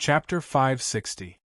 Chapter 560.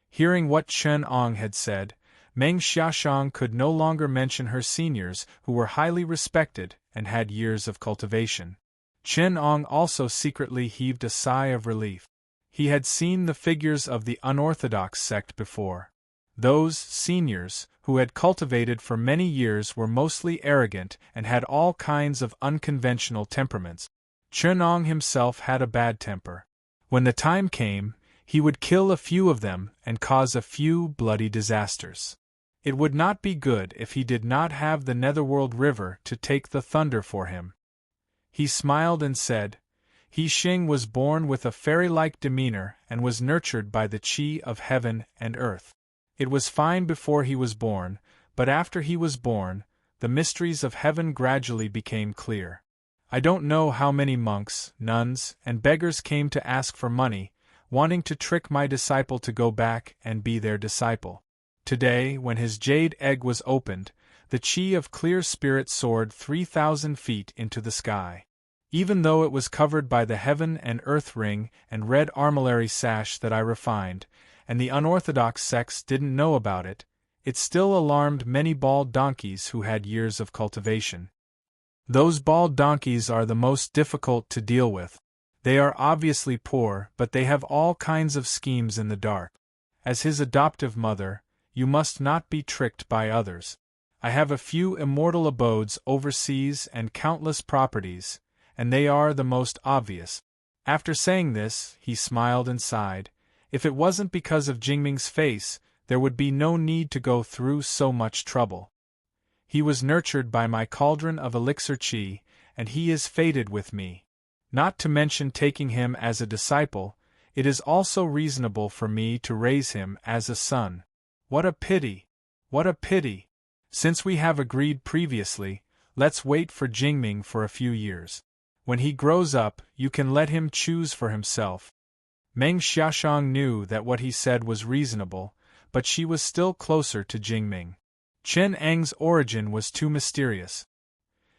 Hearing what Chen Ong had said, Meng Xiaoshang could no longer mention her seniors who were highly respected and had years of cultivation. Chen Ong also secretly heaved a sigh of relief. He had seen the figures of the unorthodox sect before. Those seniors, who had cultivated for many years, were mostly arrogant and had all kinds of unconventional temperaments. Chen Ong himself had a bad temper. When the time came, he would kill a few of them and cause a few bloody disasters. It would not be good if he did not have the Netherworld River to take the thunder for him. He smiled and said, He Xing was born with a fairy-like demeanor and was nurtured by the qi of heaven and earth. It was fine before he was born, but after he was born, the mysteries of heaven gradually became clear. I don't know how many monks, nuns, and beggars came to ask for money, wanting to trick my disciple to go back and be their disciple. Today, when his jade egg was opened, the qi of clear spirit soared 3,000 feet into the sky. Even though it was covered by the heaven and earth ring and red armillary sash that I refined, and the unorthodox sects didn't know about it, it still alarmed many bald donkeys who had years of cultivation. Those bald donkeys are the most difficult to deal with. They are obviously poor, but they have all kinds of schemes in the dark. As his adoptive mother, you must not be tricked by others. I have a few immortal abodes overseas and countless properties, and they are the most obvious. After saying this, he smiled and sighed. If it wasn't because of Jingming's face, there would be no need to go through so much trouble. He was nurtured by my cauldron of elixir qi, and he is fated with me. Not to mention taking him as a disciple, it is also reasonable for me to raise him as a son. What a pity! What a pity! Since we have agreed previously, let's wait for Jingming for a few years. When he grows up, you can let him choose for himself. Meng Xiaoshang knew that what he said was reasonable, but she was still closer to Jingming. Chen Eng's origin was too mysterious.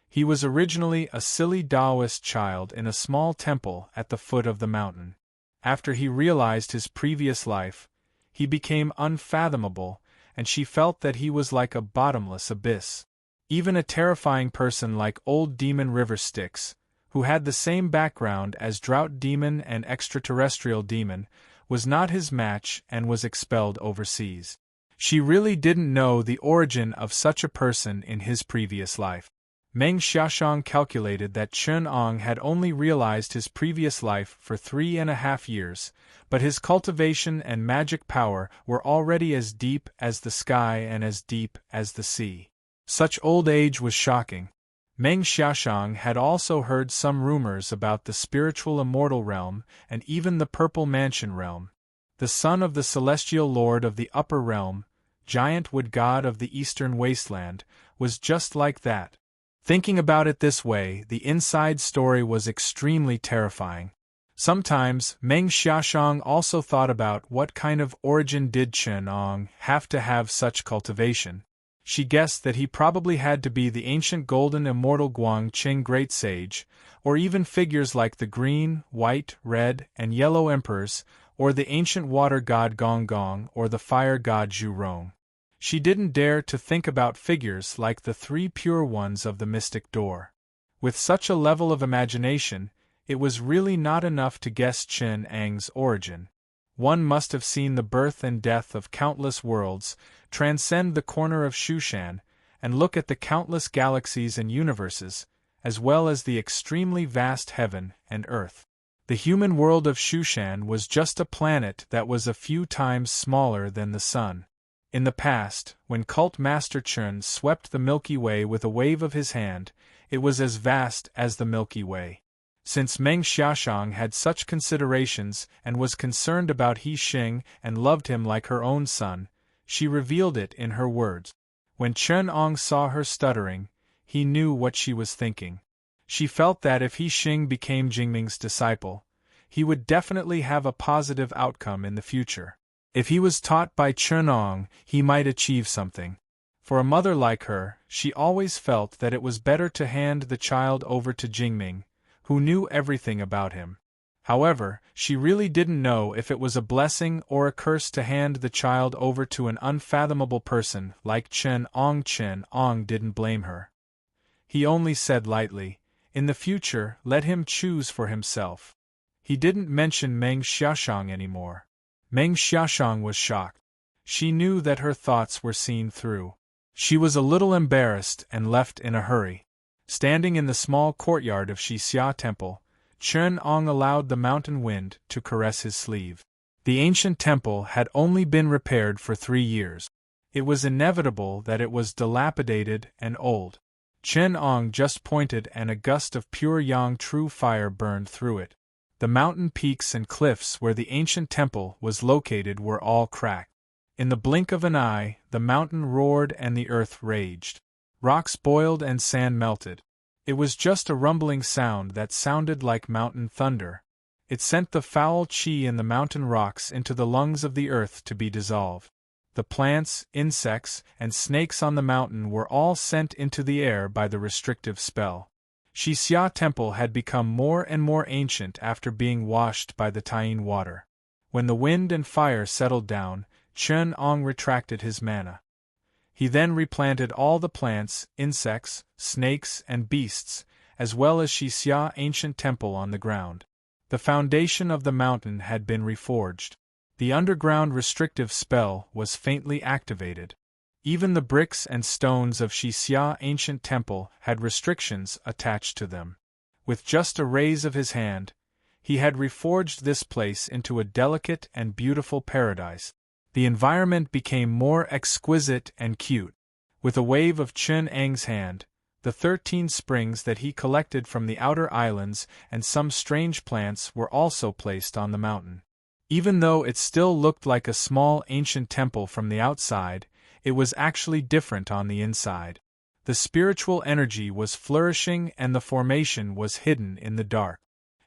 He was originally a silly Taoist child in a small temple at the foot of the mountain. After he realized his previous life, he became unfathomable, and she felt that he was like a bottomless abyss. Even a terrifying person like Old Demon River Styx, who had the same background as Drought Demon and Extraterrestrial Demon, was not his match and was expelled overseas. She really didn't know the origin of such a person in his previous life. Meng Xiaoshang calculated that Chen Ong had only realized his previous life for 3.5 years, but his cultivation and magic power were already as deep as the sky and as deep as the sea. Such old age was shocking. Meng Xiaoshang had also heard some rumors about the spiritual immortal realm and even the Purple Mansion realm. The son of the celestial lord of the upper realm, giant wood god of the eastern wasteland, was just like that. Thinking about it this way, the inside story was extremely terrifying. Sometimes, Meng Xiaoshang also thought about what kind of origin did Chen Ong have to have such cultivation. She guessed that he probably had to be the ancient golden immortal Guang Qing great sage, or even figures like the green, white, red, and yellow emperors, or the ancient water god Gong Gong or the fire god Zhu Rong. She didn't dare to think about figures like the three pure ones of the mystic door. With such a level of imagination, it was really not enough to guess Chen Eng's origin. One must have seen the birth and death of countless worlds, transcend the corner of Shushan, and look at the countless galaxies and universes, as well as the extremely vast heaven and earth. The human world of Shushan was just a planet that was a few times smaller than the sun. In the past, when Cult Master Chen swept the Milky Way with a wave of his hand, it was as vast as the Milky Way. Since Meng Xiaoshang had such considerations and was concerned about He Xing and loved him like her own son, she revealed it in her words. When Chen Ong saw her stuttering, he knew what she was thinking. She felt that if He Xing became Jingming's disciple, he would definitely have a positive outcome in the future. If he was taught by Chen Ong, he might achieve something. For a mother like her, she always felt that it was better to hand the child over to Jingming, who knew everything about him. However, she really didn't know if it was a blessing or a curse to hand the child over to an unfathomable person like Chen Ong. Chen Ong didn't blame her. He only said lightly, "In the future, let him choose for himself." He didn't mention Meng Xiaoshang anymore. Meng Xiaoshang was shocked. She knew that her thoughts were seen through. She was a little embarrassed and left in a hurry. Standing in the small courtyard of Xixia Temple, Chen Ong allowed the mountain wind to caress his sleeve. The ancient temple had only been repaired for 3 years. It was inevitable that it was dilapidated and old. Chen Ong just pointed and a gust of pure yang true fire burned through it. The mountain peaks and cliffs where the ancient temple was located were all cracked. In the blink of an eye, the mountain roared and the earth raged. Rocks boiled and sand melted. It was just a rumbling sound that sounded like mountain thunder. It sent the foul qi in the mountain rocks into the lungs of the earth to be dissolved. The plants, insects, and snakes on the mountain were all sent into the air by the restrictive spell. Xixia Temple had become more and more ancient after being washed by the Taiying water. When the wind and fire settled down, Chen Ong retracted his mana. He then replanted all the plants, insects, snakes, and beasts, as well as Xixia ancient temple on the ground. The foundation of the mountain had been reforged. The underground restrictive spell was faintly activated. Even the bricks and stones of Xixia ancient temple had restrictions attached to them. With just a raise of his hand, he had reforged this place into a delicate and beautiful paradise. The environment became more exquisite and cute. With a wave of Chen Eng's hand, the 13 springs that he collected from the outer islands and some strange plants were also placed on the mountain. Even though it still looked like a small ancient temple from the outside, it was actually different on the inside. The spiritual energy was flourishing and the formation was hidden in the dark.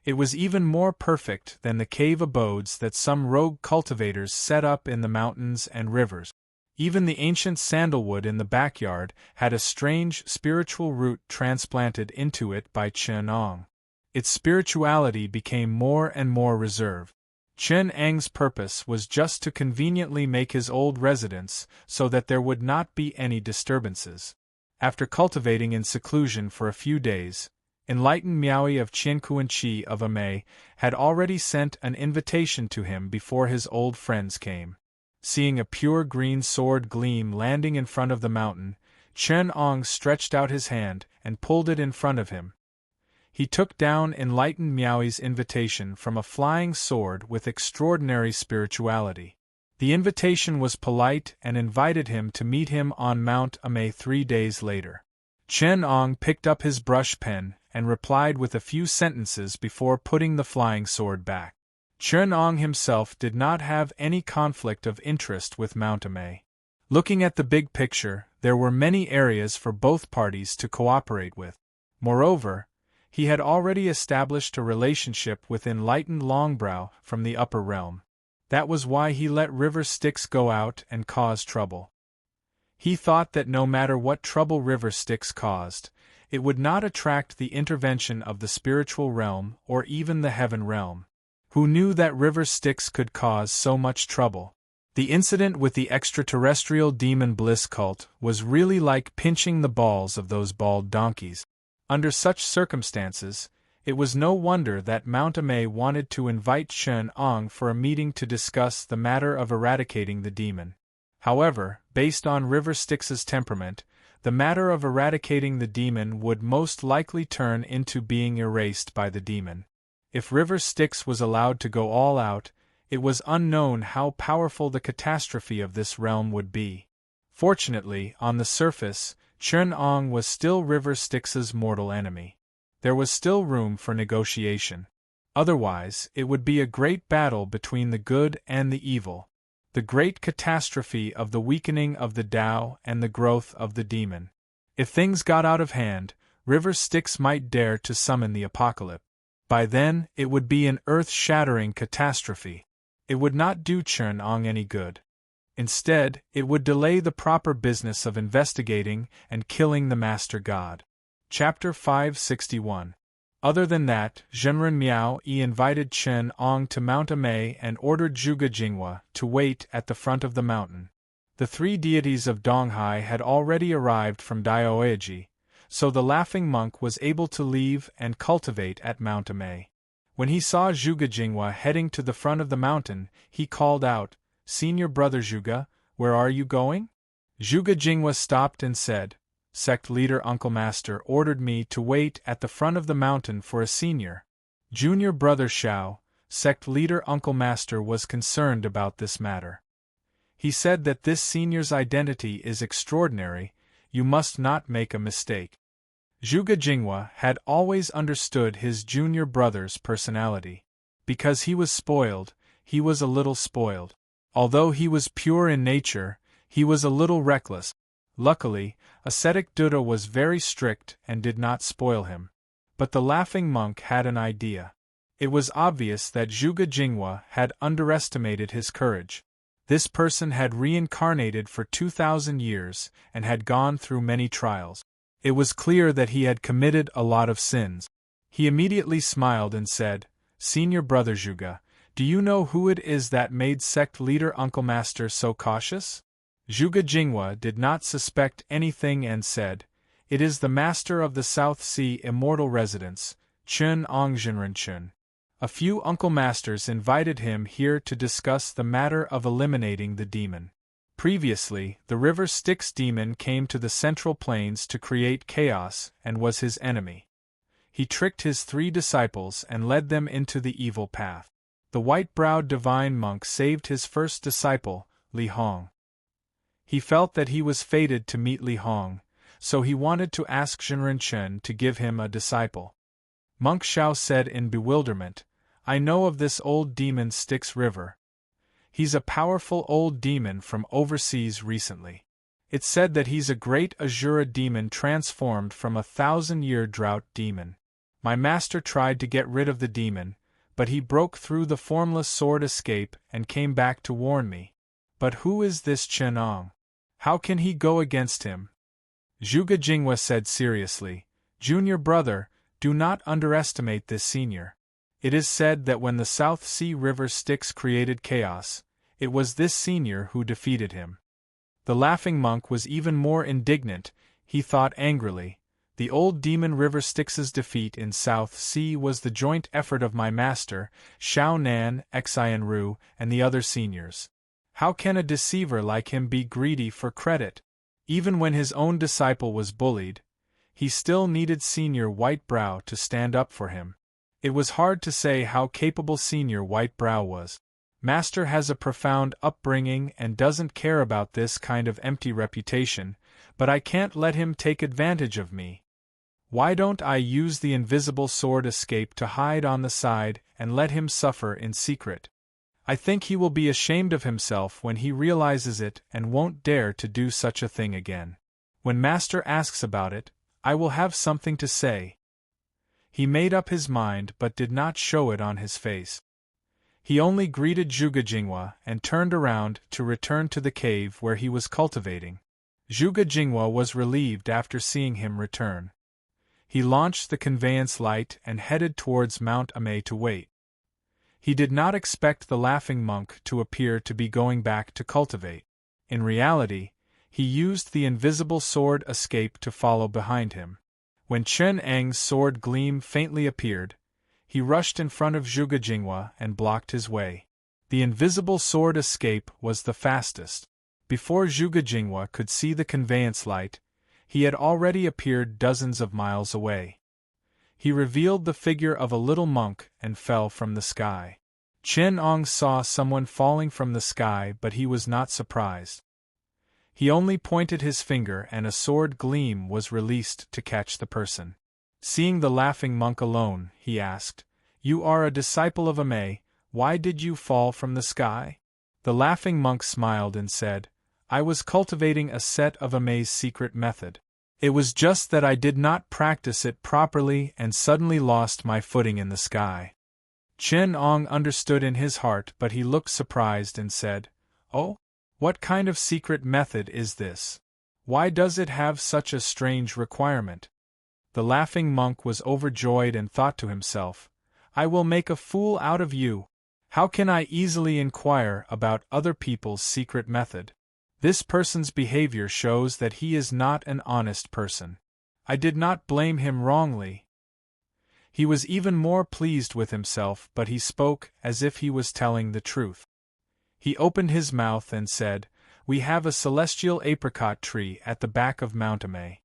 It was even more perfect than the cave abodes that some rogue cultivators set up in the mountains and rivers. Even the ancient sandalwood in the backyard had a strange spiritual root transplanted into it by Chen Ong. Its spirituality became more and more reserved. Chen Eng's purpose was just to conveniently make his old residence so that there would not be any disturbances. After cultivating in seclusion for a few days, enlightened Miaoi of Qiankuanqi of Amei had already sent an invitation to him before his old friends came. Seeing a pure green sword gleam landing in front of the mountain, Chen Ong stretched out his hand and pulled it in front of him. He took down enlightened Miaoi's invitation from a flying sword with extraordinary spirituality. The invitation was polite and invited him to meet him on Mount Amei 3 days later. Chen Ong picked up his brush pen and replied with a few sentences before putting the flying sword back. Chen Ong himself did not have any conflict of interest with Mount Amei. Looking at the big picture, there were many areas for both parties to cooperate with. Moreover, he had already established a relationship with enlightened Longbrow from the upper realm. That was why he let River Styx go out and cause trouble. He thought that no matter what trouble River Styx caused, it would not attract the intervention of the spiritual realm or even the heaven realm. Who knew that River Styx could cause so much trouble? The incident with the extraterrestrial demon Bliss cult was really like pinching the balls of those bald donkeys. Under such circumstances, it was no wonder that Mount Amei wanted to invite Chen Ong for a meeting to discuss the matter of eradicating the demon. However, based on River Styx's temperament, the matter of eradicating the demon would most likely turn into being erased by the demon. If River Styx was allowed to go all out, it was unknown how powerful the catastrophe of this realm would be. Fortunately, on the surface, Chen Ong was still River Styx's mortal enemy. There was still room for negotiation. Otherwise, it would be a great battle between the good and the evil. The great catastrophe of the weakening of the Tao and the growth of the demon. If things got out of hand, River Styx might dare to summon the apocalypse. By then, it would be an earth-shattering catastrophe. It would not do Chen Ong any good. Instead, it would delay the proper business of investigating and killing the Master God. Chapter 561. Other than that, Zhenren Miao Yi invited Chen Ong to Mount Amei and ordered Zhuge Jinghua to wait at the front of the mountain. The three deities of Donghai had already arrived from Daoeji, so the laughing monk was able to leave and cultivate at Mount Amei. When he saw Zhuge Jinghua heading to the front of the mountain, he called out, "Senior brother Zhuge, where are you going?" Zhuge Jinghua stopped and said, "Sect leader Uncle Master ordered me to wait at the front of the mountain for a senior." Junior brother Xiao, sect leader Uncle Master was concerned about this matter. He said that this senior's identity is extraordinary, you must not make a mistake. Zhuge Jinghua had always understood his junior brother's personality. Because he was spoiled, he was a little spoiled. Although he was pure in nature, he was a little reckless. Luckily, ascetic Buddha was very strict and did not spoil him. But the laughing monk had an idea. It was obvious that Zhuge Jinghua had underestimated his courage. This person had reincarnated for 2,000 years and had gone through many trials. It was clear that he had committed a lot of sins. He immediately smiled and said, "Senior brother Zhuge, do you know who it is that made sect leader Uncle Master so cautious?" Zhuge Jinghua did not suspect anything and said, "It is the master of the South Sea immortal residence, Chen Ong Zhenren Chen. A few Uncle Masters invited him here to discuss the matter of eliminating the demon. Previously, the River Styx demon came to the Central Plains to create chaos and was his enemy. He tricked his 3 disciples and led them into the evil path. The white-browed divine monk saved his first disciple, Li Hong. He felt that he was fated to meet Li Hong, so he wanted to ask Zhenren Chen to give him a disciple." Monk Xiao said in bewilderment, "I know of this old demon Styx River. He's a powerful old demon from overseas recently. It's said that he's a great Azura demon transformed from a 1,000-year drought demon. My master tried to get rid of the demon, but he broke through the formless sword escape and came back to warn me. But who is this Chen Ong? How can he go against him?" Zhuge Jinghua said seriously, "Junior brother, do not underestimate this senior. It is said that when the South Sea River Styx created chaos, it was this senior who defeated him." The laughing monk was even more indignant. He thought angrily, "The old demon River Styx's defeat in South Sea was the joint effort of my master, Xiao Nan, Xian Ru, and the other seniors. How can a deceiver like him be greedy for credit? Even when his own disciple was bullied, he still needed Senior White-Brow to stand up for him." It was hard to say how capable Senior White-Brow was. Master has a profound upbringing and doesn't care about this kind of empty reputation, but I can't let him take advantage of me. Why don't I use the invisible sword escape to hide on the side and let him suffer in secret? I think he will be ashamed of himself when he realizes it and won't dare to do such a thing again. When Master asks about it, I will have something to say." He made up his mind but did not show it on his face. He only greeted Zhuge Jinghua and turned around to return to the cave where he was cultivating. Zhuge Jinghua was relieved after seeing him return. He launched the conveyance light and headed towards Mount Amei to wait. He did not expect the laughing monk to appear to be going back to cultivate. In reality, he used the invisible sword escape to follow behind him. When Chen Eng's sword gleam faintly appeared, he rushed in front of Zhuge Jinghua and blocked his way. The invisible sword escape was the fastest. Before Zhuge Jinghua could see the conveyance light, he had already appeared dozens of miles away. He revealed the figure of a little monk and fell from the sky. Chen Ong saw someone falling from the sky, but he was not surprised. He only pointed his finger and a sword gleam was released to catch the person. Seeing the laughing monk alone, he asked, "You are a disciple of Amei, why did you fall from the sky?" The laughing monk smiled and said, "I was cultivating a set of Amei's secret method. It was just that I did not practice it properly and suddenly lost my footing in the sky." Chen Ong understood in his heart, but he looked surprised and said, "Oh? What kind of secret method is this? Why does it have such a strange requirement?" The laughing monk was overjoyed and thought to himself, I will make a fool out of you. How can I easily inquire about other people's secret method? This person's behavior shows that he is not an honest person. I did not blame him wrongly. He was even more pleased with himself, but he spoke as if he was telling the truth. He opened his mouth and said, We have a celestial apricot tree at the back of Mount Amay.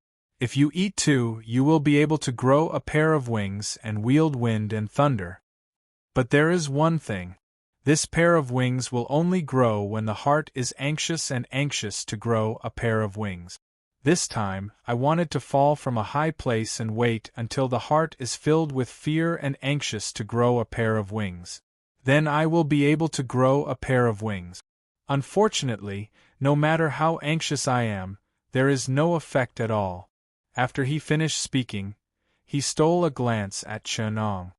If you eat two, you will be able to grow a pair of wings and wield wind and thunder. But there is one thing. This pair of wings will only grow when the heart is anxious and anxious to grow a pair of wings. This time, I wanted to fall from a high place and wait until the heart is filled with fear and anxious to grow a pair of wings. Then I will be able to grow a pair of wings. Unfortunately, no matter how anxious I am, there is no effect at all. After he finished speaking, he stole a glance at Chen Ong.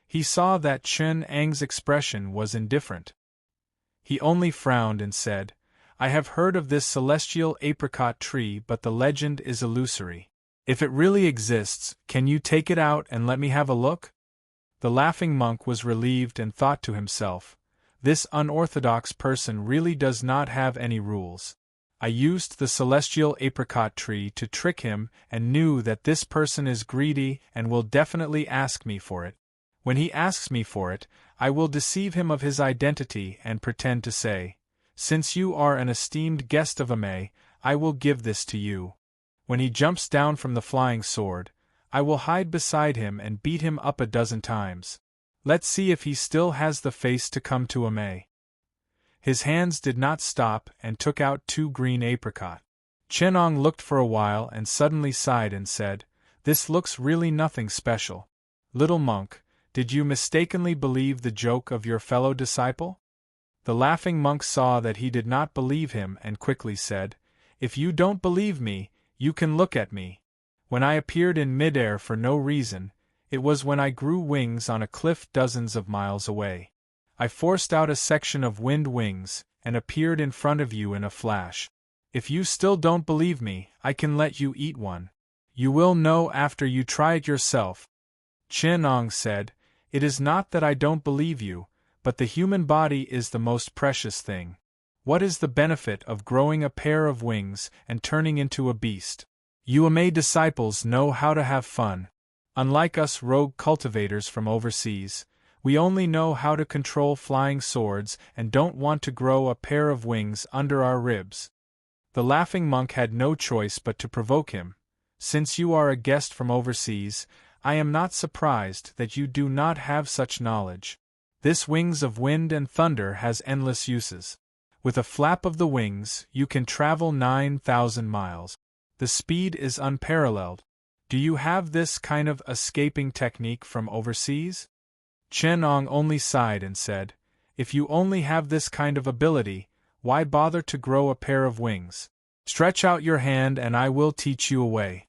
He saw that Chen Ang's expression was indifferent. He only frowned and said, I have heard of this celestial apricot tree, but the legend is illusory. If it really exists, can you take it out and let me have a look? The laughing monk was relieved and thought to himself, This unorthodox person really does not have any rules. I used the celestial apricot tree to trick him and knew that this person is greedy and will definitely ask me for it. When he asks me for it, I will deceive him of his identity and pretend to say, Since you are an esteemed guest of Amay, I will give this to you. When he jumps down from the flying sword, I will hide beside him and beat him up a dozen times. Let's see if he still has the face to come to Amay. His hands did not stop and took out 2 green apricot. Chen Ong looked for a while and suddenly sighed and said, This looks really nothing special. Little monk, did you mistakenly believe the joke of your fellow disciple? The laughing monk saw that he did not believe him and quickly said, If you don't believe me, you can look at me. When I appeared in midair for no reason, it was when I grew wings on a cliff dozens of miles away. I forced out a section of wind wings and appeared in front of you in a flash. If you still don't believe me, I can let you eat one. You will know after you try it yourself. Chen Ong said, It is not that I don't believe you, but the human body is the most precious thing. What is the benefit of growing a pair of wings and turning into a beast? You Amay disciples know how to have fun. Unlike us rogue cultivators from overseas, we only know how to control flying swords and don't want to grow a pair of wings under our ribs. The laughing monk had no choice but to provoke him. Since you are a guest from overseas, I am not surprised that you do not have such knowledge. This wings of wind and thunder has endless uses. With a flap of the wings, you can travel 9,000 miles. The speed is unparalleled. Do you have this kind of escaping technique from overseas? Chen Ong only sighed and said, If you only have this kind of ability, why bother to grow a pair of wings? Stretch out your hand and I will teach you a way.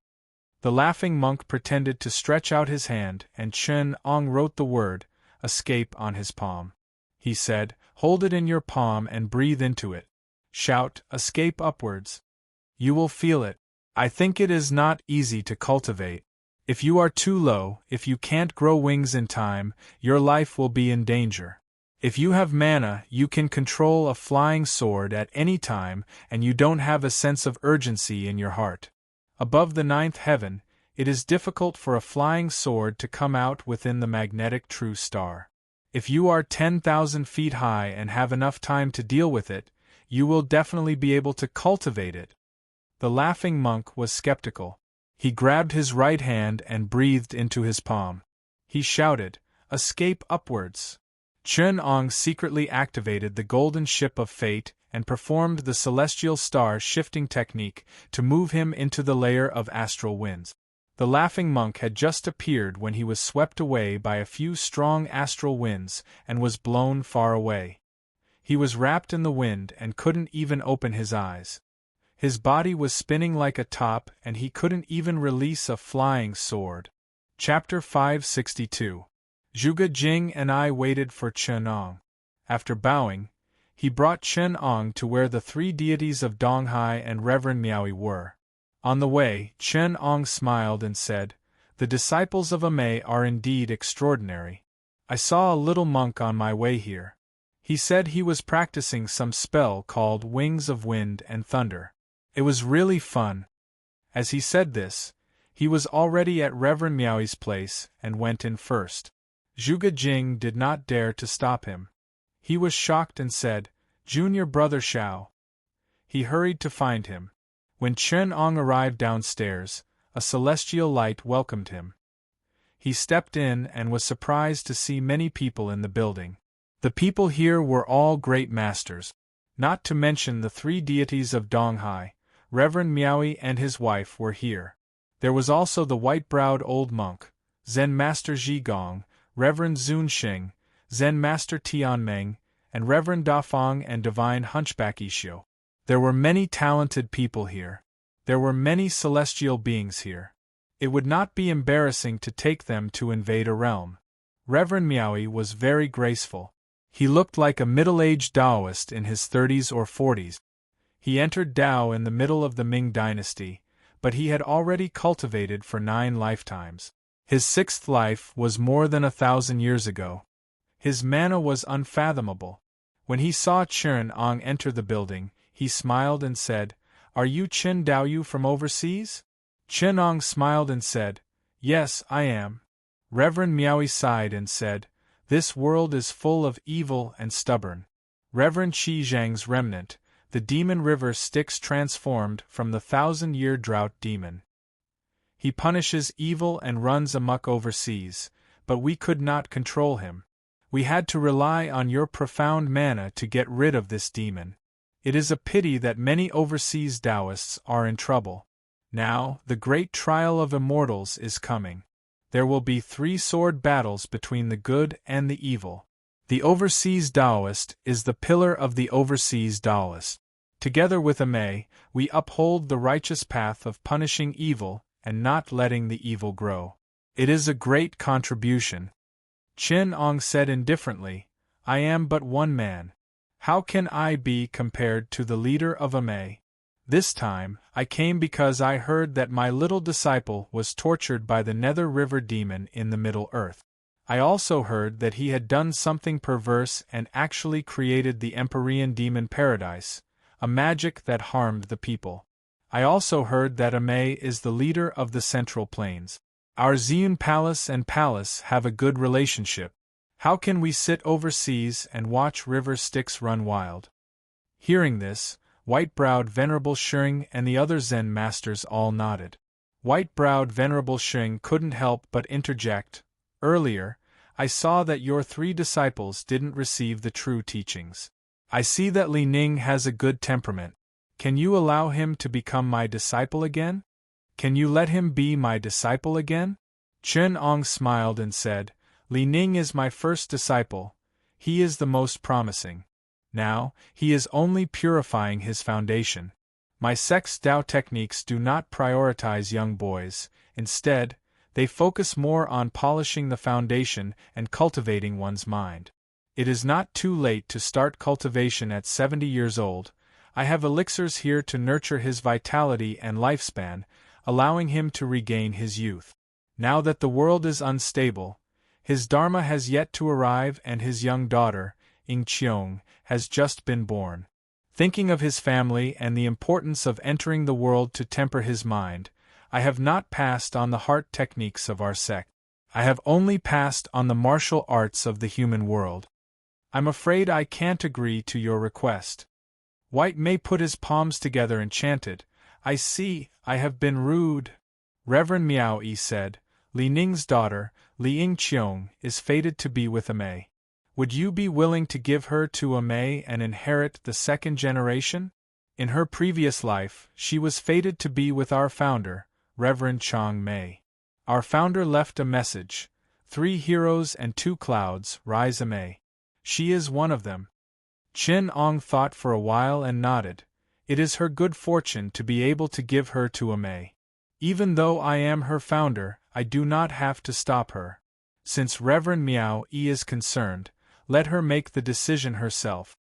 The laughing monk pretended to stretch out his hand and Chen Ong wrote the word, escape on his palm. He said, Hold it in your palm and breathe into it. Shout, escape upwards. You will feel it. I think it is not easy to cultivate. If you are too low, if you can't grow wings in time, your life will be in danger. If you have mana, you can control a flying sword at any time and you don't have a sense of urgency in your heart. Above the 9th heaven, it is difficult for a flying sword to come out within the magnetic true star. If you are 10,000 feet high and have enough time to deal with it, you will definitely be able to cultivate it. The laughing monk was skeptical. He grabbed his right hand and breathed into his palm. He shouted, Escape upwards. Chen Ong secretly activated the golden ship of fate and performed the celestial star shifting technique to move him into the layer of astral winds. The laughing monk had just appeared when he was swept away by a few strong astral winds and was blown far away. He was wrapped in the wind and couldn't even open his eyes. His body was spinning like a top and he couldn't even release a flying sword. Chapter 562. Zhuge Jing and I waited for Chen Ong. After bowing, he brought Chen Ong to where the 3 deities of Donghai and Reverend Miaoyi were. On the way, Chen Ong smiled and said, "The disciples of Ame are indeed extraordinary. I saw a little monk on my way here. He said he was practicing some spell called Wings of Wind and Thunder. It was really fun." As he said this, he was already at Reverend Miaoi's place and went in first. Zhuge Jing did not dare to stop him. He was shocked and said, "Junior brother Xiao." He hurried to find him. When Chen Ong arrived downstairs, a celestial light welcomed him. He stepped in and was surprised to see many people in the building. The people here were all great masters. Not to mention the three deities of Donghai, Reverend Miaoi and his wife were here. There was also the white-browed old monk, Zen Master Zhigong, Reverend Zunxing, Zen Master Tianmeng, and Reverend Dafeng and Divine Hunchback Ishio. There were many talented people here. There were many celestial beings here. It would not be embarrassing to take them to invade a realm. Reverend Miaoi was very graceful. He looked like a middle-aged Taoist in his 30s or 40s. He entered Tao in the middle of the Ming dynasty, but he had already cultivated for 9 lifetimes. His 6th life was more than 1,000 years ago. His mana was unfathomable. When he saw Chen Ong enter the building, he smiled and said, "Are you Chen Daoyu from overseas?" Chen Ong smiled and said, "Yes, I am." Reverend Miaoi sighed and said, "This world is full of evil and stubborn." Reverend Qi Zhang's remnant, the demon river Styx transformed from the 1,000-year drought demon. He punishes evil and runs amok overseas, but we could not control him. We had to rely on your profound mana to get rid of this demon. It is a pity that many overseas Taoists are in trouble. Now, the great trial of immortals is coming. There will be 3 sword battles between the good and the evil. The overseas Taoist is the pillar of the overseas Taoist. Together with Ame, we uphold the righteous path of punishing evil and not letting the evil grow. It is a great contribution. Chen Ong said indifferently, "I am but one man. How can I be compared to the leader of Ame? This time, I came because I heard that my little disciple was tortured by the Nether River demon in the Middle Earth. I also heard that he had done something perverse and actually created the Empyrean Demon Paradise, a magic that harmed the people. I also heard that Ame is the leader of the Central Plains. Our Ziyun Palace and Palace have a good relationship. How can we sit overseas and watch River Styx run wild?" Hearing this, white-browed Venerable Sheng and the other Zen masters all nodded. White-browed Venerable Sheng couldn't help but interject, "Earlier, I saw that your 3 disciples didn't receive the true teachings. I see that Li Ning has a good temperament. Can you allow him to become my disciple again? Can you let him be my disciple again?" Chen Ong smiled and said, "Li Ning is my first disciple. He is the most promising. Now, he is only purifying his foundation. My sect's Tao techniques do not prioritize young boys. Instead, they focus more on polishing the foundation and cultivating one's mind. It is not too late to start cultivation at 70 years old. I have elixirs here to nurture his vitality and lifespan, allowing him to regain his youth. Now that the world is unstable, his dharma has yet to arrive and his young daughter, Ying Qiong, has just been born. Thinking of his family and the importance of entering the world to temper his mind, I have not passed on the heart techniques of our sect. I have only passed on the martial arts of the human world. I'm afraid I can't agree to your request." White May put his palms together and chanted, "I see, I have been rude." Reverend Miao Yi said, "Li Ning's daughter, Li Ying Qiong, is fated to be with Ame. Would you be willing to give her to Ame and inherit the 2nd generation? In her previous life, she was fated to be with our founder, Reverend Chang Mei. Our founder left a message, 3 heroes and 2 clouds, rise Ame. She is one of them." Chen Ong thought for a while and nodded. "It is her good fortune to be able to give her to Ame. Even though I am her founder, I do not have to stop her. Since Reverend Miao Yi is concerned, let her make the decision herself."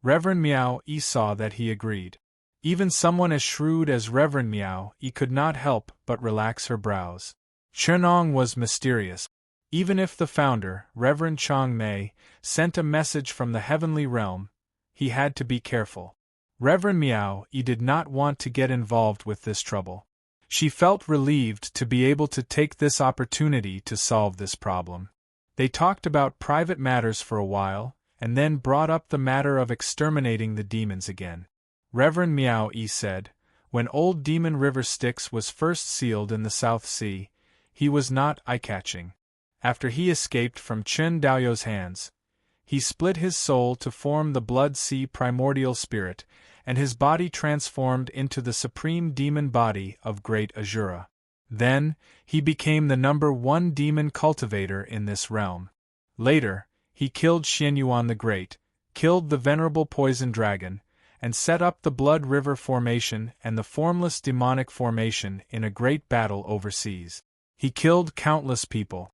Reverend Miao Yi saw that he agreed. Even someone as shrewd as Reverend Miao Yi could not help but relax her brows. Chenong was mysterious. Even if the founder, Reverend Chang Mei, sent a message from the heavenly realm, he had to be careful. Reverend Miao Yi did not want to get involved with this trouble. She felt relieved to be able to take this opportunity to solve this problem. They talked about private matters for a while, and then brought up the matter of exterminating the demons again. Reverend Miao Yi said, when Old Demon River Styx was first sealed in the South Sea, he was not eye-catching. After he escaped from Chen Daoyu's hands, he split his soul to form the Blood Sea primordial spirit, and his body transformed into the supreme demon body of Great Azura. Then, he became the #1 demon cultivator in this realm. Later, he killed Xianyuan the Great, killed the venerable poison dragon, and set up the Blood River Formation and the formless demonic formation in a great battle overseas. He killed countless people.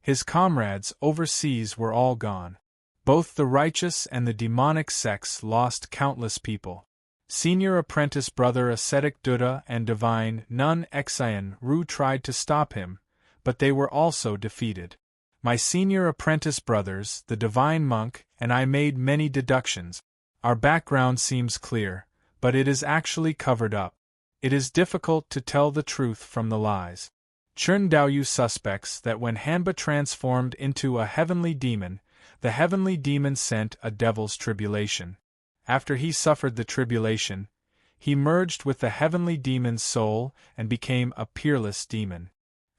His comrades overseas were all gone. Both the righteous and the demonic sects lost countless people. Senior apprentice brother ascetic Duda and divine nun Xian Ru tried to stop him, but they were also defeated. My senior apprentice brothers, the divine monk, and I made many deductions. Our background seems clear, but it is actually covered up. It is difficult to tell the truth from the lies. Chen Daoyu suspects that when Hanba transformed into a heavenly demon, the heavenly demon sent a devil's tribulation. After he suffered the tribulation, he merged with the heavenly demon's soul and became a peerless demon.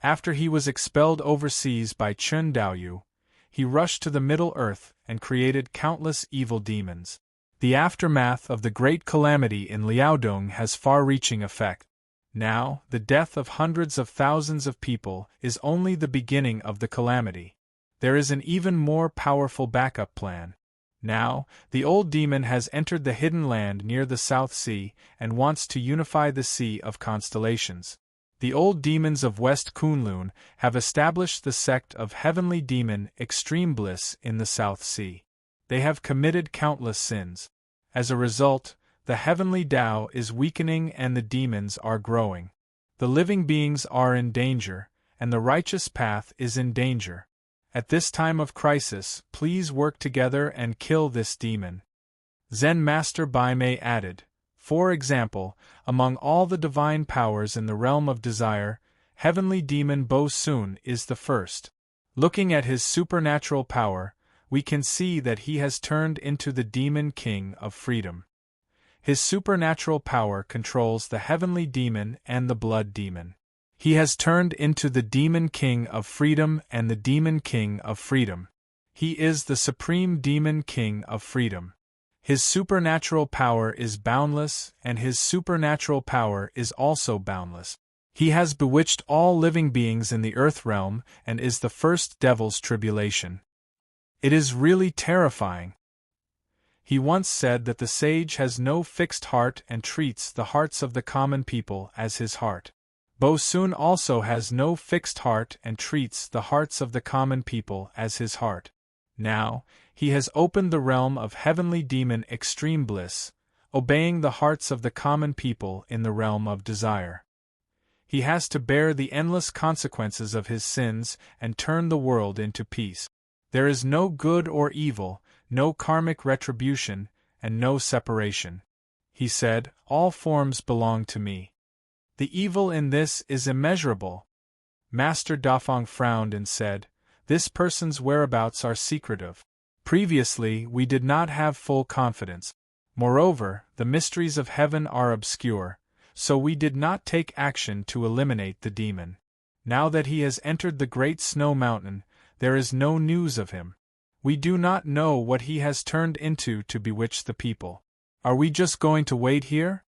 After he was expelled overseas by Chen Daoyu, he rushed to the Middle Earth and created countless evil demons. The aftermath of the great calamity in Liaodong has far-reaching effect. Now, the death of hundreds of thousands of people is only the beginning of the calamity. There is an even more powerful backup plan. Now, the old demon has entered the hidden land near the South Sea and wants to unify the Sea of Constellations. The old demons of West Kunlun have established the sect of Heavenly Demon Extreme Bliss in the South Sea. They have committed countless sins. As a result, the heavenly Tao is weakening and the demons are growing. The living beings are in danger, and the righteous path is in danger. At this time of crisis, please work together and kill this demon. Zen Master Bai Mei added, for example, among all the divine powers in the realm of desire, heavenly demon Bo Sun is the first. Looking at his supernatural power, we can see that he has turned into the demon king of freedom. His supernatural power controls the heavenly demon and the blood demon. He has turned into the demon king of freedom and the demon king of freedom. He is the supreme demon king of freedom. His supernatural power is boundless, and his supernatural power is also boundless. He has bewitched all living beings in the earth realm and is the first devil's tribulation. It is really terrifying. He once said that the sage has no fixed heart and treats the hearts of the common people as his heart. Bo Sun also has no fixed heart and treats the hearts of the common people as his heart. Now, he has opened the realm of heavenly demon extreme bliss, obeying the hearts of the common people in the realm of desire. He has to bear the endless consequences of his sins and turn the world into peace. There is no good or evil, no karmic retribution, and no separation. He said, all forms belong to me. The evil in this is immeasurable. Master Dafeng frowned and said, this person's whereabouts are secretive. Previously, we did not have full confidence. Moreover, the mysteries of heaven are obscure, so we did not take action to eliminate the demon. Now that he has entered the great snow mountain, there is no news of him. We do not know what he has turned into to bewitch the people. Are we just going to wait here?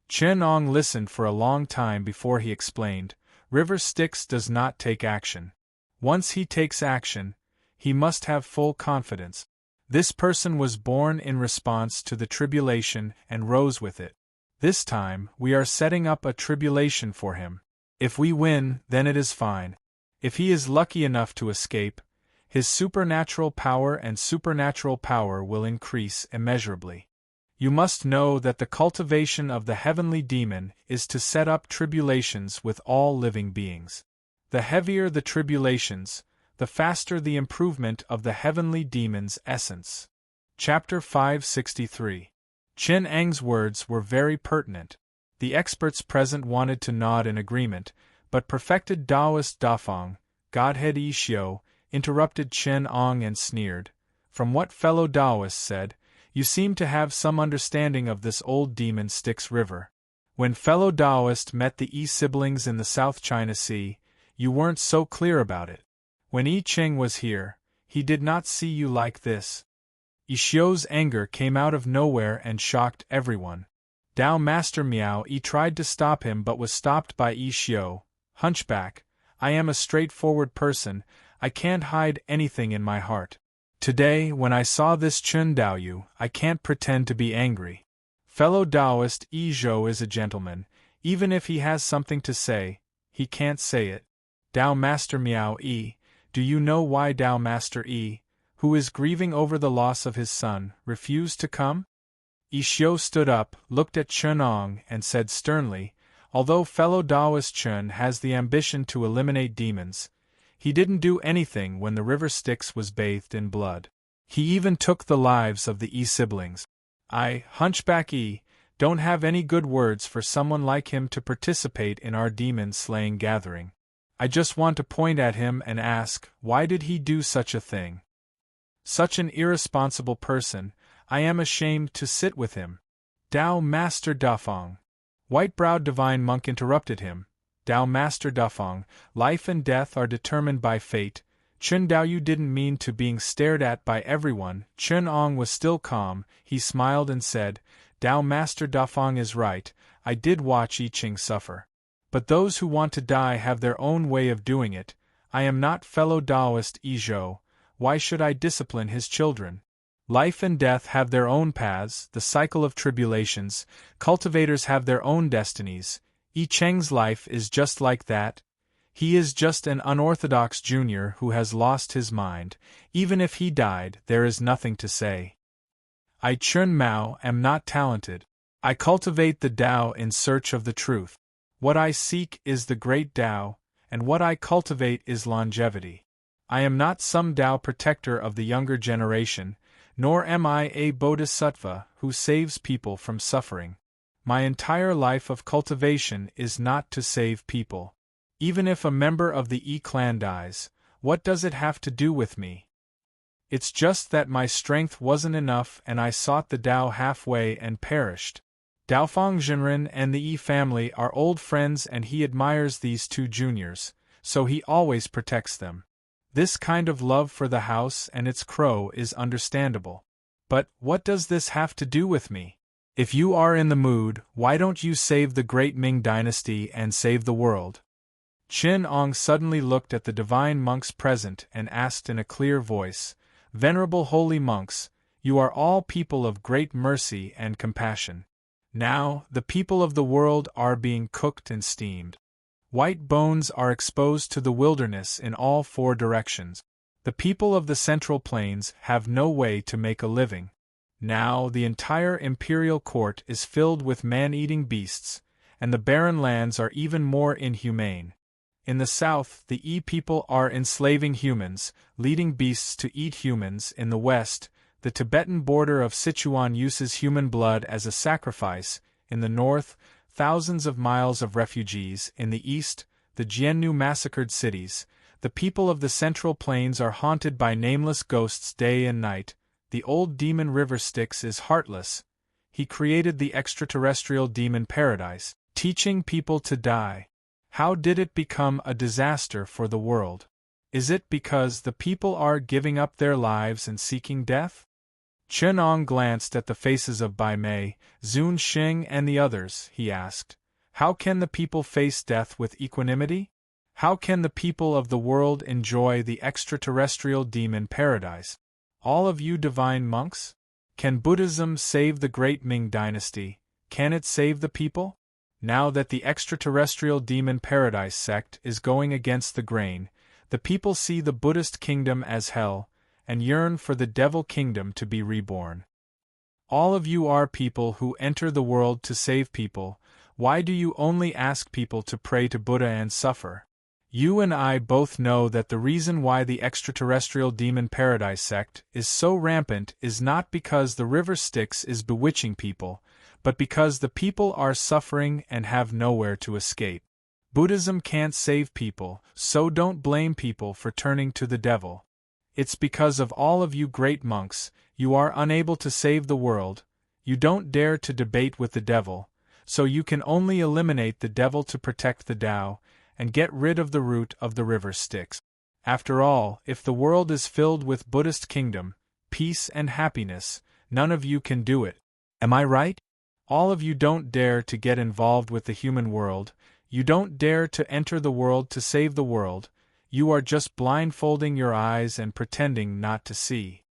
Chen Ong listened for a long time before he explained, River Styx does not take action. Once he takes action, he must have full confidence. This person was born in response to the tribulation and rose with it. This time, we are setting up a tribulation for him. If we win, then it is fine. If he is lucky enough to escape, his supernatural power and supernatural power will increase immeasurably. You must know that the cultivation of the heavenly demon is to set up tribulations with all living beings. The heavier the tribulations, the faster the improvement of the heavenly demon's essence. Chapter 563. Chen Ang's words were very pertinent. The experts present wanted to nod in agreement, but perfected Taoist Dafeng, Godhead Yi Xiu, interrupted Chen Ong and sneered. From what fellow Taoists said, you seem to have some understanding of this old demon Styx River. When fellow Taoists met the Yi siblings in the South China Sea, you weren't so clear about it. When Yi Ching was here, he did not see you like this. Yi Xiu's anger came out of nowhere and shocked everyone. Tao Master Miao Yi tried to stop him but was stopped by Yi Xiu. Hunchback, I am a straightforward person, I can't hide anything in my heart. Today, when I saw this Chun Daoyu, I can't pretend to be angry. Fellow Taoist Yi Zhou is a gentleman, even if he has something to say, he can't say it. Tao Master Miao Yi, do you know why Tao Master Yi, who is grieving over the loss of his son, refused to come? Yi Xiu stood up, looked at Chen Ong, and said sternly, although fellow Taoist Chen has the ambition to eliminate demons, he didn't do anything when the river Styx was bathed in blood. He even took the lives of the Yi siblings. I, Hunchback Yi, don't have any good words for someone like him to participate in our demon-slaying gathering. I just want to point at him and ask, why did he do such a thing? Such an irresponsible person, I am ashamed to sit with him. Tao Master Dafeng. White-browed divine monk interrupted him. Tao Master Dafeng, life and death are determined by fate. Chun Daoyu didn't mean to being stared at by everyone. Chun Ong was still calm, he smiled and said, Tao Master Dafeng is right, I did watch Yi Ching suffer. But those who want to die have their own way of doing it. I am not fellow Taoist Yi Zhou, why should I discipline his children? Life and death have their own paths, the cycle of tribulations, cultivators have their own destinies. Yi Cheng's life is just like that. He is just an unorthodox junior who has lost his mind. Even if he died, there is nothing to say. I Chun Mao am not talented. I cultivate the Tao in search of the truth. What I seek is the great Tao, and what I cultivate is longevity. I am not some Tao protector of the younger generation, nor am I a bodhisattva who saves people from suffering. My entire life of cultivation is not to save people. Even if a member of the Yi clan dies, what does it have to do with me? It's just that my strength wasn't enough and I sought the Tao halfway and perished. Daofeng Jinren and the Yi family are old friends and he admires these two juniors, so he always protects them. This kind of love for the house and its crow is understandable. But what does this have to do with me? If you are in the mood, why don't you save the great Ming dynasty and save the world? Chen Ong suddenly looked at the divine monks present and asked in a clear voice, Venerable holy monks, you are all people of great mercy and compassion. Now, the people of the world are being cooked and steamed. White bones are exposed to the wilderness in all four directions. The people of the Central Plains have no way to make a living. Now the entire imperial court is filled with man-eating beasts, and the barren lands are even more inhumane. In the south, the Yi people are enslaving humans, leading beasts to eat humans. In the west, the Tibetan border of Sichuan uses human blood as a sacrifice. In the north, thousands of miles of refugees. In the east, the Jiannu massacred cities. The people of the Central Plains are haunted by nameless ghosts day and night. The old demon river Styx is heartless. He created the extraterrestrial demon paradise, teaching people to die. How did it become a disaster for the world? Is it because the people are giving up their lives and seeking death? Chen Ong glanced at the faces of Bai Mei, Zun Xing and the others, he asked. How can the people face death with equanimity? How can the people of the world enjoy the extraterrestrial demon paradise? All of you divine monks? Can Buddhism save the great Ming dynasty? Can it save the people? Now that the extraterrestrial demon paradise sect is going against the grain, the people see the Buddhist kingdom as hell, and yearn for the devil kingdom to be reborn. All of you are people who enter the world to save people. Why do you only ask people to pray to Buddha and suffer? You and I both know that the reason why the extraterrestrial demon paradise sect is so rampant is not because the river Styx is bewitching people, but because the people are suffering and have nowhere to escape. Buddhism can't save people, so don't blame people for turning to the devil. It's because of all of you great monks, you are unable to save the world, you don't dare to debate with the devil, so you can only eliminate the devil to protect the Tao, and get rid of the root of the river Styx. After all, if the world is filled with Buddhist kingdom, peace and happiness, none of you can do it. Am I right? All of you don't dare to get involved with the human world, you don't dare to enter the world to save the world, you are just blindfolding your eyes and pretending not to see.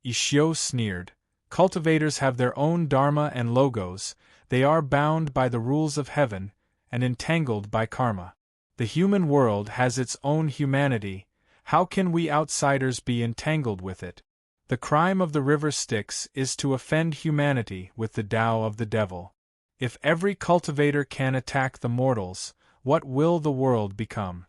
Ishio sneered. Cultivators have their own dharma and logos, they are bound by the rules of heaven, and entangled by karma. The human world has its own humanity, how can we outsiders be entangled with it? The crime of the river Styx is to offend humanity with the Tao of the devil. If every cultivator can attack the mortals, what will the world become?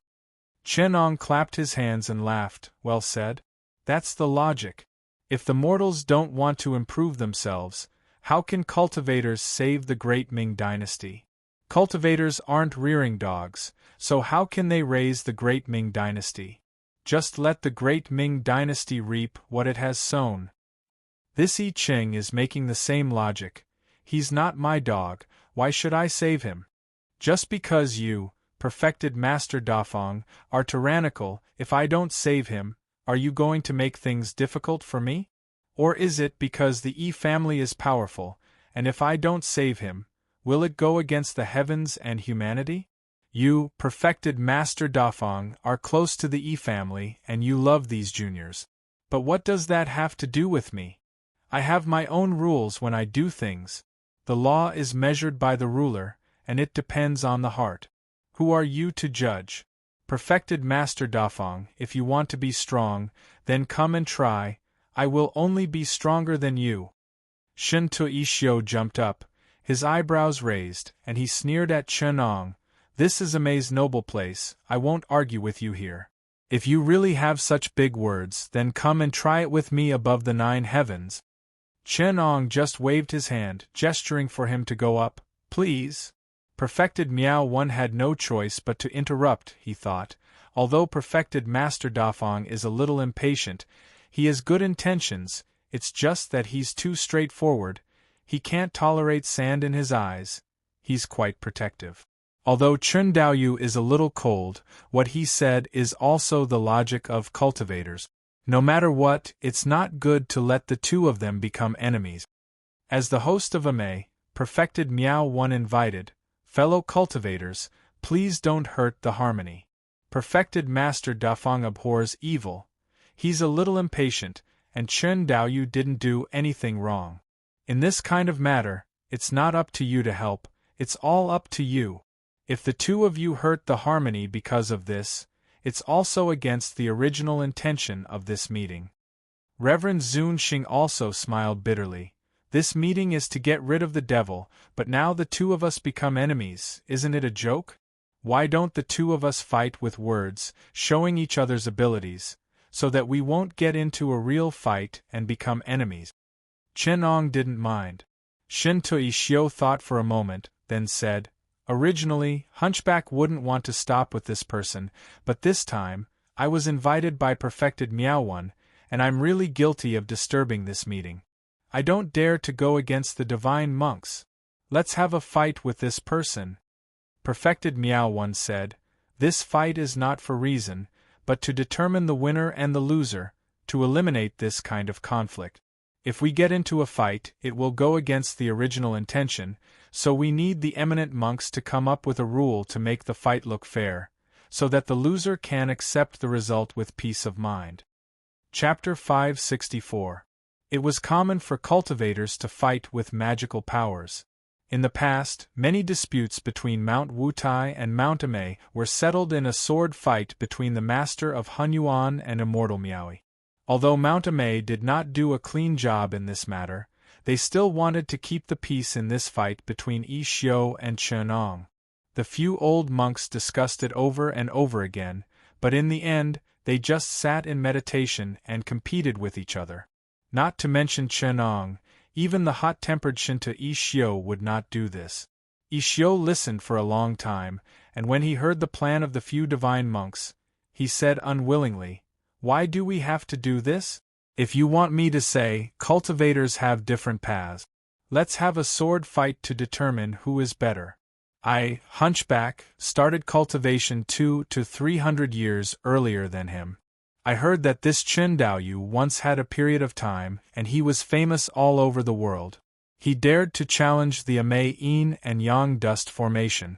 Chenong clapped his hands and laughed. Well said. That's the logic. If the mortals don't want to improve themselves, how can cultivators save the great Ming dynasty? Cultivators aren't rearing dogs, so how can they raise the great Ming dynasty? Just let the great Ming dynasty reap what it has sown. This I Ching is making the same logic. He's not my dog, why should I save him? Just because you, perfected Master Dafeng, are tyrannical, if I don't save him, are you going to make things difficult for me? Or is it because the Yi family is powerful, and if I don't save him, will it go against the heavens and humanity? You, perfected Master Dafeng, are close to the Yi family and you love these juniors. But what does that have to do with me? I have my own rules when I do things. The law is measured by the ruler, and it depends on the heart. Who are you to judge? Perfected Master Dafeng, if you want to be strong, then come and try, I will only be stronger than you. Shen Tuishio jumped up, his eyebrows raised, and he sneered at Chenong. This is a Mei's noble place, I won't argue with you here. If you really have such big words, then come and try it with me above the 9 heavens. Chenong just waved his hand, gesturing for him to go up. Please? Perfected Miao One had no choice but to interrupt, he thought. Although perfected Master Dafeng is a little impatient, he has good intentions, it's just that he's too straightforward, he can't tolerate sand in his eyes, he's quite protective. Although Chun Daoyu is a little cold, what he said is also the logic of cultivators. No matter what, it's not good to let the two of them become enemies. As the host of a Mei, perfected Miao One invited, fellow cultivators, please don't hurt the harmony. Perfected Master Dafeng abhors evil. He's a little impatient, and Chun Daoyu didn't do anything wrong. In this kind of matter, it's not up to you to help, it's all up to you. If the two of you hurt the harmony because of this, it's also against the original intention of this meeting. Reverend Zun Xing also smiled bitterly. This meeting is to get rid of the devil, but now the two of us become enemies, isn't it a joke? Why don't the two of us fight with words, showing each other's abilities, so that we won't get into a real fight and become enemies? Chenong didn't mind. Shen Tuishio thought for a moment, then said, originally, Hunchback wouldn't want to stop with this person, but this time, I was invited by perfected Miao One, and I'm really guilty of disturbing this meeting. I don't dare to go against the divine monks. Let's have a fight with this person. Perfected Miao One said, this fight is not for reason, but to determine the winner and the loser, to eliminate this kind of conflict. If we get into a fight, it will go against the original intention, so we need the eminent monks to come up with a rule to make the fight look fair, so that the loser can accept the result with peace of mind. Chapter 564. It was common for cultivators to fight with magical powers. In the past, many disputes between Mount Wutai and Mount Amei were settled in a sword fight between the master of Hunyuan and Immortal Miaoi. Although Mount Amei did not do a clean job in this matter, They still wanted to keep the peace in this fight between Yi Xiu and Chen Ong. The few old monks discussed it over and over again, but in the end, they just sat in meditation and competed with each other. Not to mention Chen Ong, even the hot-tempered Shinta Yi Xiu would not do this. Yi Xiu listened for a long time, and when he heard the plan of the few divine monks, he said unwillingly, "Why do we have to do this? If you want me to say, cultivators have different paths. Let's have a sword fight to determine who is better." Hunchback, started cultivation 200 to 300 years earlier than him. I heard that this Chen Daoyu once had a period of time, and he was famous all over the world. He dared to challenge the Amei Yin and Yang dust formation.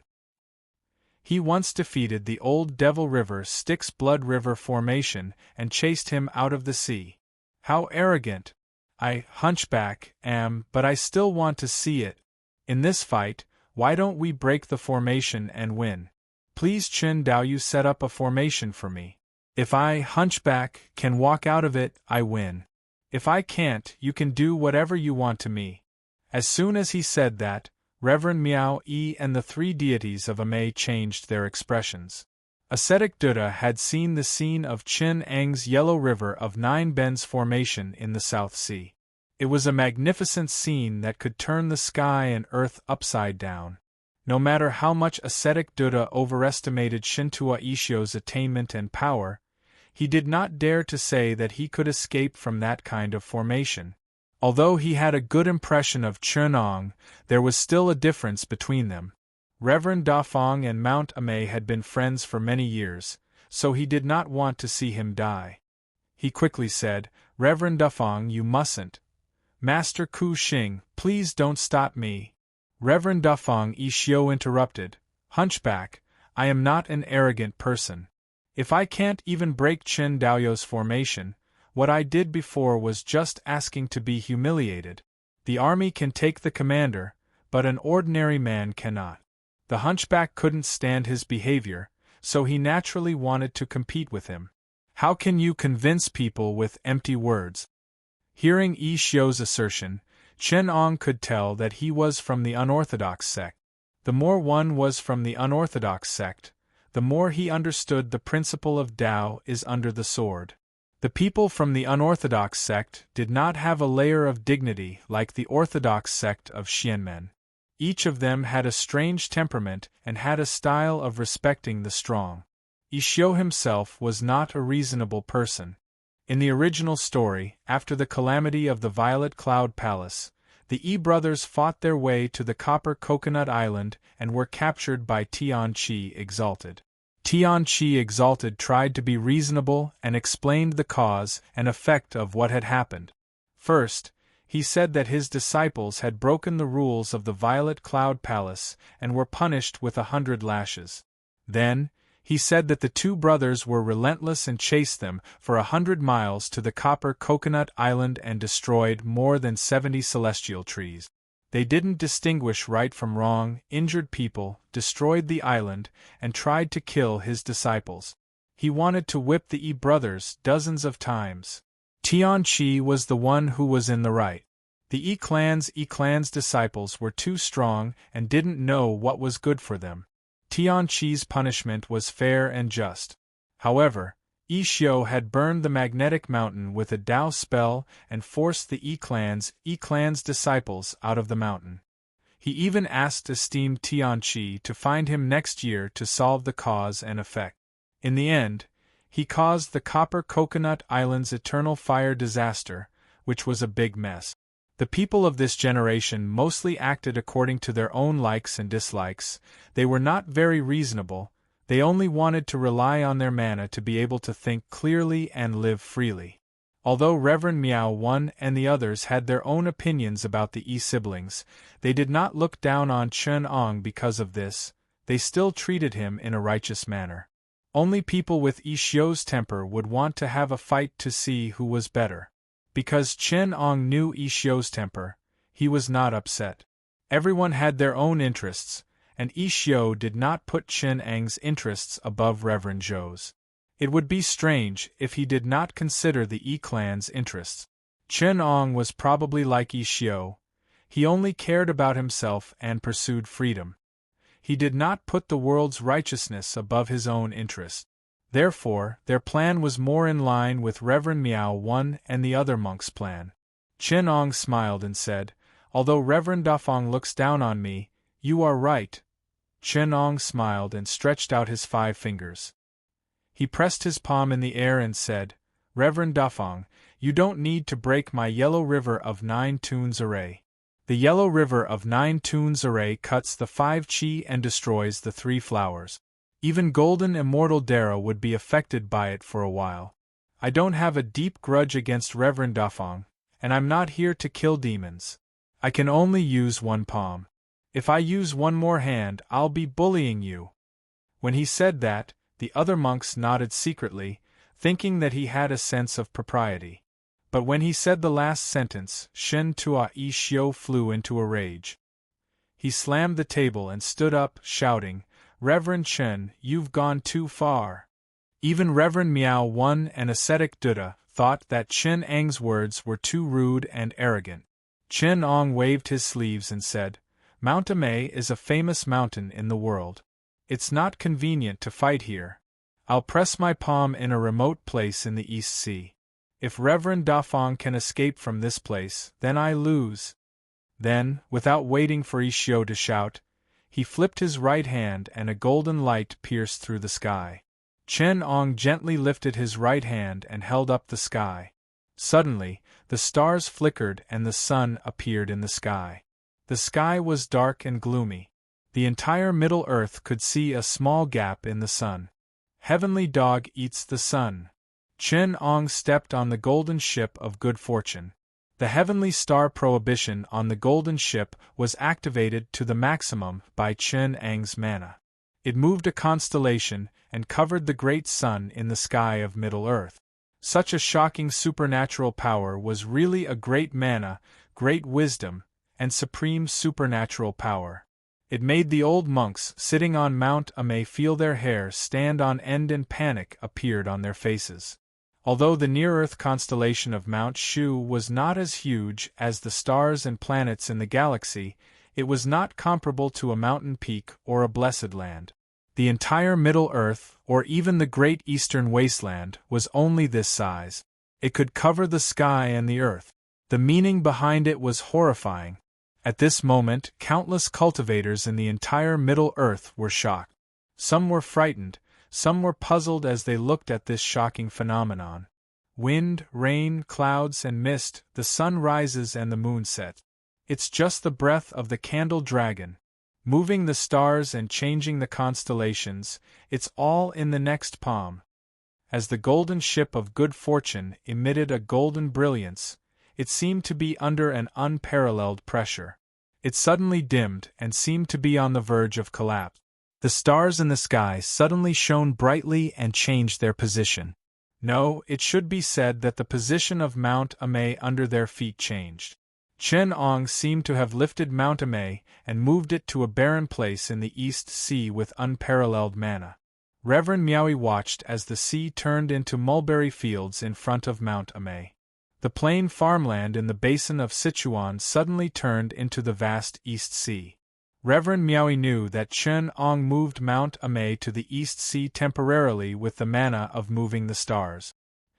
He once defeated the old Devil River Styx Blood River formation and chased him out of the sea. How arrogant! I, Hunchback, am, but I still want to see it. In this fight, why don't we break the formation and win? Please Chen Daoyu set up a formation for me. If I, Hunchback, can walk out of it, I win. If I can't, you can do whatever you want to me. As soon as he said that, Reverend Miao Yi and the three deities of Amei changed their expressions. Ascetic Buddha had seen the scene of Chin Ang's Yellow River of Nine Bends formation in the South Sea. It was a magnificent scene that could turn the sky and earth upside down. No matter how much ascetic Buddha overestimated Shintua Isshio's attainment and power, he did not dare to say that he could escape from that kind of formation. Although he had a good impression of Chen Ong, there was still a difference between them. Reverend Dafeng and Mount Amei had been friends for many years, so he did not want to see him die. He quickly said, "Reverend Dafeng, you mustn't. Master Ku Xing, please don't stop me." Reverend Dafeng Yi Xiu interrupted, "Hunchback, I am not an arrogant person. If I can't even break Chen Daoyu's formation, what I did before was just asking to be humiliated. The army can take the commander, but an ordinary man cannot." The hunchback couldn't stand his behavior, so he naturally wanted to compete with him. How can you convince people with empty words? Hearing Yi Xiu's assertion, Chen Ong could tell that he was from the unorthodox sect. The more one was from the unorthodox sect, the more he understood the principle of Tao is under the sword. The people from the unorthodox sect did not have a layer of dignity like the orthodox sect of Xianmen. Each of them had a strange temperament and had a style of respecting the strong. Yi Xiu himself was not a reasonable person. In the original story, after the calamity of the Violet Cloud Palace, the Yi brothers fought their way to the Copper Coconut Island and were captured by Tian Qi Exalted. Tian Qi Exalted tried to be reasonable and explained the cause and effect of what had happened. First, he said that his disciples had broken the rules of the Violet Cloud Palace and were punished with 100 lashes. Then, he said that the two brothers were relentless and chased them for 100 miles to the Copper Coconut Island and destroyed more than 70 celestial trees. They didn't distinguish right from wrong, injured people, destroyed the island, and tried to kill his disciples. He wanted to whip the Yi brothers dozens of times. Tian Qi was the one who was in the right. The Yi clan's disciples were too strong and didn't know what was good for them. Tian Qi's punishment was fair and just. However, Yi Xiu had burned the magnetic mountain with a Dao spell and forced the Yi clan's disciples out of the mountain. He even asked esteemed Tian Qi to find him next year to solve the cause and effect. In the end, he caused the Copper Coconut Island's eternal fire disaster, which was a big mess. The people of this generation mostly acted according to their own likes and dislikes. They were not very reasonable. They only wanted to rely on their mana to be able to think clearly and live freely. Although Reverend Miao Wan and the others had their own opinions about the Yi siblings, they did not look down on Chen Ong because of this. They still treated him in a righteous manner. Only people with Yi Xiu's temper would want to have a fight to see who was better. Because Chen Ong knew Yi Xiu's temper, he was not upset. Everyone had their own interests, and Yi Xiu did not put Chen Ang's interests above Reverend Zhou's. It would be strange if he did not consider the Yi clan's interests. Chen Ong was probably like Yi Xiu. He only cared about himself and pursued freedom. He did not put the world's righteousness above his own interest. Therefore, their plan was more in line with Reverend Miao Wan and the other monks' plan. Chen Ong smiled and said, "Although Reverend Dafeng looks down on me, you are right." Chen Ong smiled and stretched out his 5 fingers. He pressed his palm in the air and said, "Reverend Dafeng, you don't need to break my yellow river of 9 tunes array. The yellow river of 9 tunes array cuts the 5 chi and destroys the 3 flowers. Even golden immortal Dara would be affected by it for a while. I don't have a deep grudge against Reverend Dafeng, and I'm not here to kill demons. I can only use one palm. If I use one more hand, I'll be bullying you." When he said that, the other monks nodded secretly, thinking that he had a sense of propriety. But when he said the last sentence, Shen Tua Yi Xiu flew into a rage. He slammed the table and stood up, shouting, "Reverend Chen, you've gone too far." Even Reverend Miao Wan and ascetic Duda thought that Chen Ang's words were too rude and arrogant. Chen Ong waved his sleeves and said, "Mount Amei is a famous mountain in the world. It's not convenient to fight here. I'll press my palm in a remote place in the East Sea. If Reverend Dafeng can escape from this place, then I lose." Then, without waiting for Yi Xiu to shout, he flipped his right hand and a golden light pierced through the sky. Chen Ong gently lifted his right hand and held up the sky. Suddenly, the stars flickered and the sun appeared in the sky. The sky was dark and gloomy. The entire Middle Earth could see a small gap in the sun. Heavenly Dog eats the sun. Chen Ong stepped on the golden ship of good fortune. The heavenly star prohibition on the golden ship was activated to the maximum by Chen Ang's mana. It moved a constellation and covered the great sun in the sky of Middle Earth. Such a shocking supernatural power was really a great mana, great wisdom, and supreme supernatural power. It made the old monks sitting on Mount Amei feel their hair stand on end and panic appeared on their faces. Although the near-Earth constellation of Mount Shu was not as huge as the stars and planets in the galaxy, it was not comparable to a mountain peak or a blessed land. The entire Middle Earth, or even the great eastern wasteland, was only this size. It could cover the sky and the earth. The meaning behind it was horrifying. At this moment, countless cultivators in the entire Middle Earth were shocked. Some were frightened, some were puzzled as they looked at this shocking phenomenon. Wind, rain, clouds, and mist, the sun rises and the moon sets. It's just the breath of the candle dragon. Moving the stars and changing the constellations, it's all in the next palm. As the golden ship of good fortune emitted a golden brilliance, it seemed to be under an unparalleled pressure. It suddenly dimmed and seemed to be on the verge of collapse. The stars in the sky suddenly shone brightly and changed their position. No, it should be said that the position of Mount Amei under their feet changed. Chen Ong seemed to have lifted Mount Amei and moved it to a barren place in the East Sea with unparalleled mana. Reverend Miaoyi watched as the sea turned into mulberry fields in front of Mount Amei. The plain farmland in the basin of Sichuan suddenly turned into the vast East Sea. Reverend Miaoyi knew that Chen Ong moved Mount Amei to the East Sea temporarily with the mana of moving the stars.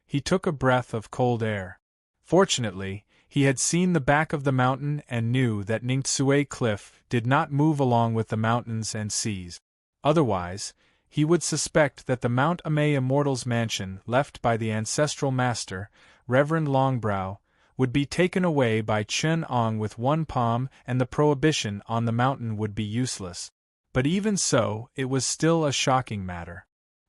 He took a breath of cold air. Fortunately, he had seen the back of the mountain and knew that Ningtsue Cliff did not move along with the mountains and seas. Otherwise, he would suspect that the Mount Amei Immortal's mansion left by the ancestral master, Reverend Longbrow, would be taken away by Chen Ong with one palm and the prohibition on the mountain would be useless. But even so, it was still a shocking matter.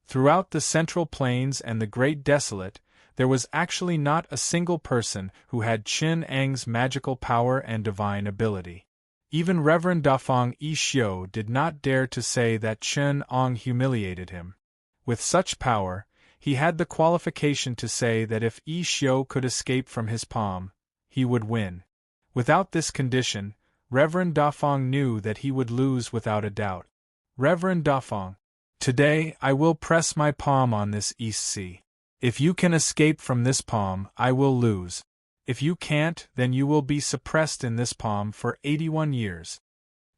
Throughout the Central Plains and the Great Desolate, there was actually not a single person who had Chen Ang's magical power and divine ability. Even Reverend Dafeng Yi Xiu did not dare to say that Chen Ong humiliated him. With such power, he had the qualification to say that if Yi Xiu could escape from his palm, he would win. Without this condition, Reverend Dafeng knew that he would lose without a doubt. Reverend Dafeng, today I will press my palm on this East Sea. If you can escape from this palm, I will lose. If you can't, then you will be suppressed in this palm for 81 years.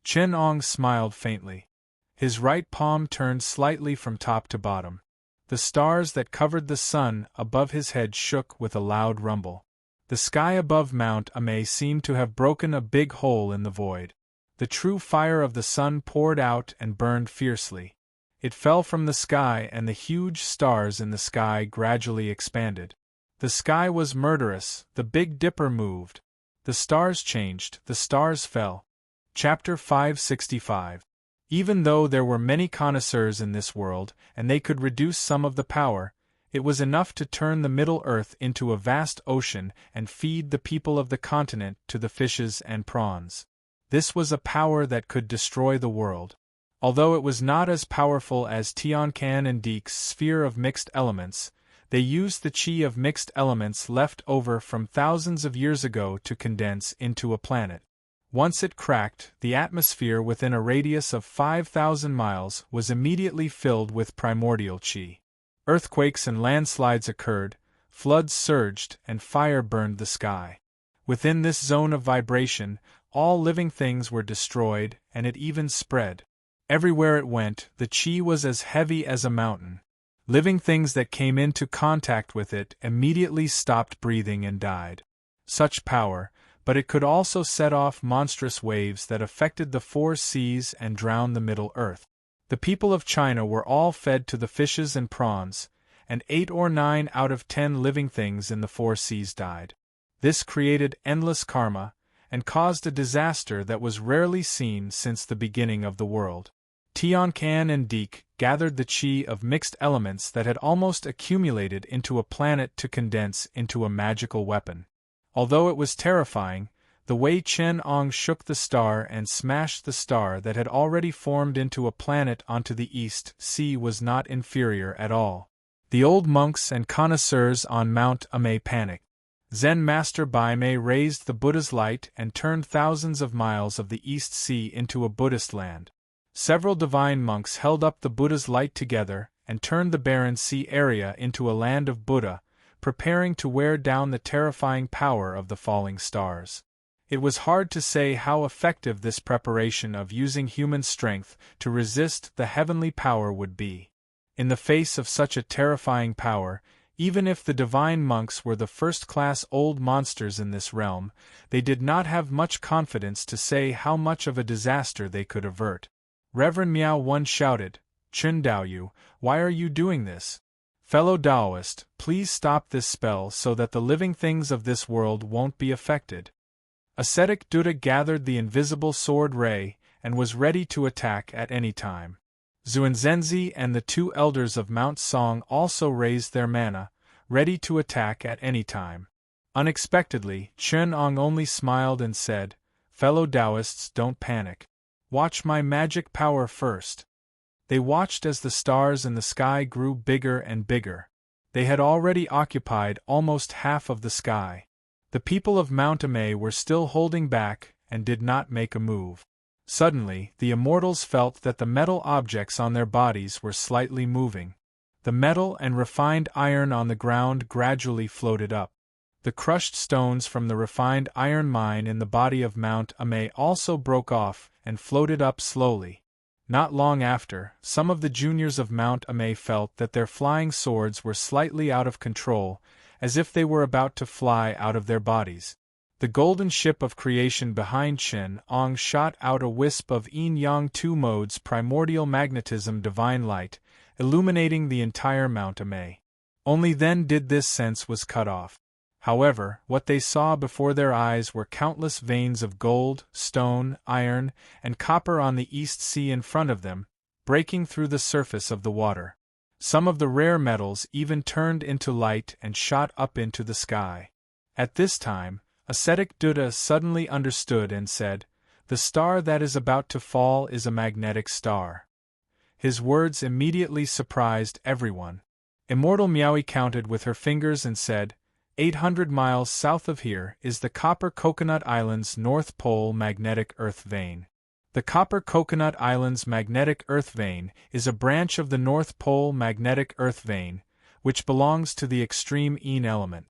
Chen Ong smiled faintly. His right palm turned slightly from top to bottom. The stars that covered the sun above his head shook with a loud rumble. The sky above Mount Amei seemed to have broken a big hole in the void. The true fire of the sun poured out and burned fiercely. It fell from the sky, and the huge stars in the sky gradually expanded. The sky was murderous, the Big Dipper moved. The stars changed, the stars fell. Chapter 565. Even though there were many connoisseurs in this world, and they could reduce some of the power, it was enough to turn the Middle Earth into a vast ocean and feed the people of the continent to the fishes and prawns. This was a power that could destroy the world. Although it was not as powerful as Tiancan and Deek's sphere of mixed elements, they used the chi of mixed elements left over from thousands of years ago to condense into a planet. Once it cracked, the atmosphere within a radius of 5,000 miles was immediately filled with primordial chi. Earthquakes and landslides occurred, floods surged, and fire burned the sky. Within this zone of vibration, all living things were destroyed, and it even spread. Everywhere it went, the chi was as heavy as a mountain. Living things that came into contact with it immediately stopped breathing and died. Such power, but it could also set off monstrous waves that affected the 4 seas and drowned the Middle Earth. The people of China were all fed to the fishes and prawns, and 8 or 9 out of 10 living things in the 4 seas died. This created endless karma, and caused a disaster that was rarely seen since the beginning of the world. Tiancan and Deek gathered the chi of mixed elements that had almost accumulated into a planet to condense into a magical weapon. Although it was terrifying, the way Chen Ong shook the star and smashed the star that had already formed into a planet onto the East Sea was not inferior at all. The old monks and connoisseurs on Mount Amei panicked. Zen Master Baimei raised the Buddha's light and turned thousands of miles of the East Sea into a Buddhist land. Several divine monks held up the Buddha's light together and turned the barren sea area into a land of Buddha, preparing to wear down the terrifying power of the falling stars. It was hard to say how effective this preparation of using human strength to resist the heavenly power would be. In the face of such a terrifying power, even if the divine monks were the first-class old monsters in this realm, they did not have much confidence to say how much of a disaster they could avert. Reverend Miao One shouted, "Chen Daoyu, why are you doing this? Fellow Taoist, please stop this spell so that the living things of this world won't be affected." Ascetic Duda gathered the invisible sword ray and was ready to attack at any time. Xuanzhenzi and the 2 elders of Mount Song also raised their mana, ready to attack at any time. Unexpectedly, Chen Ong only smiled and said, "Fellow Taoists, don't panic. Watch my magic power first." They watched as the stars in the sky grew bigger and bigger. They had already occupied almost half of the sky. The people of Mount Amei were still holding back and did not make a move. Suddenly, the immortals felt that the metal objects on their bodies were slightly moving. The metal and refined iron on the ground gradually floated up. The crushed stones from the refined iron mine in the body of Mount Amei also broke off and floated up slowly. Not long after, some of the juniors of Mount Amei felt that their flying swords were slightly out of control, as if they were about to fly out of their bodies. The golden ship of creation behind Chen Ong shot out a wisp of yin-yang 2 modes primordial magnetism divine light, illuminating the entire Mount Amei. Only then did this sense was cut off. However, what they saw before their eyes were countless veins of gold, stone, iron, and copper on the East Sea in front of them, breaking through the surface of the water. Some of the rare metals even turned into light and shot up into the sky. At this time, ascetic Duda suddenly understood and said, "The star that is about to fall is a magnetic star." His words immediately surprised everyone. Immortal Miaoi counted with her fingers and said, 800 miles south of here is the Copper Coconut Islands North Pole Magnetic Earth Vein. The Copper Coconut Islands Magnetic Earth Vein is a branch of the North Pole Magnetic Earth Vein, which belongs to the extreme Yin element.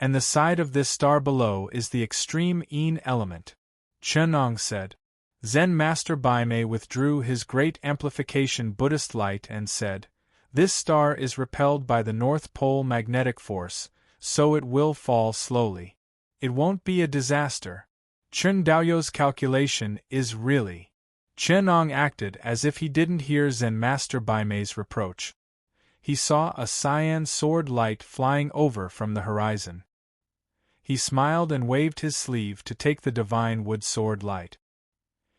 And the side of this star below is the extreme Yin element. Chen Ong said. Zen Master Baimei withdrew his great amplification Buddhist light and said, "This star is repelled by the North Pole magnetic force, so it will fall slowly. It won't be a disaster. Chen Daoyou's calculation is really." Chen Ong acted as if he didn't hear Zen Master Baimei's reproach. He saw a cyan sword light flying over from the horizon. He smiled and waved his sleeve to take the divine wood sword light.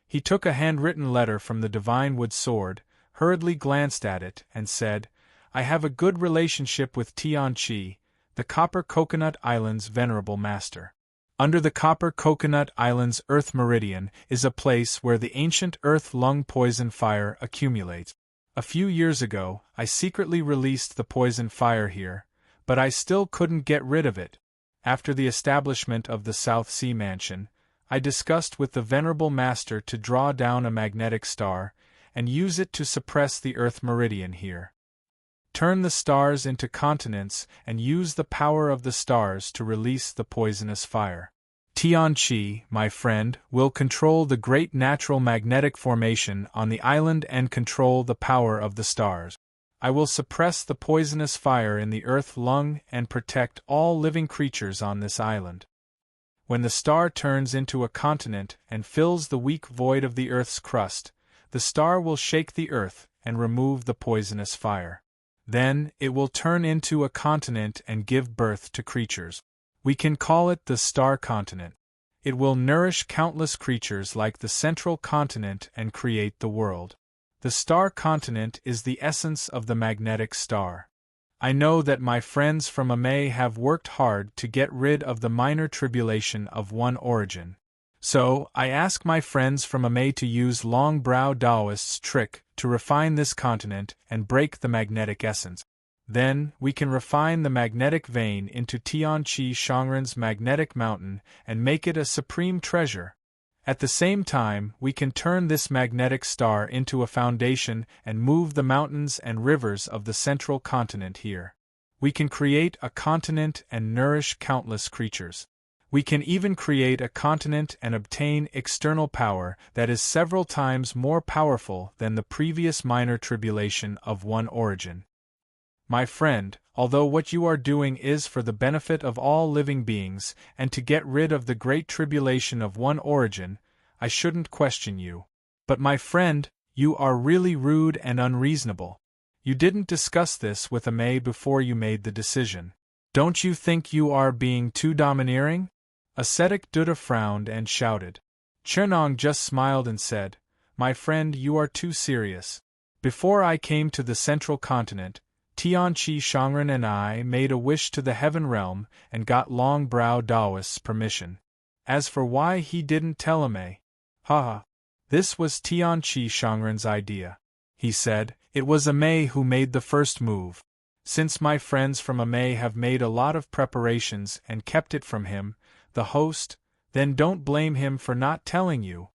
He took a handwritten letter from the divine wood sword, hurriedly glanced at it, and said, "I have a good relationship with Tianqi, the Copper Coconut Island's venerable master. Under the Copper Coconut Island's Earth Meridian is a place where the ancient Earth Lung poison fire accumulates. A few years ago, I secretly released the poison fire here, but I still couldn't get rid of it. After the establishment of the South Sea Mansion, I discussed with the Venerable Master to draw down a magnetic star and use it to suppress the Earth Meridian here. Turn the stars into continents and use the power of the stars to release the poisonous fire. Tianqi, my friend, will control the great natural magnetic formation on the island and control the power of the stars. I will suppress the poisonous fire in the Earth Lung and protect all living creatures on this island. When the star turns into a continent and fills the weak void of the Earth's crust, the star will shake the Earth and remove the poisonous fire. Then, it will turn into a continent and give birth to creatures. We can call it the star continent. It will nourish countless creatures like the central continent and create the world. The star continent is the essence of the magnetic star. I know that my friends from Amei have worked hard to get rid of the minor tribulation of one origin. So, I ask my friends from Amei to use Long Brow Taoist's trick to refine this continent and break the magnetic essence. Then, we can refine the magnetic vein into Tianqi Shangren's magnetic mountain and make it a supreme treasure. At the same time, we can turn this magnetic star into a foundation and move the mountains and rivers of the central continent here. We can create a continent and nourish countless creatures. We can even create a continent and obtain external power that is several times more powerful than the previous minor tribulation of one origin. My friend, although what you are doing is for the benefit of all living beings and to get rid of the great tribulation of one origin, I shouldn't question you. But my friend, you are really rude and unreasonable. You didn't discuss this with Amei before you made the decision. Don't you think you are being too domineering? Ascetic Buddha frowned and shouted. Chen Ong just smiled and said, "My friend, you are too serious. Before I came to the central continent, Tianqi Shangren and I made a wish to the heaven realm and got Long Brow Taoist's permission. As for why he didn't tell Amei, haha, this was Tianqi Shangren's idea. He said, it was Amei who made the first move. Since my friends from Amei have made a lot of preparations and kept it from him, the host, then don't blame him for not telling you."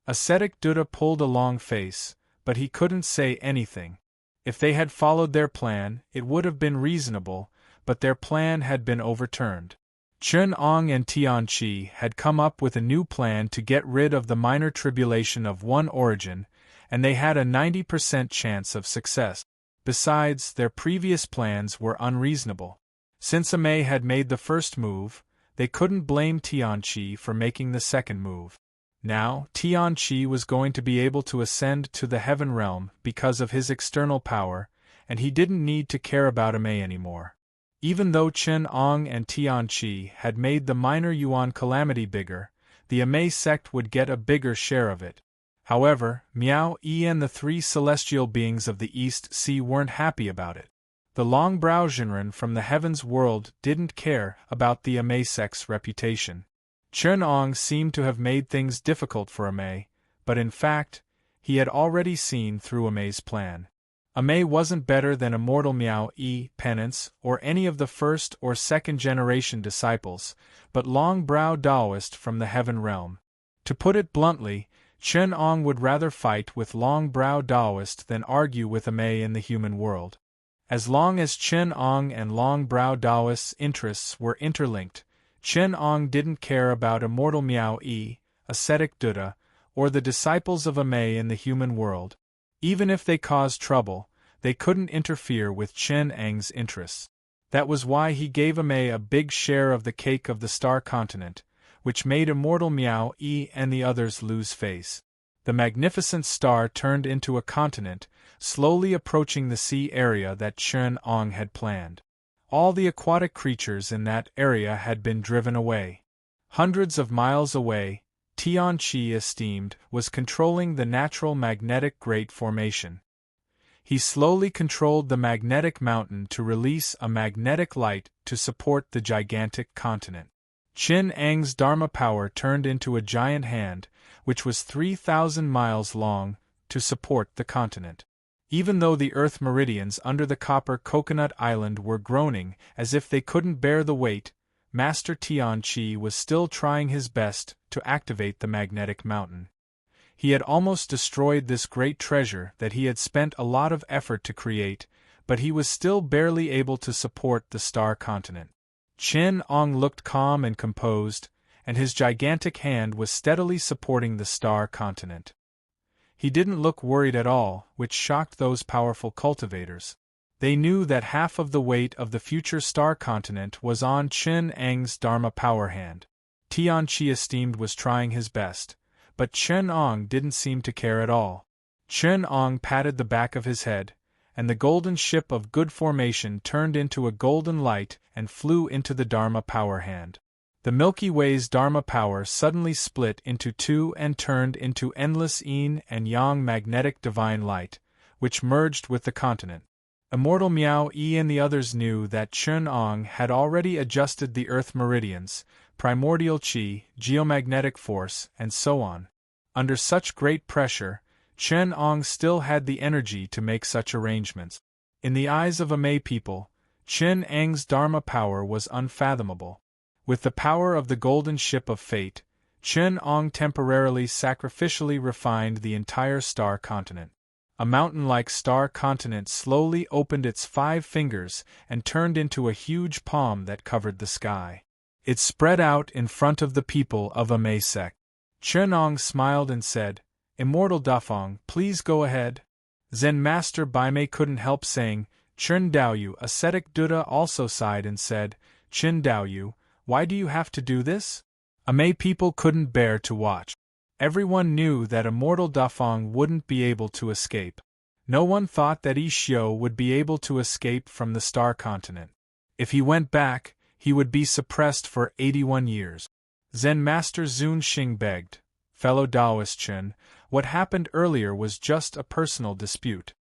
Ascetic Buddha pulled a long face, but he couldn't say anything. If they had followed their plan, it would have been reasonable, but their plan had been overturned. Chen Ong and Tianqi had come up with a new plan to get rid of the minor tribulation of one origin, and they had a 90% chance of success. Besides, their previous plans were unreasonable. Since Amei had made the first move, they couldn't blame Tianqi for making the second move. Now, Tianqi was going to be able to ascend to the heaven realm because of his external power, and he didn't need to care about Amei anymore. Even though Chen Ong and Tianqi had made the minor Yuan calamity bigger, the Amei sect would get a bigger share of it. However, Miao Yi and the three celestial beings of the East Sea weren't happy about it. The Long Brow Zhenren from the heavens world didn't care about the Amei sect's reputation. Chen Ong seemed to have made things difficult for Amei, but in fact, he had already seen through Amei's plan. Amei wasn't better than immortal Miao Yi, penance, or any of the first or second generation disciples, but Long Brow Taoist from the heaven realm. To put it bluntly, Chen Ong would rather fight with Long Brow Taoist than argue with Amei in the human world. As long as Chen Ong and Long-Brow Taoist's interests were interlinked, Chen Ong didn't care about immortal Miao-yi, ascetic Buddha, or the disciples of Amei in the human world. Even if they caused trouble, they couldn't interfere with Chen Ang's interests. That was why he gave Amei a big share of the cake of the star continent, which made immortal Miao-yi and the others lose face. The magnificent star turned into a continent, slowly approaching the sea area that Chen Ong had planned. All the aquatic creatures in that area had been driven away. Hundreds of miles away, Tianqi esteemed was controlling the natural magnetic Great Formation. He slowly controlled the magnetic mountain to release a magnetic light to support the gigantic continent. Chen Ang's Dharma power turned into a giant hand, which was 3,000 miles long, to support the continent. Even though the Earth meridians under the copper coconut island were groaning as if they couldn't bear the weight, Master Tianqi was still trying his best to activate the magnetic mountain. He had almost destroyed this great treasure that he had spent a lot of effort to create, but he was still barely able to support the star continent. Chen Ong looked calm and composed, and his gigantic hand was steadily supporting the star continent. He didn't look worried at all, which shocked those powerful cultivators. They knew that half of the weight of the future star continent was on Chen Ang's Dharma power hand. Tianqi esteemed was trying his best, but Chen Ong didn't seem to care at all. Chen Ong patted the back of his head, and the golden ship of good formation turned into a golden light and flew into the Dharma power hand. The Milky Way's Dharma power suddenly split into two and turned into endless yin and yang magnetic divine light, which merged with the continent. Immortal Miao-yi and the others knew that Chen Ong had already adjusted the Earth meridians, primordial qi, geomagnetic force, and so on. Under such great pressure, Chen Ong still had the energy to make such arrangements. In the eyes of Amei people, Chen Ang's Dharma power was unfathomable. With the power of the golden ship of fate, Chen Ong temporarily sacrificially refined the entire star continent. A mountain-like star continent slowly opened its 5 fingers and turned into a huge palm that covered the sky. It spread out in front of the people of Amei sect. Chen Ong smiled and said, "Immortal Dafeng, please go ahead." Zen Master Baimei couldn't help saying, "Chen Daoyu." Ascetic Buddha also sighed and said, "Chen Daoyu, why do you have to do this?" Amei people couldn't bear to watch. Everyone knew that Immortal Dafeng wouldn't be able to escape. No one thought that Xiao would be able to escape from the star continent. If he went back, he would be suppressed for 81 years. Zen Master Zun Xing begged, "Fellow Taoist Chen, what happened earlier was just a personal dispute.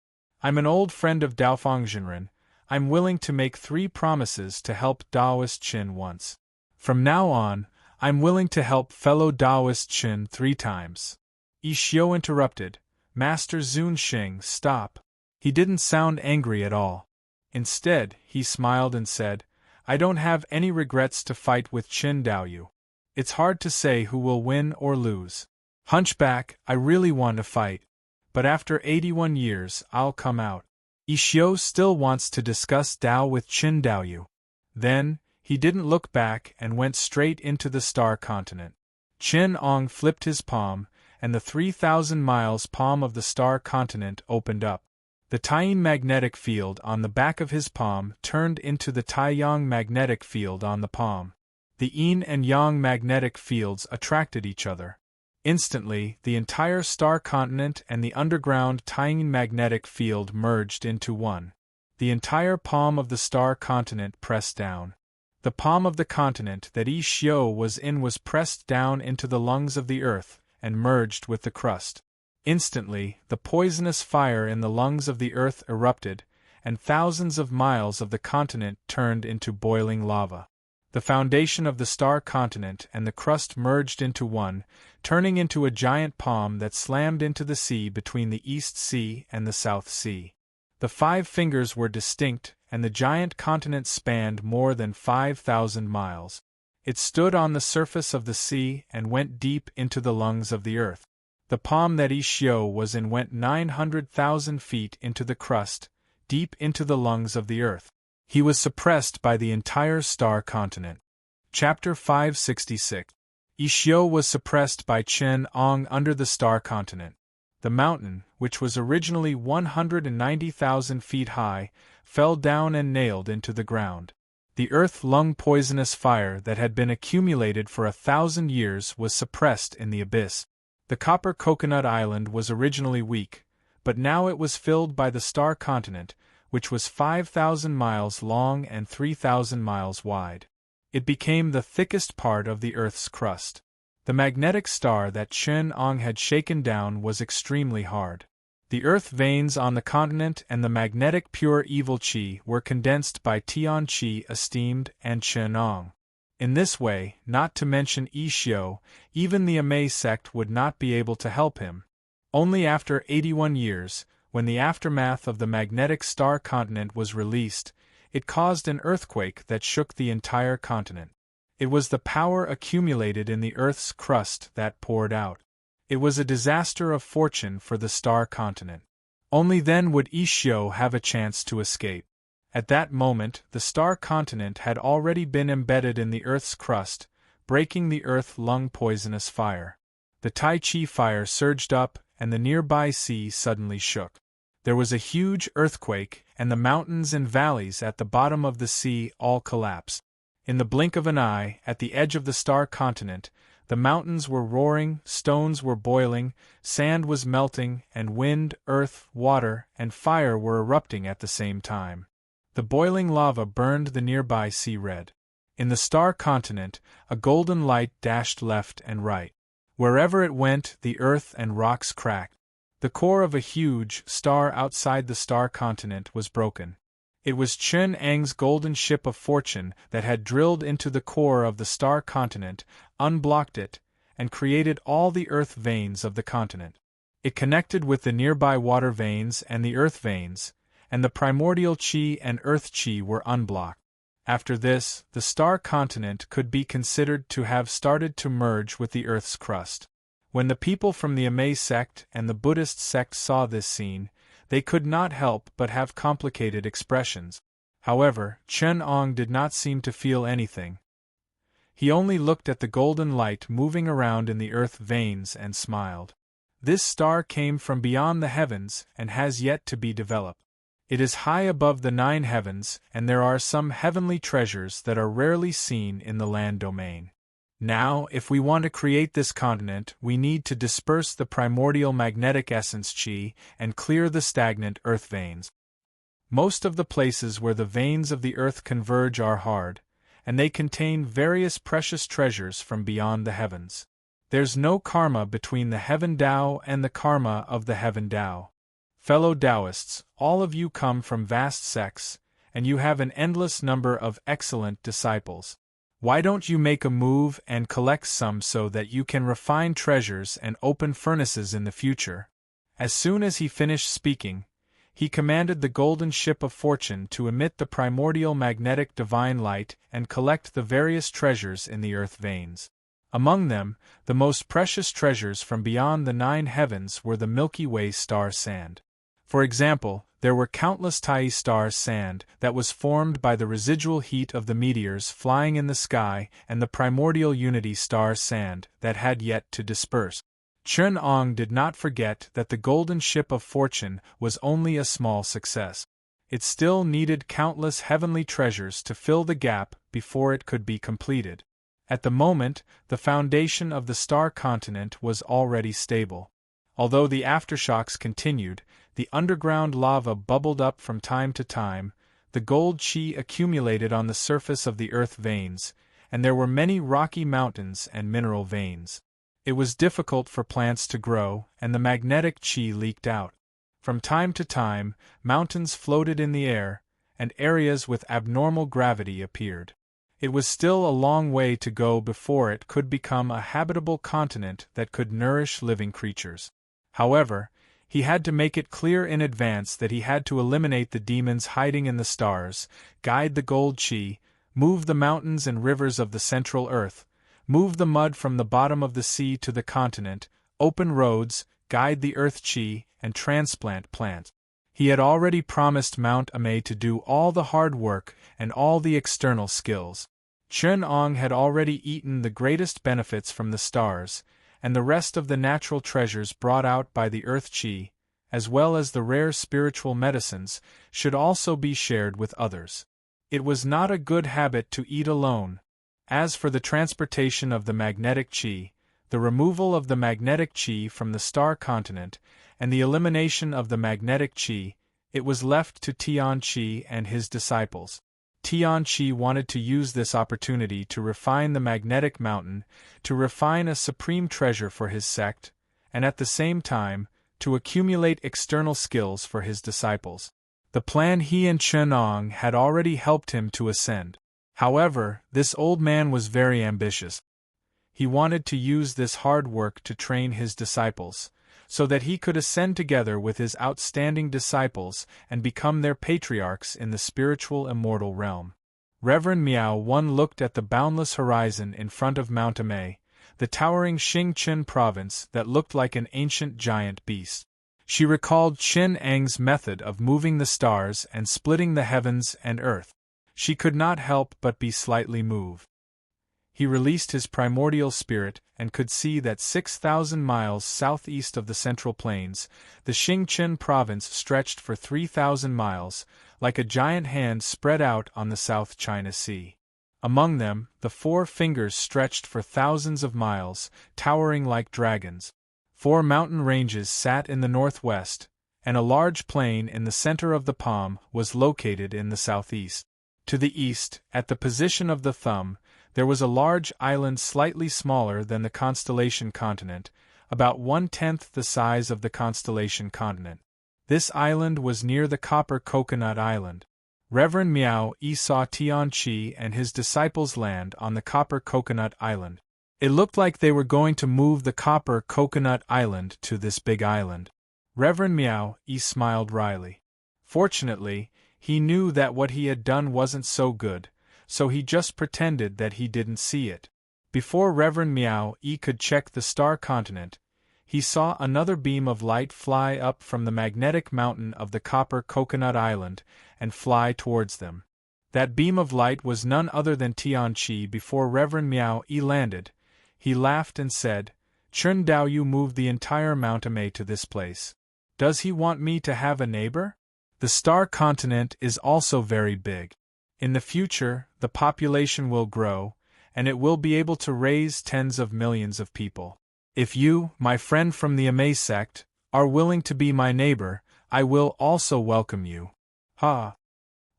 I'm an old friend of Daofeng Jinren. I'm willing to make 3 promises to help Taoist Chen once. From now on, I'm willing to help fellow Taoist Chen 3 times. Xiao interrupted, "Master Zun Xing, stop." He didn't sound angry at all. Instead, he smiled and said, "I don't have any regrets to fight with Chen Daoyu. It's hard to say who will win or lose. Hunchback, I really want to fight. But after 81 years, I'll come out." Xiao still wants to discuss Dao with Chen Daoyu. Then, he didn't look back and went straight into the star continent. Chen Ong flipped his palm, and the 3,000 miles palm of the star continent opened up. The Taiying magnetic field on the back of his palm turned into the Taiyang magnetic field on the palm. The yin and yang magnetic fields attracted each other. Instantly, the entire star continent and the underground Taiying magnetic field merged into one. The entire palm of the star continent pressed down. The palm of the continent that Xiao was in was pressed down into the lungs of the earth and merged with the crust. Instantly, the poisonous fire in the lungs of the earth erupted, and thousands of miles of the continent turned into boiling lava. The foundation of the star continent and the crust merged into one, turning into a giant palm that slammed into the sea between the East Sea and the South Sea. The 5 fingers were distinct, and the giant continent spanned more than 5,000 miles. It stood on the surface of the sea and went deep into the lungs of the earth. The palm that Xiao was in went 900,000 feet into the crust, deep into the lungs of the earth. He was suppressed by the entire star continent. Chapter 566. Ishio was suppressed by Chen Ong under the star continent. The mountain, which was originally 190,000 feet high, fell down and nailed into the ground. The earth-lung poisonous fire that had been accumulated for 1,000 years was suppressed in the abyss. The copper coconut island was originally weak, but now it was filled by the star continent, which was 5,000 miles long and 3,000 miles wide. It became the thickest part of the Earth's crust. The magnetic star that Chen Ong had shaken down was extremely hard. The earth veins on the continent and the magnetic pure evil qi were condensed by Tian Qi esteemed and Chen Ong. In this way, not to mention Ishio, even the Amei sect would not be able to help him. Only after 81 years, when the aftermath of the magnetic star continent was released, it caused an earthquake that shook the entire continent. It was the power accumulated in the Earth's crust that poured out. It was a disaster of fortune for the star continent. Only then would Ishio have a chance to escape. At that moment, the star continent had already been embedded in the Earth's crust, breaking the earth-lung poisonous fire. The Tai Chi fire surged up, and the nearby sea suddenly shook. There was a huge earthquake, and the mountains and valleys at the bottom of the sea all collapsed. In the blink of an eye, at the edge of the star continent, the mountains were roaring, stones were boiling, sand was melting, and wind, earth, water, and fire were erupting at the same time. The boiling lava burned the nearby sea red. In the star continent, a golden light dashed left and right. Wherever it went, the earth and rocks cracked. The core of a huge star outside the star continent was broken. It was Chen Ang's golden ship of fortune that had drilled into the core of the star continent, unblocked it, and created all the earth veins of the continent. It connected with the nearby water veins and the earth veins, and the primordial qi and earth qi were unblocked. After this, the star continent could be considered to have started to merge with the earth's crust. When the people from the Amei sect and the Buddhist sect saw this scene, they could not help but have complicated expressions. However, Chen Ong did not seem to feel anything. He only looked at the golden light moving around in the earth veins and smiled. This star came from beyond the heavens and has yet to be developed. It is high above the 9 heavens, and there are some heavenly treasures that are rarely seen in the land domain. Now, if we want to create this continent, we need to disperse the primordial magnetic essence qi and clear the stagnant earth veins. Most of the places where the veins of the earth converge are hard, and they contain various precious treasures from beyond the heavens. There's no karma between the heaven Tao and the karma of the heaven Tao. Fellow Taoists, all of you come from vast sects, and you have an endless number of excellent disciples. Why don't you make a move and collect some so that you can refine treasures and open furnaces in the future? As soon as he finished speaking, he commanded the golden ship of fortune to emit the primordial magnetic divine light and collect the various treasures in the earth veins. Among them, the most precious treasures from beyond the 9 heavens were the Milky Way star sand. For example, there were countless Tai star sand that was formed by the residual heat of the meteors flying in the sky and the primordial unity star sand that had yet to disperse. Chen Ong did not forget that the golden ship of fortune was only a small success. It still needed countless heavenly treasures to fill the gap before it could be completed. At the moment, the foundation of the star continent was already stable. Although the aftershocks continued, the underground lava bubbled up from time to time, the gold qi accumulated on the surface of the earth veins, and there were many rocky mountains and mineral veins. It was difficult for plants to grow, and the magnetic qi leaked out. From time to time, mountains floated in the air, and areas with abnormal gravity appeared. It was still a long way to go before it could become a habitable continent that could nourish living creatures. However, he had to make it clear in advance that he had to eliminate the demons hiding in the stars, guide the gold qi, move the mountains and rivers of the central earth, move the mud from the bottom of the sea to the continent, open roads, guide the earth qi, and transplant plants. He had already promised Mount Amei to do all the hard work and all the external skills. Chen Ong had already eaten the greatest benefits from the stars, and the rest of the natural treasures brought out by the earth chi, as well as the rare spiritual medicines, should also be shared with others. It was not a good habit to eat alone. As for the transportation of the magnetic chi, the removal of the magnetic chi from the star continent, and the elimination of the magnetic chi, it was left to Tian Chi and his disciples. Tian Chi wanted to use this opportunity to refine the magnetic mountain, to refine a supreme treasure for his sect, and at the same time, to accumulate external skills for his disciples. The plan he and Chen Ong had already helped him to ascend. However, this old man was very ambitious. He wanted to use this hard work to train his disciples, so that he could ascend together with his outstanding disciples and become their patriarchs in the spiritual immortal realm. Reverend Miao Wen looked at the boundless horizon in front of Mount Amei, the towering Xingchen province that looked like an ancient giant beast. She recalled Qin Eng's method of moving the stars and splitting the heavens and earth. She could not help but be slightly moved. He released his primordial spirit and could see that 6,000 miles southeast of the Central Plains, the Xingchen province stretched for 3,000 miles, like a giant hand spread out on the South China Sea. Among them, the four fingers stretched for thousands of miles, towering like dragons. 4 mountain ranges sat in the northwest, and a large plain in the center of the palm was located in the southeast. To the east, at the position of the thumb, there was a large island slightly smaller than the constellation continent, about 1/10 the size of the constellation continent. This island was near the Copper Coconut Island. Reverend Miao Yi saw Tian Chi and his disciples land on the Copper Coconut Island. It looked like they were going to move the Copper Coconut Island to this big island. Reverend Miao Yi smiled wryly. Fortunately, he knew that what he had done wasn't so good, so he just pretended that he didn't see it. Before Reverend Miao Yi could check the star continent, he saw another beam of light fly up from the magnetic mountain of the Copper Coconut Island and fly towards them. That beam of light was none other than Tian Chi. Before Reverend Miao Yi landed, he laughed and said, "Chen Daoyu moved the entire Mount Amei to this place. Does he want me to have a neighbor? The star continent is also very big. In the future, the population will grow, and it will be able to raise tens of millions of people. If you, my friend from the Amei sect, are willing to be my neighbor, I will also welcome you." Ha!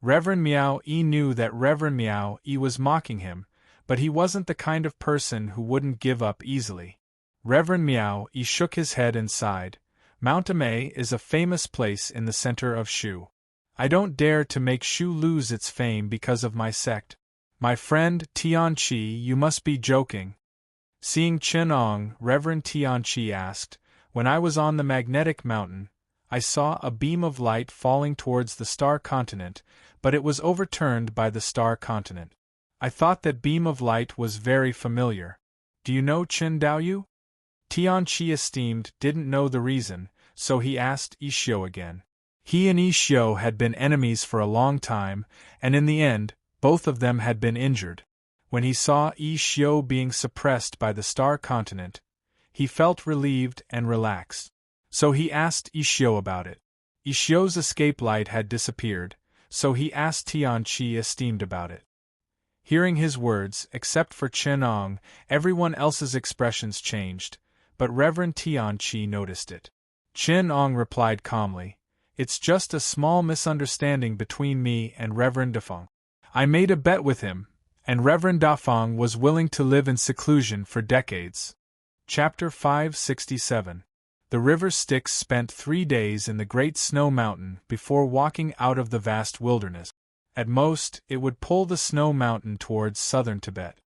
Reverend Miao Yi knew that Reverend Miao Yi was mocking him, but he wasn't the kind of person who wouldn't give up easily. Reverend Miao Yi shook his head and sighed. Mount Amei is a famous place in the center of Shu. I don't dare to make Shu lose its fame because of my sect. My friend Tian Chi, you must be joking. Seeing Chen Ong, Reverend Tian Chi asked, "When I was on the magnetic mountain, I saw a beam of light falling towards the star continent, but it was overturned by the star continent. I thought that beam of light was very familiar. Do you know Chen Daoyu?" Tian Chi esteemed didn't know the reason, so he asked Yi Xiu again. He and Yi Xiu had been enemies for a long time, and in the end, both of them had been injured. When he saw Yi Xiu being suppressed by the star continent, he felt relieved and relaxed. So he asked Yi Xiu about it. Yi Xiu's escape light had disappeared, so he asked Tian Chi esteemed about it. Hearing his words, except for Chen Ong, everyone else's expressions changed, but Reverend Tian Chi noticed it. Chen Ong replied calmly, "It's just a small misunderstanding between me and Reverend Dafeng. I made a bet with him, and Reverend Dafeng was willing to live in seclusion for decades." Chapter 567. The river Styx spent 3 days in the Great Snow Mountain before walking out of the vast wilderness. At most, it would pull the snow mountain towards southern Tibet.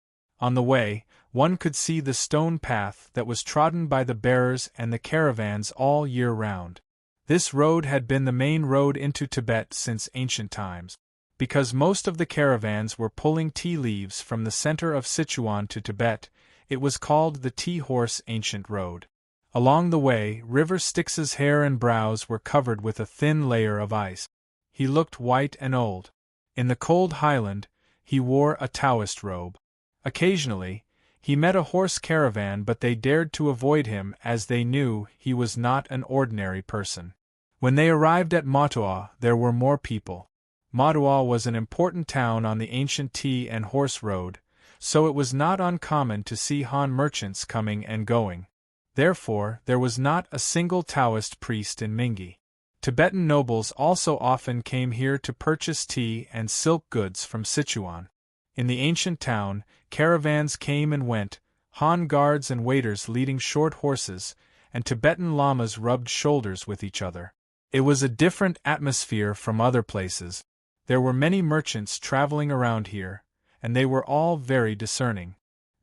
On the way, one could see the stone path that was trodden by the bearers and the caravans all year round. This road had been the main road into Tibet since ancient times. Because most of the caravans were pulling tea leaves from the center of Sichuan to Tibet, it was called the Tea Horse Ancient Road. Along the way, River Styx's hair and brows were covered with a thin layer of ice. He looked white and old. In the cold highland, he wore a Taoist robe. Occasionally, he met a horse caravan, but they dared to avoid him as they knew he was not an ordinary person. When they arrived at Matua, there were more people. Matua was an important town on the ancient tea and horse road, so it was not uncommon to see Han merchants coming and going. Therefore, there was not a single Taoist priest in Mingi. Tibetan nobles also often came here to purchase tea and silk goods from Sichuan. In the ancient town, caravans came and went, Han guards and waiters leading short horses, and Tibetan lamas rubbed shoulders with each other. It was a different atmosphere from other places. There were many merchants traveling around here, and they were all very discerning.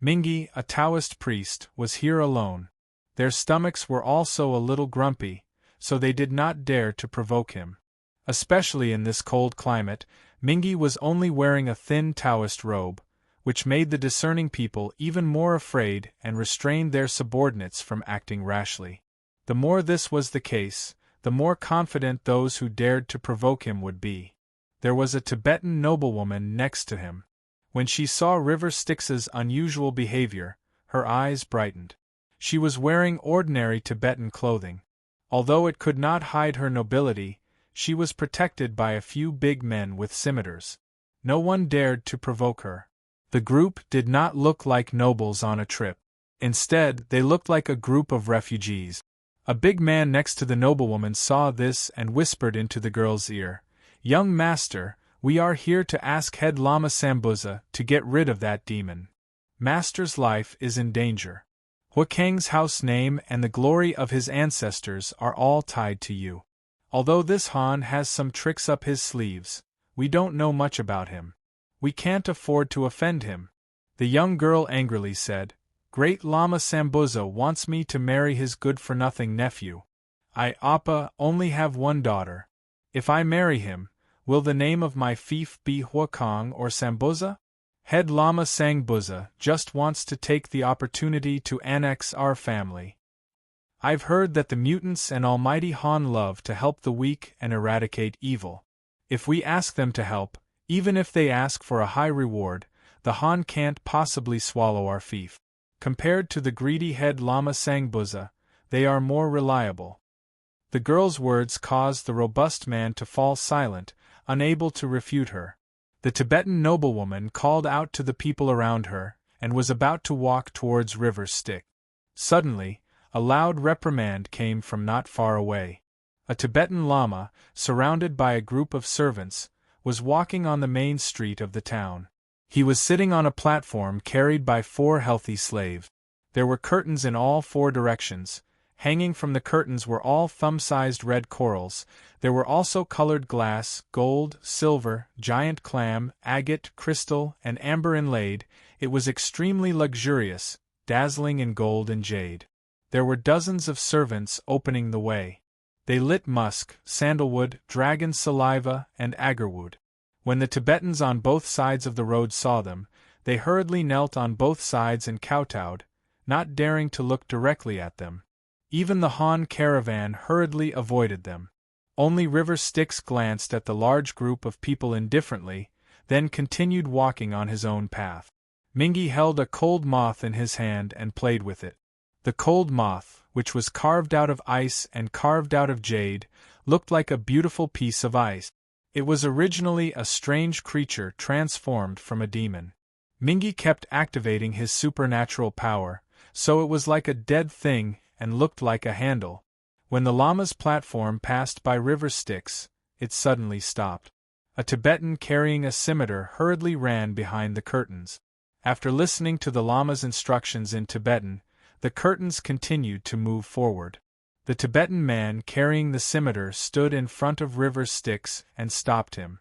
Mingi, a Taoist priest, was here alone. Their stomachs were also a little grumpy, so they did not dare to provoke him. Especially in this cold climate, Mingi was only wearing a thin Taoist robe, which made the discerning people even more afraid and restrained their subordinates from acting rashly. The more this was the case, the more confident those who dared to provoke him would be. There was a Tibetan noblewoman next to him. When she saw River Styx's unusual behavior, her eyes brightened. She was wearing ordinary Tibetan clothing. Although it could not hide her nobility, she was protected by a few big men with scimitars. No one dared to provoke her. The group did not look like nobles on a trip. Instead, they looked like a group of refugees. A big man next to the noblewoman saw this and whispered into the girl's ear, "Young master, we are here to ask head Lama Sambuza to get rid of that demon. Master's life is in danger. Huakang's house name and the glory of his ancestors are all tied to you. Although this Han has some tricks up his sleeves, we don't know much about him. We can't afford to offend him." The young girl angrily said, "Great Lama Sambuza wants me to marry his good-for-nothing nephew. I, Appa, only have one daughter. If I marry him, will the name of my fief be Huakang or Sambuza? Head Lama Sangbuza just wants to take the opportunity to annex our family. I've heard that the mutants and Almighty Han love to help the weak and eradicate evil. If we ask them to help, even if they ask for a high reward, the Han can't possibly swallow our fief. Compared to the greedy head Lama Sangbuza, they are more reliable." The girl's words caused the robust man to fall silent, unable to refute her. The Tibetan noblewoman called out to the people around her, and was about to walk towards River Styx. Suddenly, a loud reprimand came from not far away. A Tibetan Lama, surrounded by a group of servants, was walking on the main street of the town. He was sitting on a platform carried by 4 healthy slaves. There were curtains in all 4 directions. Hanging from the curtains were all thumb-sized red corals. There were also colored glass, gold, silver, giant clam, agate, crystal, and amber inlaid. It was extremely luxurious, dazzling in gold and jade. There were dozens of servants opening the way. They lit musk, sandalwood, dragon saliva, and agarwood. When the Tibetans on both sides of the road saw them, they hurriedly knelt on both sides and kowtowed, not daring to look directly at them. Even the Han caravan hurriedly avoided them. Only River Styx glanced at the large group of people indifferently, then continued walking on his own path. Mingi held a cold moth in his hand and played with it. The cold moth, which was carved out of ice and carved out of jade, looked like a beautiful piece of ice. It was originally a strange creature transformed from a demon. Mingi kept activating his supernatural power, so it was like a dead thing and looked like a handle. When the Lama's platform passed by River Styx, it suddenly stopped. A Tibetan carrying a scimitar hurriedly ran behind the curtains. After listening to the Lama's instructions in Tibetan, the curtains continued to move forward. The Tibetan man carrying the scimitar stood in front of River Styx and stopped him.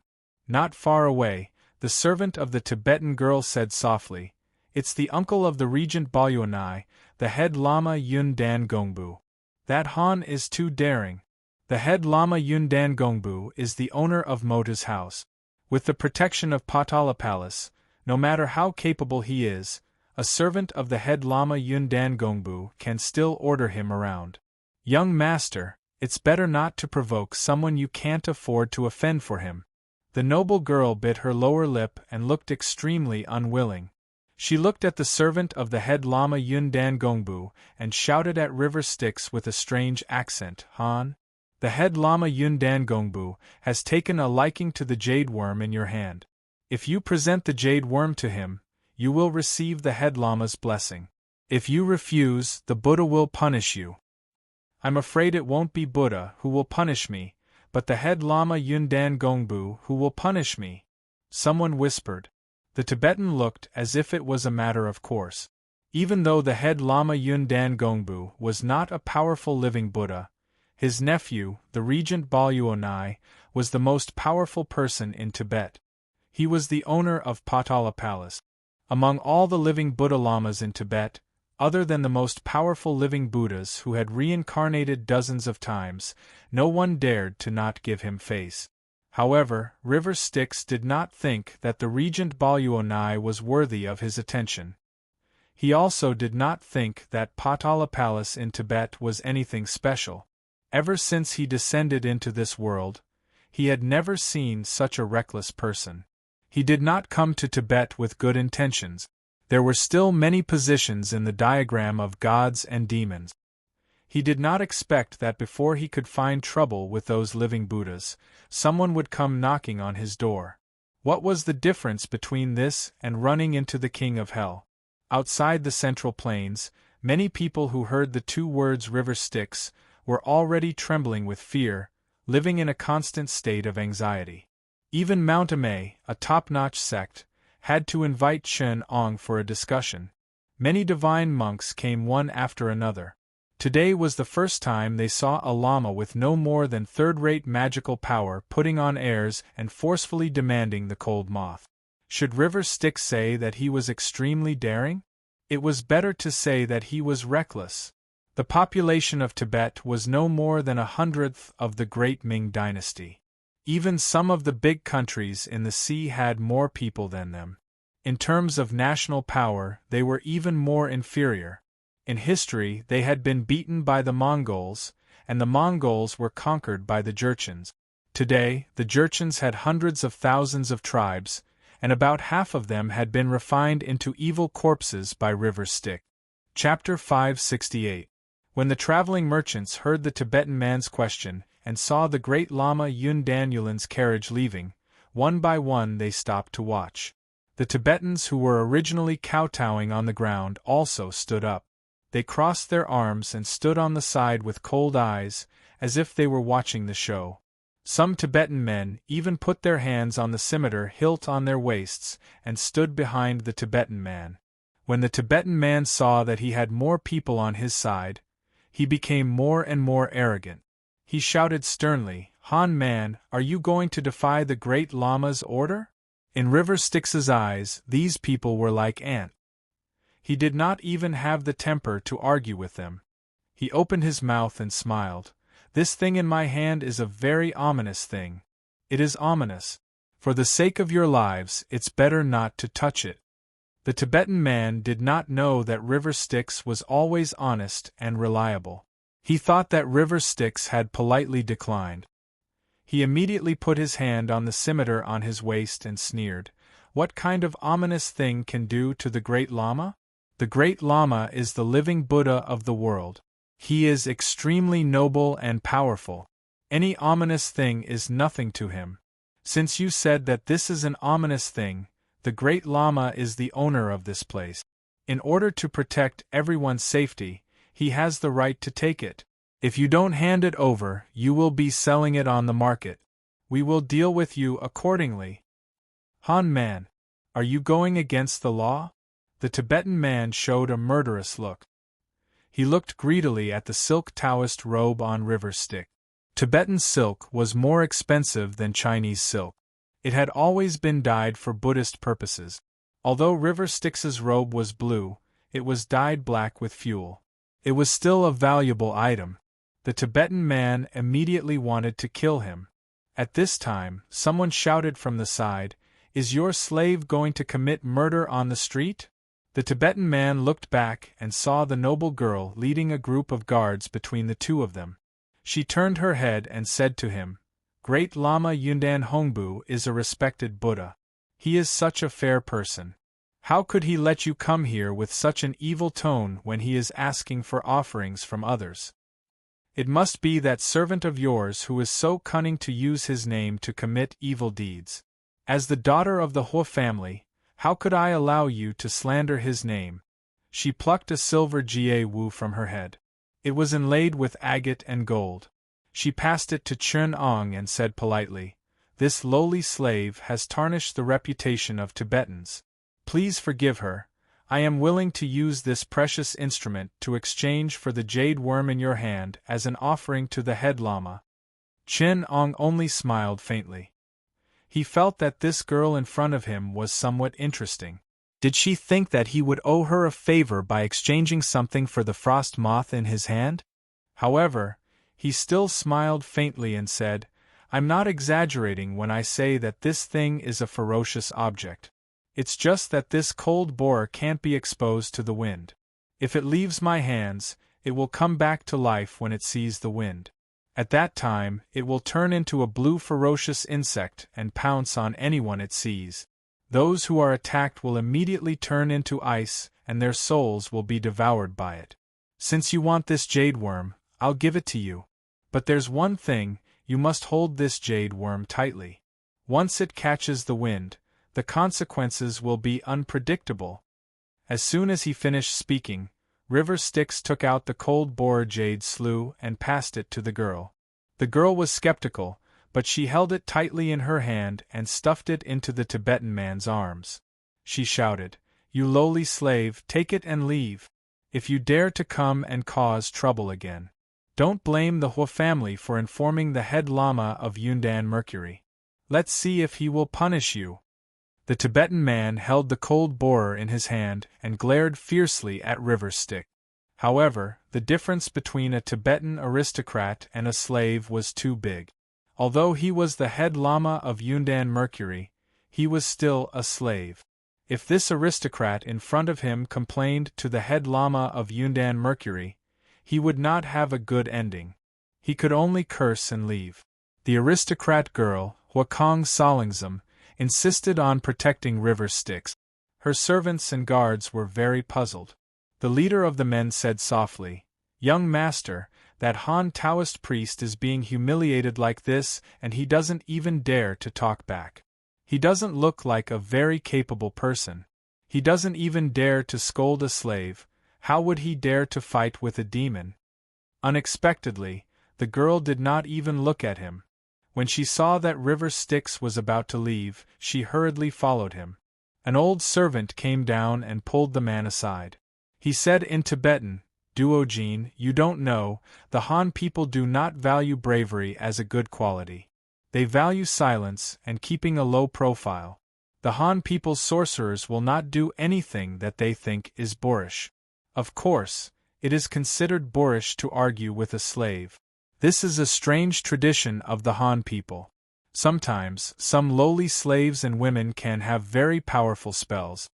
Not far away, the servant of the Tibetan girl said softly, "It's the uncle of the regent Balyuanai, the head Lama Yundan Gongbu. That Han is too daring. The head Lama Yundan Gongbu is the owner of Mota's house. With the protection of Patala Palace, no matter how capable he is, A servant of the head Lama Yundan Gongbu can still order him around. Young master, it's better not to provoke someone you can't afford to offend for him. The noble girl bit her lower lip and looked extremely unwilling. She looked at the servant of the head Lama Yundan Gongbu and shouted at River Styx with a strange accent, Han. The head Lama Yundan Gongbu has taken a liking to the jade worm in your hand. If you present the jade worm to him, you will receive the head Lama's blessing. If you refuse, the Buddha will punish you. I'm afraid it won't be Buddha who will punish me, but the head Lama Yundan Gongbu who will punish me. Someone whispered. The Tibetan looked as if it was a matter of course. Even though the head Lama Yundan Gongbu was not a powerful living Buddha, his nephew, the regent Baluonai, was the most powerful person in Tibet. He was the owner of Potala Palace. Among all the living Buddha Lamas in Tibet, other than the most powerful living Buddhas who had reincarnated dozens of times, no one dared to not give him face. However, River Styx did not think that the regent Baluonai was worthy of his attention. He also did not think that Potala Palace in Tibet was anything special. Ever since he descended into this world, he had never seen such a reckless person. He did not come to Tibet with good intentions. There were still many positions in the diagram of gods and demons. He did not expect that before he could find trouble with those living Buddhas, someone would come knocking on his door. What was the difference between this and running into the king of hell? Outside the central plains, many people who heard the two words River Styx were already trembling with fear, living in a constant state of anxiety. Even Mount Amay, a top-notch sect, had to invite Chen Ong for a discussion. Many divine monks came one after another. Today was the first time they saw a lama with no more than third-rate magical power putting on airs and forcefully demanding the cold moth. Should River Styx say that he was extremely daring? It was better to say that he was reckless. The population of Tibet was no more than 1/100th of the Great Ming dynasty. Even some of the big countries in the sea had more people than them. In terms of national power, they were even more inferior. In history, they had been beaten by the Mongols, and the Mongols were conquered by the Jurchens. Today, the Jurchens had hundreds of thousands of tribes, and about half of them had been refined into evil corpses by River Styx. Chapter 568. When the traveling merchants heard the Tibetan man's question and saw the great Lama Yundan Yulin's carriage leaving, one by one they stopped to watch. The Tibetans who were originally kowtowing on the ground also stood up. They crossed their arms and stood on the side with cold eyes, as if they were watching the show. Some Tibetan men even put their hands on the scimitar hilt on their waists and stood behind the Tibetan man. When the Tibetan man saw that he had more people on his side, he became more and more arrogant. He shouted sternly, "Han man, are you going to defy the great Lama's order?" In River Styx's eyes, these people were like ants. He did not even have the temper to argue with them. He opened his mouth and smiled. "This thing in my hand is a very ominous thing. It is ominous. For the sake of your lives, it's better not to touch it." The Tibetan man did not know that River Styx was always honest and reliable. He thought that River Styx had politely declined. He immediately put his hand on the scimitar on his waist and sneered. "What kind of ominous thing can do to the Great Lama? The Great Lama is the living Buddha of the world. He is extremely noble and powerful. Any ominous thing is nothing to him. Since you said that this is an ominous thing, the Great Lama is the owner of this place. In order to protect everyone's safety, he has the right to take it. If you don't hand it over, you will be selling it on the market. We will deal with you accordingly." "Han man, are you going against the law?" The Tibetan man showed a murderous look. He looked greedily at the silk Taoist robe on River Styx. Tibetan silk was more expensive than Chinese silk. It had always been dyed for Buddhist purposes. Although River Styx's robe was blue, it was dyed black with fuel. It was still a valuable item. The Tibetan man immediately wanted to kill him. At this time, someone shouted from the side, "Is your slave going to commit murder on the street?" The Tibetan man looked back and saw the noble girl leading a group of guards between the two of them. She turned her head and said to him, "Great Lama Yundan Hongbu is a respected Buddha. He is such a fair person. How could he let you come here with such an evil tone when he is asking for offerings from others? It must be that servant of yours who is so cunning to use his name to commit evil deeds. As the daughter of the Hua family, how could I allow you to slander his name?" She plucked a silver jie wu from her head. It was inlaid with agate and gold. She passed it to Chun Ong and said politely, "This lowly slave has tarnished the reputation of Tibetans. Please forgive her. I am willing to use this precious instrument to exchange for the jade worm in your hand as an offering to the head lama." Chun Ong only smiled faintly. He felt that this girl in front of him was somewhat interesting. Did she think that he would owe her a favor by exchanging something for the frost moth in his hand? However, he still smiled faintly and said, "I'm not exaggerating when I say that this thing is a ferocious object. It's just that this cold boar can't be exposed to the wind. If it leaves my hands, it will come back to life when it sees the wind. At that time, it will turn into a blue ferocious insect and pounce on anyone it sees. Those who are attacked will immediately turn into ice, and their souls will be devoured by it. Since you want this jade worm, I'll give it to you. But there's one thing, you must hold this jade worm tightly. Once it catches the wind, the consequences will be unpredictable." As soon as he finished speaking, River Styx took out the cold boar jade slough and passed it to the girl. The girl was skeptical, but she held it tightly in her hand and stuffed it into the Tibetan man's arms. She shouted, "You lowly slave, take it and leave. If you dare to come and cause trouble again, don't blame the Hua family for informing the head lama of Yundan Mercury. Let's see if he will punish you." The Tibetan man held the cold borer in his hand and glared fiercely at River Styx. However, the difference between a Tibetan aristocrat and a slave was too big. Although he was the head lama of Yundan Mercury, he was still a slave. If this aristocrat in front of him complained to the head lama of Yundan Mercury, he would not have a good ending. He could only curse and leave. The aristocrat girl, Huakong Solingzam, insisted on protecting River Styx. Her servants and guards were very puzzled. The leader of the men said softly, "Young master, that Han Taoist priest is being humiliated like this, and he doesn't even dare to talk back. He doesn't look like a very capable person. He doesn't even dare to scold a slave. How would he dare to fight with a demon?" Unexpectedly, the girl did not even look at him. When she saw that River Styx was about to leave, she hurriedly followed him. An old servant came down and pulled the man aside. He said in Tibetan, "Duojin, you don't know, the Han people do not value bravery as a good quality. They value silence and keeping a low profile. The Han people's sorcerers will not do anything that they think is boorish. Of course, it is considered boorish to argue with a slave. This is a strange tradition of the Han people. Sometimes, some lowly slaves and women can have very powerful spells."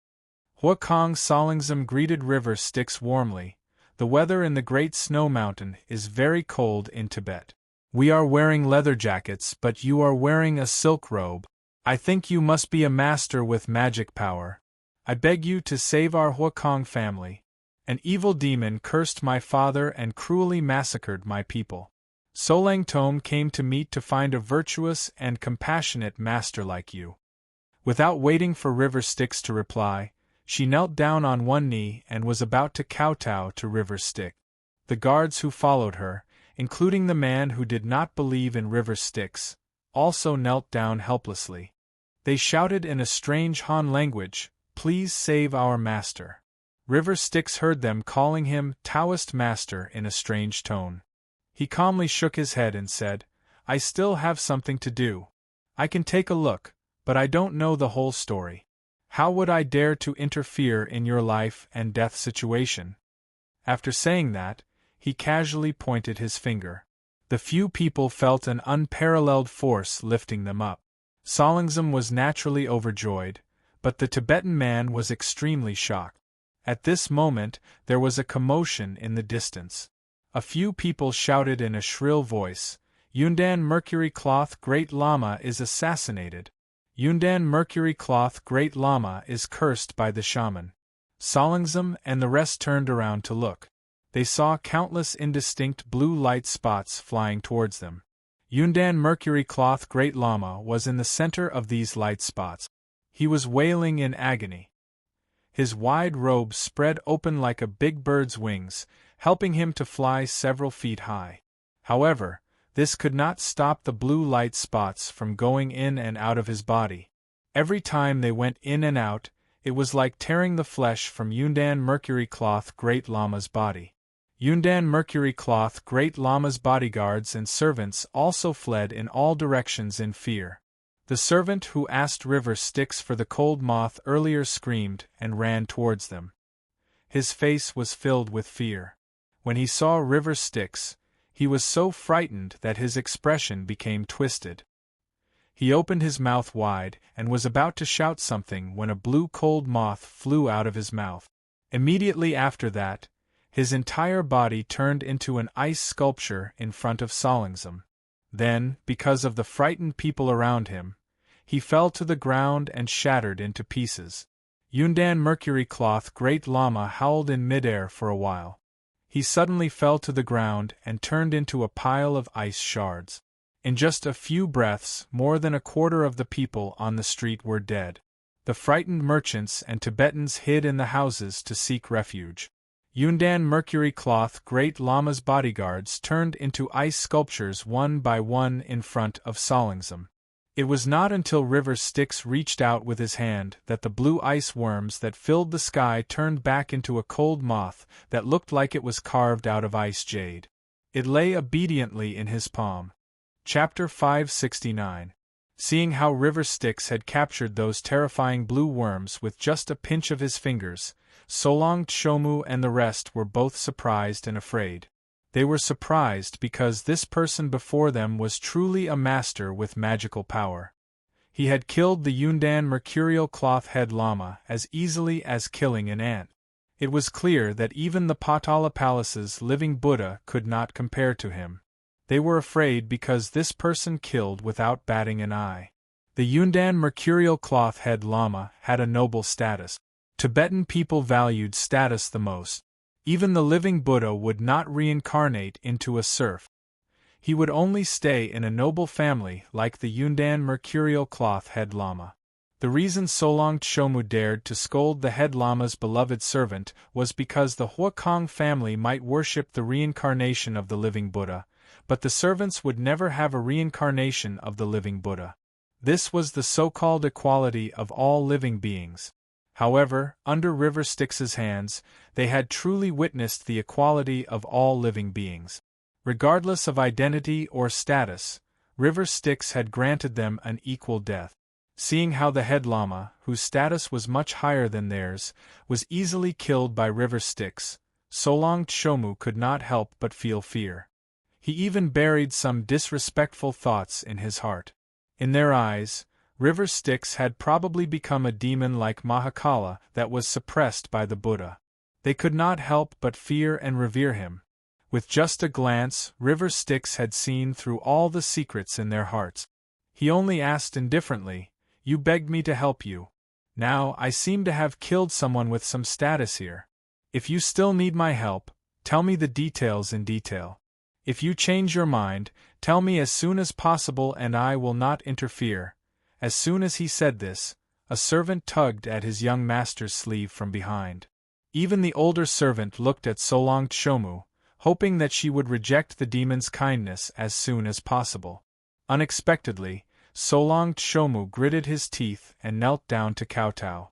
Huakong Solingzam greeted River Styx warmly. "The weather in the Great Snow Mountain is very cold in Tibet. We are wearing leather jackets, but you are wearing a silk robe. I think you must be a master with magic power. I beg you to save our Huakong family. An evil demon cursed my father and cruelly massacred my people. Solang Tome came to meet to find a virtuous and compassionate master like you." Without waiting for River Styx to reply, she knelt down on one knee and was about to kowtow to River Styx. The guards who followed her, including the man who did not believe in River Styx, also knelt down helplessly. They shouted in a strange Han language, "Please save our master." River Styx heard them calling him Taoist master in a strange tone. He calmly shook his head and said, "I still have something to do. I can take a look, but I don't know the whole story. How would I dare to interfere in your life and death situation?" After saying that, he casually pointed his finger. The few people felt an unparalleled force lifting them up. Solingzam was naturally overjoyed, but the Tibetan man was extremely shocked. At this moment, there was a commotion in the distance. A few people shouted in a shrill voice, "Yundan Mercury Cloth Great Lama is assassinated! Yundan Mercury Cloth Great Lama is cursed by the shaman." Solingzam and the rest turned around to look. They saw countless indistinct blue light spots flying towards them. Yundan Mercury Cloth Great Lama was in the center of these light spots. He was wailing in agony. His wide robe spread open like a big bird's wings, helping him to fly several feet high. However, this could not stop the blue light spots from going in and out of his body. Every time they went in and out, it was like tearing the flesh from Yundan Mercury Cloth Great Lama's body. Yundan Mercury Cloth Great Lama's bodyguards and servants also fled in all directions in fear. The servant who asked River Styx for the cold moth earlier screamed and ran towards them. His face was filled with fear. When he saw River Styx, he was so frightened that his expression became twisted. He opened his mouth wide and was about to shout something when a blue cold moth flew out of his mouth. Immediately after that, his entire body turned into an ice sculpture in front of Solingzam. Then, because of the frightened people around him, he fell to the ground and shattered into pieces. Yundan Mercury Cloth Great Lama howled in midair for a while. He suddenly fell to the ground and turned into a pile of ice shards. In just a few breaths, more than a quarter of the people on the street were dead. The frightened merchants and Tibetans hid in the houses to seek refuge. Yundan Mercury Cloth Great Lama's bodyguards turned into ice sculptures one by one in front of Solingzam. It was not until River Styx reached out with his hand that the blue ice worms that filled the sky turned back into a cold moth that looked like it was carved out of ice jade. It lay obediently in his palm. Chapter 569. Seeing how River Styx had captured those terrifying blue worms with just a pinch of his fingers, Solong Tshomu and the rest were both surprised and afraid. They were surprised because this person before them was truly a master with magical power. He had killed the Yundan Mercurial Cloth Head Lama as easily as killing an ant. It was clear that even the Patala Palace's living Buddha could not compare to him. They were afraid because this person killed without batting an eye. The Yundan Mercurial Cloth Head Lama had a noble status. Tibetan people valued status the most. Even the living Buddha would not reincarnate into a serf. He would only stay in a noble family like the Yundan Mercurial Cloth Head Lama. The reason Solong Tshomu dared to scold the head lama's beloved servant was because the Huakong family might worship the reincarnation of the living Buddha, but the servants would never have a reincarnation of the living Buddha. This was the so-called equality of all living beings. However, under River Styx's hands, they had truly witnessed the equality of all living beings. Regardless of identity or status, River Styx had granted them an equal death. Seeing how the head lama, whose status was much higher than theirs, was easily killed by River Styx, Solong Tshomu could not help but feel fear. He even buried some disrespectful thoughts in his heart. In their eyes, River Styx had probably become a demon like Mahakala that was suppressed by the Buddha. They could not help but fear and revere him. With just a glance, River Styx had seen through all the secrets in their hearts. He only asked indifferently, "You begged me to help you. Now I seem to have killed someone with some status here. If you still need my help, tell me the details in detail. If you change your mind, tell me as soon as possible and I will not interfere." As soon as he said this, a servant tugged at his young master's sleeve from behind. Even the older servant looked at Solong Tshomu, hoping that she would reject the demon's kindness as soon as possible. Unexpectedly, Solong Tshomu gritted his teeth and knelt down to kowtow.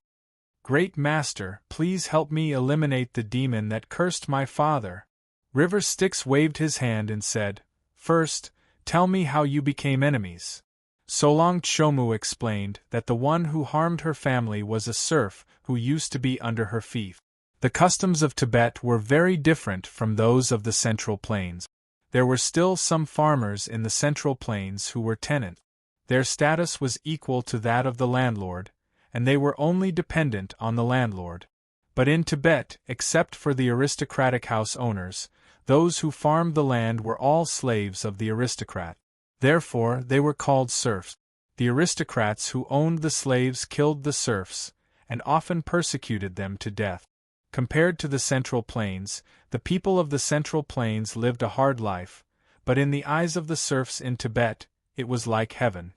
"Great Master, please help me eliminate the demon that cursed my father." River Styx waved his hand and said, "First, tell me how you became enemies." Solong Tshomu explained that the one who harmed her family was a serf who used to be under her fief. The customs of Tibet were very different from those of the Central Plains. There were still some farmers in the Central Plains who were tenants. Their status was equal to that of the landlord, and they were only dependent on the landlord. But in Tibet, except for the aristocratic house owners, those who farmed the land were all slaves of the aristocrat. Therefore, they were called serfs. The aristocrats who owned the slaves killed the serfs, and often persecuted them to death. Compared to the Central Plains, the people of the Central Plains lived a hard life, but in the eyes of the serfs in Tibet, it was like heaven.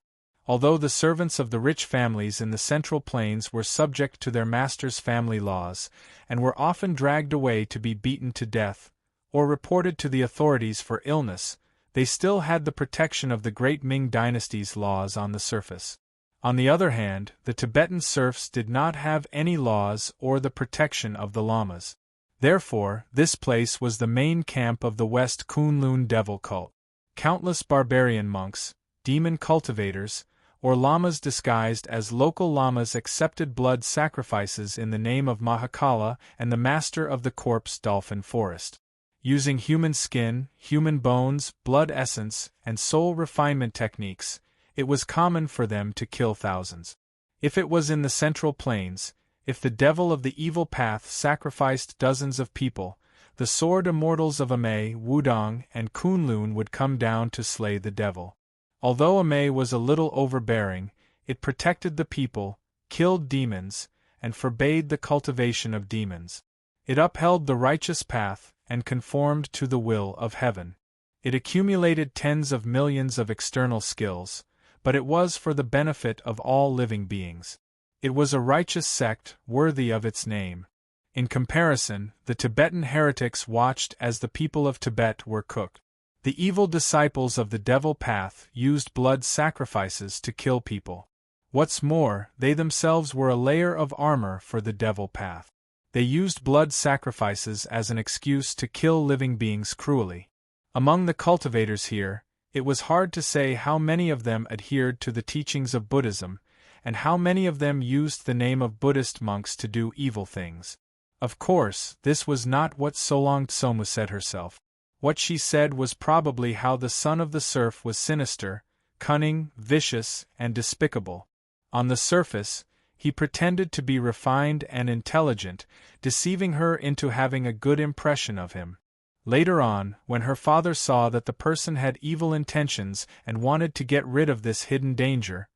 Although the servants of the rich families in the Central Plains were subject to their masters' family laws, and were often dragged away to be beaten to death, or reported to the authorities for illness, they still had the protection of the great Ming dynasty's laws on the surface. On the other hand, the Tibetan serfs did not have any laws or the protection of the lamas. Therefore, this place was the main camp of the West Kunlun devil cult. Countless barbarian monks, demon cultivators, or lamas disguised as local lamas accepted blood sacrifices in the name of Mahakala and the master of the corpse dolphin forest. Using human skin, human bones, blood essence, and soul refinement techniques, it was common for them to kill thousands. If it was in the Central Plains, if the devil of the evil path sacrificed dozens of people, the sword immortals of Amay, Wudong, and Kunlun would come down to slay the devil. Although Amay was a little overbearing, it protected the people, killed demons, and forbade the cultivation of demons. It upheld the righteous path and conformed to the will of heaven. It accumulated tens of millions of external skills, but it was for the benefit of all living beings. It was a righteous sect worthy of its name. In comparison, the Tibetan heretics watched as the people of Tibet were cooked. The evil disciples of the devil path used blood sacrifices to kill people. What's more, they themselves were a layer of armor for the devil path. They used blood sacrifices as an excuse to kill living beings cruelly. Among the cultivators here, it was hard to say how many of them adhered to the teachings of Buddhism, and how many of them used the name of Buddhist monks to do evil things. Of course, this was not what Solong Tsomu said herself. What she said was probably how the son of the serf was sinister, cunning, vicious, and despicable. On the surface, he pretended to be refined and intelligent, deceiving her into having a good impression of him. Later on, when her father saw that the person had evil intentions and wanted to get rid of this hidden danger,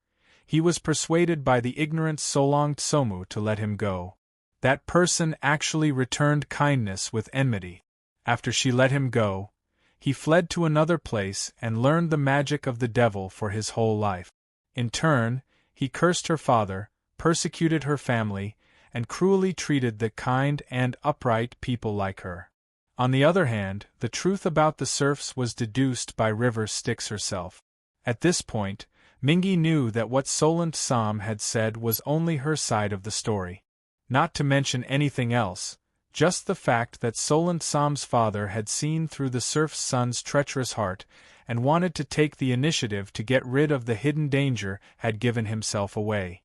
he was persuaded by the ignorant Solong Tsomu to let him go. That person actually returned kindness with enmity. After she let him go, he fled to another place and learned the magic of the devil for his whole life. In turn, he cursed her father, persecuted her family, and cruelly treated the kind and upright people like her. On the other hand, the truth about the serfs was deduced by River Styx herself. At this point, Mingi knew that what Solent Sam had said was only her side of the story. Not to mention anything else, just the fact that Solent Sam's father had seen through the serf's son's treacherous heart and wanted to take the initiative to get rid of the hidden danger had given himself away.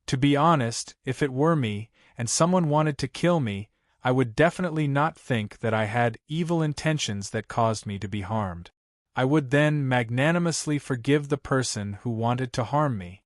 To be honest, if it were me, and someone wanted to kill me, I would definitely not think that I had evil intentions that caused me to be harmed. I would then magnanimously forgive the person who wanted to harm me.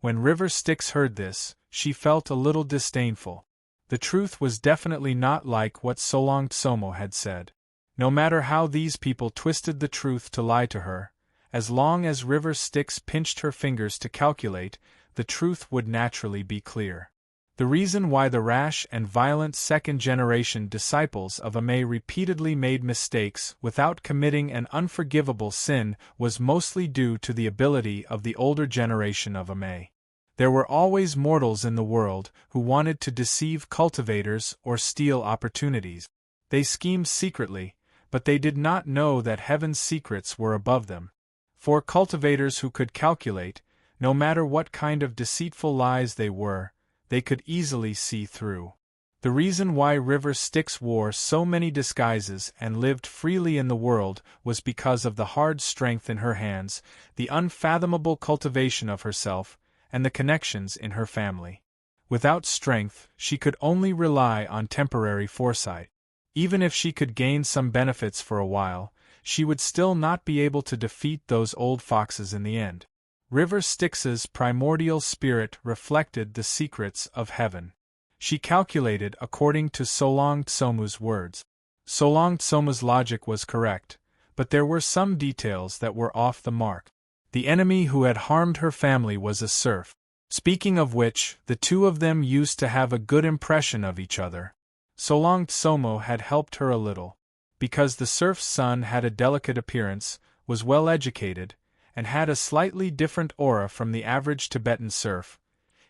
When River Styx heard this, she felt a little disdainful. The truth was definitely not like what Solong Tsomo had said. No matter how these people twisted the truth to lie to her, as long as River Styx pinched her fingers to calculate, the truth would naturally be clear. The reason why the rash and violent second-generation disciples of Amay repeatedly made mistakes without committing an unforgivable sin was mostly due to the ability of the older generation of Amay. There were always mortals in the world who wanted to deceive cultivators or steal opportunities. They schemed secretly, but they did not know that heaven's secrets were above them. For cultivators who could calculate, no matter what kind of deceitful lies they could easily see through. The reason why River Styx wore so many disguises and lived freely in the world was because of the hard strength in her hands, the unfathomable cultivation of herself, and the connections in her family. Without strength, she could only rely on temporary foresight. Even if she could gain some benefits for a while, she would still not be able to defeat those old foxes in the end. River Styx's primordial spirit reflected the secrets of heaven. She calculated according to Solong Tsomu's words. Solong Tsomu's logic was correct, but there were some details that were off the mark. The enemy who had harmed her family was a serf. Speaking of which, the two of them used to have a good impression of each other. Solong Tsomu had helped her a little. Because the serf's son had a delicate appearance, was well educated, and had a slightly different aura from the average Tibetan serf,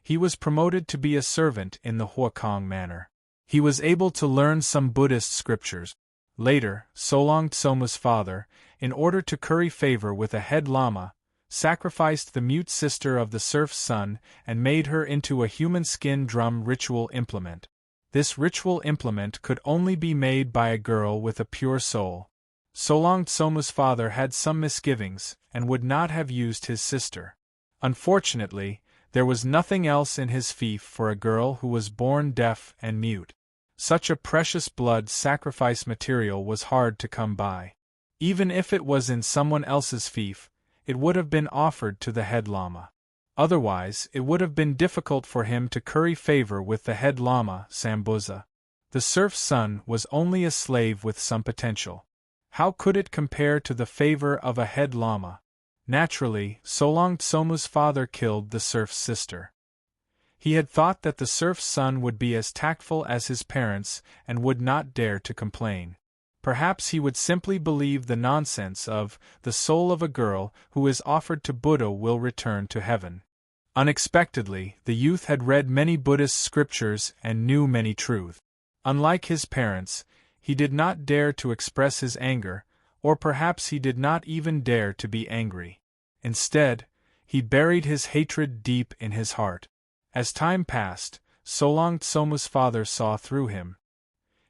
he was promoted to be a servant in the Huakong manner. He was able to learn some Buddhist scriptures. Later, Solong Tsomu's father, in order to curry favor with a head lama, sacrificed the mute sister of the serf's son and made her into a human skin drum ritual implement. This ritual implement could only be made by a girl with a pure soul. Solong Tsomu's father had some misgivings and would not have used his sister. Unfortunately, there was nothing else in his fief for a girl who was born deaf and mute. Such a precious blood sacrifice material was hard to come by. Even if it was in someone else's fief, it would have been offered to the head lama. Otherwise, it would have been difficult for him to curry favor with the head lama, Sambuza. The serf's son was only a slave with some potential. How could it compare to the favor of a head lama? Naturally, Solong Tsomu's father killed the serf's sister. He had thought that the serf's son would be as tactful as his parents and would not dare to complain. Perhaps he would simply believe the nonsense of, the soul of a girl who is offered to Buddha will return to heaven. Unexpectedly, the youth had read many Buddhist scriptures and knew many truths. Unlike his parents, he did not dare to express his anger, or perhaps he did not even dare to be angry. Instead, he buried his hatred deep in his heart. As time passed, Solong Tsomu's father saw through him.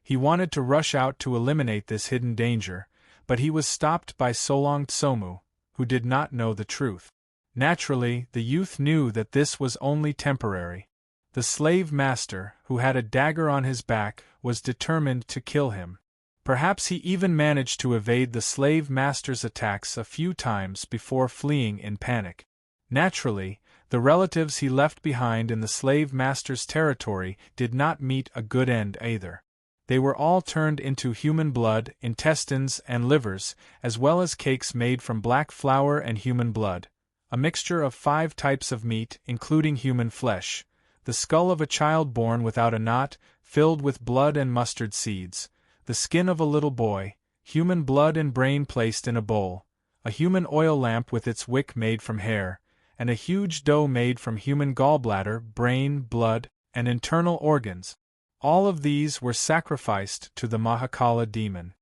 He wanted to rush out to eliminate this hidden danger, but he was stopped by Solong Tsomu, who did not know the truth. Naturally, the youth knew that this was only temporary. The slave master, who had a dagger on his back, was determined to kill him. Perhaps he even managed to evade the slave master's attacks a few times before fleeing in panic. Naturally, the relatives he left behind in the slave master's territory did not meet a good end either. They were all turned into human blood, intestines, and livers, as well as cakes made from black flour and human blood, a mixture of 5 types of meat, including human flesh, the skull of a child born without a knot, filled with blood and mustard seeds, the skin of a little boy, human blood and brain placed in a bowl, a human oil lamp with its wick made from hair, and a huge dough made from human gallbladder, brain, blood, and internal organs. All of these were sacrificed to the Mahakala demon.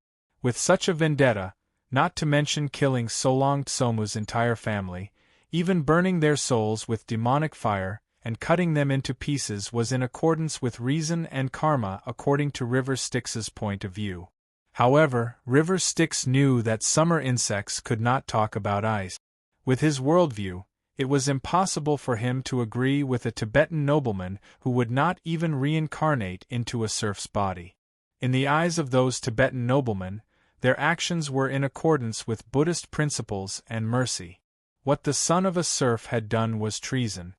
With such a vendetta, not to mention killing Solong Tsomu's entire family, even burning their souls with demonic fire, and cutting them into pieces was in accordance with reason and karma according to River Styx's point of view. However, River Styx knew that summer insects could not talk about ice. With his worldview, it was impossible for him to agree with a Tibetan nobleman who would not even reincarnate into a serf's body. In the eyes of those Tibetan noblemen, their actions were in accordance with Buddhist principles and mercy. What the son of a serf had done was treason.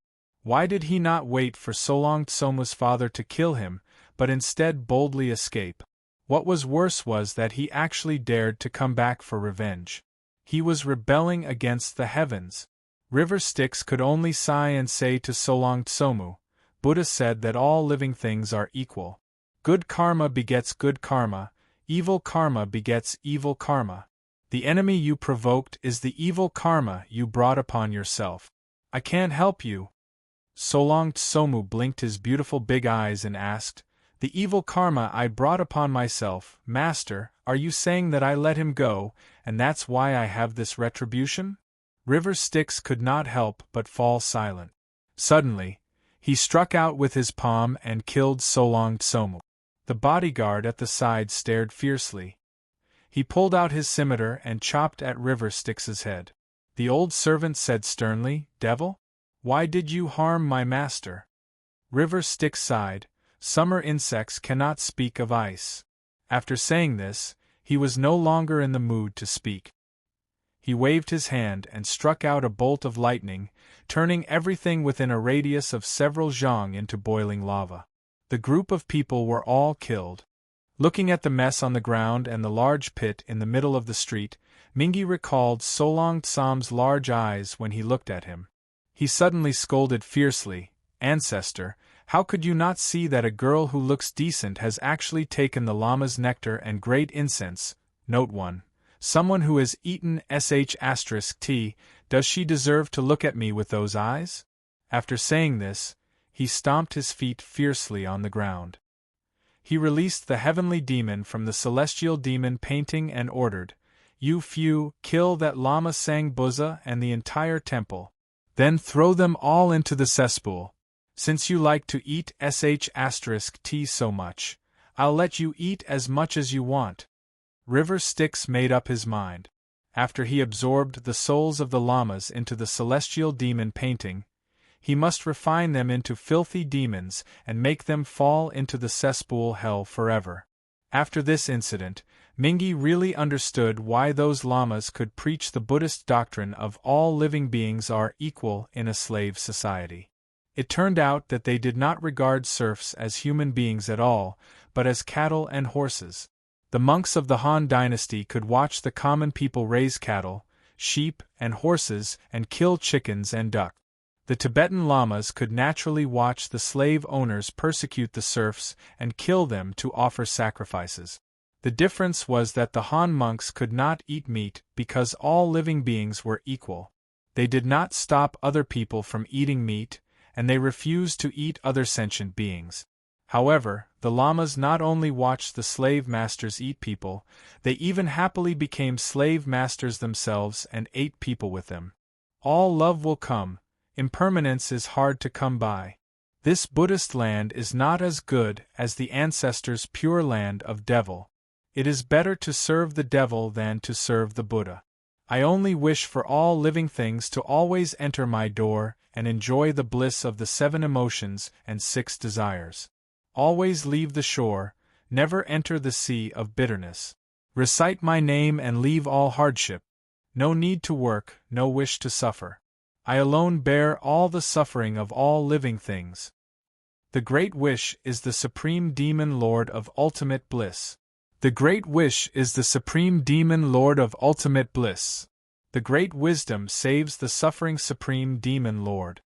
Why did he not wait for Solong Tsomu's father to kill him, but instead boldly escape? What was worse was that he actually dared to come back for revenge. He was rebelling against the heavens. River Styx could only sigh and say to Solong Tsomu, Buddha said that all living things are equal. Good karma begets good karma, evil karma begets evil karma. The enemy you provoked is the evil karma you brought upon yourself. I can't help you. Solong Tsomu blinked his beautiful big eyes and asked, The evil karma I brought upon myself, Master, are you saying that I let him go, and that's why I have this retribution? River Styx could not help but fall silent. Suddenly, he struck out with his palm and killed Solong Tsomu. The bodyguard at the side stared fiercely. He pulled out his scimitar and chopped at River Styx's head. The old servant said sternly, Devil? Why did you harm my master? River Styx sighed, Summer insects cannot speak of ice. After saying this, he was no longer in the mood to speak. He waved his hand and struck out a bolt of lightning, turning everything within a radius of several zhang into boiling lava. The group of people were all killed. Looking at the mess on the ground and the large pit in the middle of the street, Mingi recalled Solong Tsam's large eyes when he looked at him. He suddenly scolded fiercely, "Ancestor, how could you not see that a girl who looks decent has actually taken the Lama's nectar and great incense?" Note 1. Someone who has eaten sh*t, does she deserve to look at me with those eyes? After saying this, he stomped his feet fiercely on the ground. He released the heavenly demon from the celestial demon painting and ordered, "You few, kill that Lama Sang Buza and the entire temple. Then throw them all into the cesspool. Since you like to eat sh*t so much, I'll let you eat as much as you want." River Styx made up his mind. After he absorbed the souls of the Lamas into the celestial demon painting, he must refine them into filthy demons and make them fall into the cesspool hell forever. After this incident, Mingi really understood why those Lamas could preach the Buddhist doctrine of all living beings are equal in a slave society. It turned out that they did not regard serfs as human beings at all, but as cattle and horses. The monks of the Han dynasty could watch the common people raise cattle, sheep, and horses and kill chickens and duck. The Tibetan Lamas could naturally watch the slave owners persecute the serfs and kill them to offer sacrifices. The difference was that the Han monks could not eat meat because all living beings were equal. They did not stop other people from eating meat, and they refused to eat other sentient beings. However, the Lamas not only watched the slave masters eat people, they even happily became slave masters themselves and ate people with them. All love will come. Impermanence is hard to come by. This Buddhist land is not as good as the ancestors' pure land of devil. It is better to serve the devil than to serve the Buddha. I only wish for all living things to always enter my door and enjoy the bliss of the 7 emotions and 6 desires. Always leave the shore, never enter the sea of bitterness. Recite my name and leave all hardship. No need to work, no wish to suffer. I alone bear all the suffering of all living things. The Great Wish is the Supreme Demon Lord of Ultimate Bliss. The Great Wish is the Supreme Demon Lord of Ultimate Bliss. The Great Wisdom saves the suffering Supreme Demon Lord.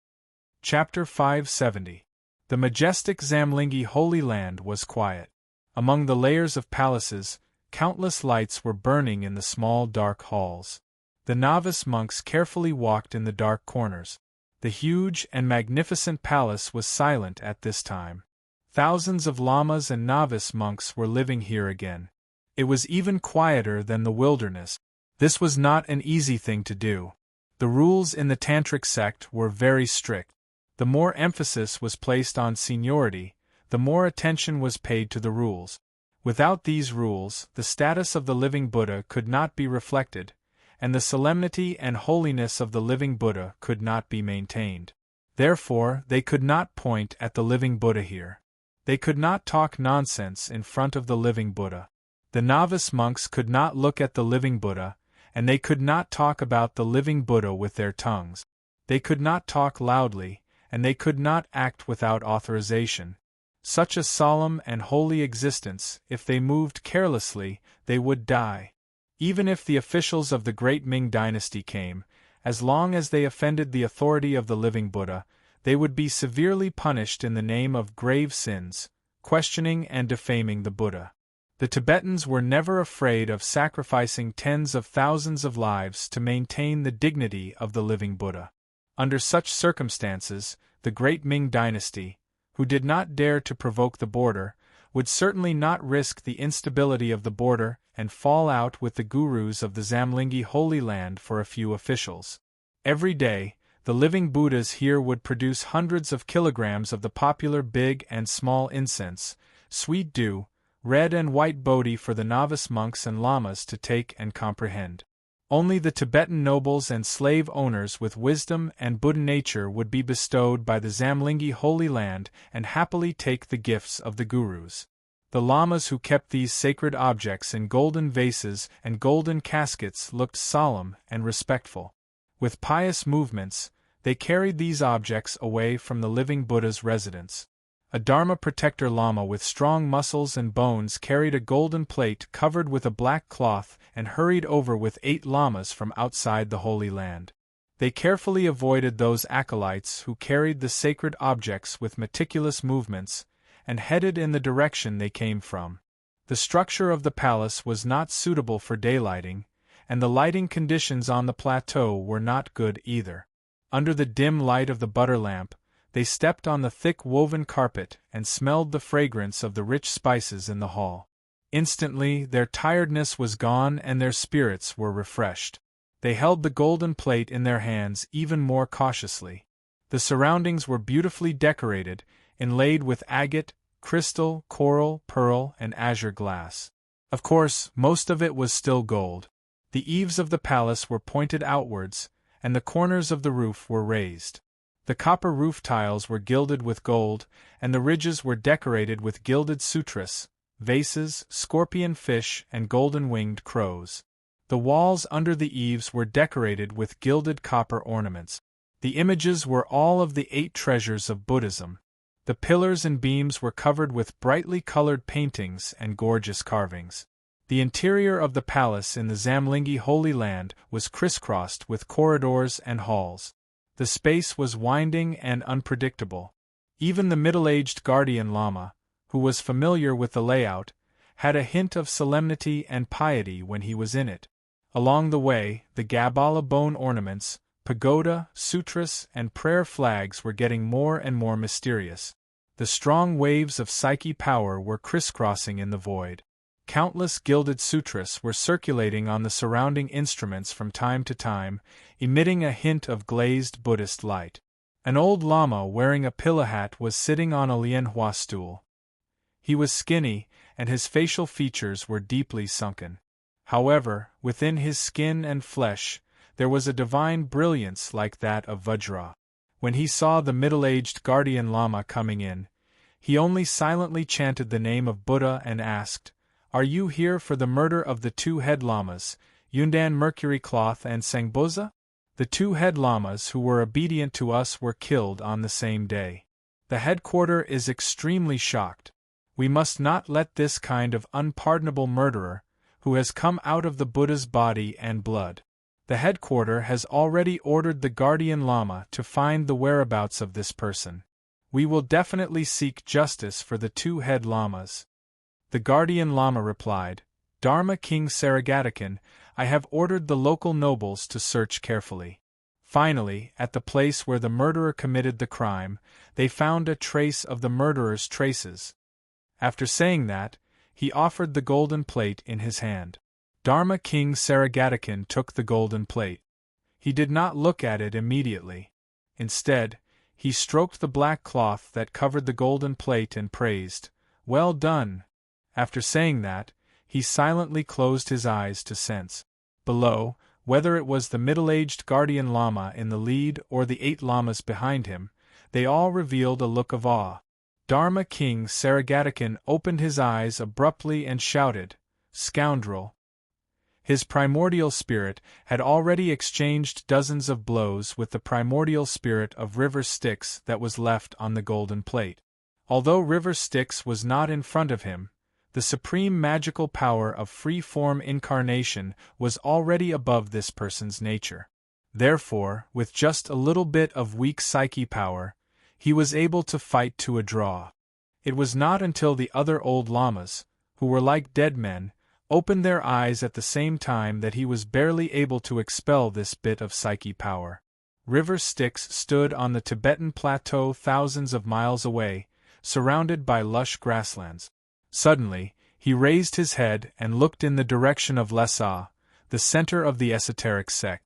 Chapter 570. The majestic Zamlingi Holy Land was quiet. Among the layers of palaces, countless lights were burning in the small dark halls. The novice monks carefully walked in the dark corners. The huge and magnificent palace was silent at this time. Thousands of lamas and novice monks were living here again. It was even quieter than the wilderness. This was not an easy thing to do. The rules in the Tantric sect were very strict. The more emphasis was placed on seniority, the more attention was paid to the rules. Without these rules, the status of the living Buddha could not be reflected, and the solemnity and holiness of the living Buddha could not be maintained. Therefore, they could not point at the living Buddha here. They could not talk nonsense in front of the living Buddha. The novice monks could not look at the living Buddha, and they could not talk about the living Buddha with their tongues. They could not talk loudly, and they could not act without authorization. Such a solemn and holy existence, if they moved carelessly, they would die. Even if the officials of the great Ming dynasty came, as long as they offended the authority of the living Buddha, they would be severely punished in the name of grave sins, questioning and defaming the Buddha. The Tibetans were never afraid of sacrificing tens of thousands of lives to maintain the dignity of the living Buddha. Under such circumstances, the great Ming dynasty, who did not dare to provoke the border, would certainly not risk the instability of the border and fall out with the gurus of the Zamlingi Holy Land for a few officials. Every day, the living Buddhas here would produce hundreds of kilograms of the popular big and small incense, sweet dew, red and white bodhi for the novice monks and lamas to take and comprehend. Only the Tibetan nobles and slave owners with wisdom and Buddha nature would be bestowed by the Zamlingi Holy Land and happily take the gifts of the gurus. The lamas who kept these sacred objects in golden vases and golden caskets looked solemn and respectful. With pious movements, they carried these objects away from the living Buddha's residence. A Dharma protector lama with strong muscles and bones carried a golden plate covered with a black cloth and hurried over with 8 lamas from outside the Holy Land. They carefully avoided those acolytes who carried the sacred objects with meticulous movements, and headed in the direction they came from. The structure of the palace was not suitable for daylighting, and the lighting conditions on the plateau were not good either. Under the dim light of the butter lamp, they stepped on the thick woven carpet and smelled the fragrance of the rich spices in the hall. Instantly their tiredness was gone and their spirits were refreshed. They held the golden plate in their hands even more cautiously. The surroundings were beautifully decorated, inlaid with agate, crystal, coral, pearl, and azure glass. Of course, most of it was still gold. The eaves of the palace were pointed outwards, and the corners of the roof were raised. The copper roof tiles were gilded with gold, and the ridges were decorated with gilded sutras, vases, scorpion fish, and golden-winged crows. The walls under the eaves were decorated with gilded copper ornaments. The images were all of the 8 treasures of Buddhism. The pillars and beams were covered with brightly colored paintings and gorgeous carvings. The interior of the palace in the Zamlingi Holy Land was crisscrossed with corridors and halls. The space was winding and unpredictable. Even the middle-aged guardian lama, who was familiar with the layout, had a hint of solemnity and piety when he was in it. Along the way, the Gabala bone ornaments, pagoda, sutras, and prayer flags were getting more and more mysterious. The strong waves of psyche power were crisscrossing in the void. Countless gilded sutras were circulating on the surrounding instruments from time to time, emitting a hint of glazed Buddhist light. An old lama wearing a pilla hat was sitting on a lianhua stool. He was skinny, and his facial features were deeply sunken. However, within his skin and flesh, there was a divine brilliance like that of Vajra. When he saw the middle-aged guardian lama coming in, he only silently chanted the name of Buddha and asked, "Are you here for the murder of the 2 head lamas, Yundan Mercury Cloth and Sangboza?" The 2 head lamas who were obedient to us were killed on the same day. The headquarter is extremely shocked. We must not let this kind of unpardonable murderer, who has come out of the Buddha's body and blood. The headquarter has already ordered the guardian lama to find the whereabouts of this person. We will definitely seek justice for the 2 head lamas. The guardian lama replied, "Dharma King Saragatikan, I have ordered the local nobles to search carefully." Finally, at the place where the murderer committed the crime, they found a trace of the murderer's traces. After saying that, he offered the golden plate in his hand. Dharma King Saragatikan took the golden plate. He did not look at it immediately. Instead, he stroked the black cloth that covered the golden plate and praised, "Well done." After saying that, he silently closed his eyes to sense. Below, whether it was the middle-aged guardian lama in the lead or the 8 lamas behind him, they all revealed a look of awe. Dharma King Saragatikan opened his eyes abruptly and shouted, "Scoundrel!" His primordial spirit had already exchanged dozens of blows with the primordial spirit of River Styx that was left on the golden plate. Although River Styx was not in front of him, the supreme magical power of free-form incarnation was already above this person's nature. Therefore, with just a little bit of weak psyche power, he was able to fight to a draw. It was not until the other old lamas, who were like dead men, opened their eyes at the same time that he was barely able to expel this bit of psyche power. River Styx stood on the Tibetan plateau thousands of miles away, surrounded by lush grasslands. Suddenly, he raised his head and looked in the direction of Lhasa, the center of the esoteric sect.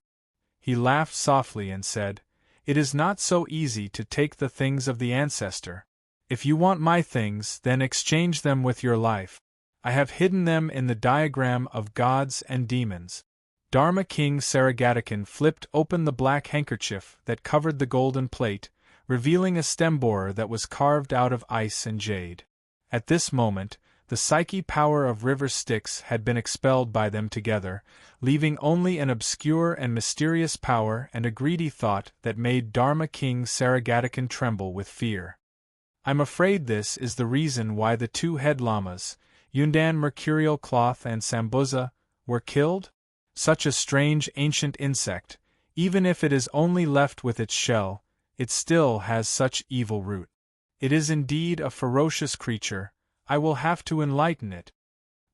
He laughed softly and said, "It is not so easy to take the things of the ancestor. If you want my things, then exchange them with your life. I have hidden them in the diagram of gods and demons." Dharma King Saragatikan flipped open the black handkerchief that covered the golden plate, revealing a stem borer that was carved out of ice and jade. At this moment, the psyche power of River Styx had been expelled by them together, leaving only an obscure and mysterious power and a greedy thought that made Dharma King Saragatikan tremble with fear. I'm afraid this is the reason why the two head llamas, Yundan Mercurial Cloth and Sambuza, were killed? Such a strange ancient insect, even if it is only left with its shell, it still has such evil root. It is indeed a ferocious creature. I will have to enlighten it.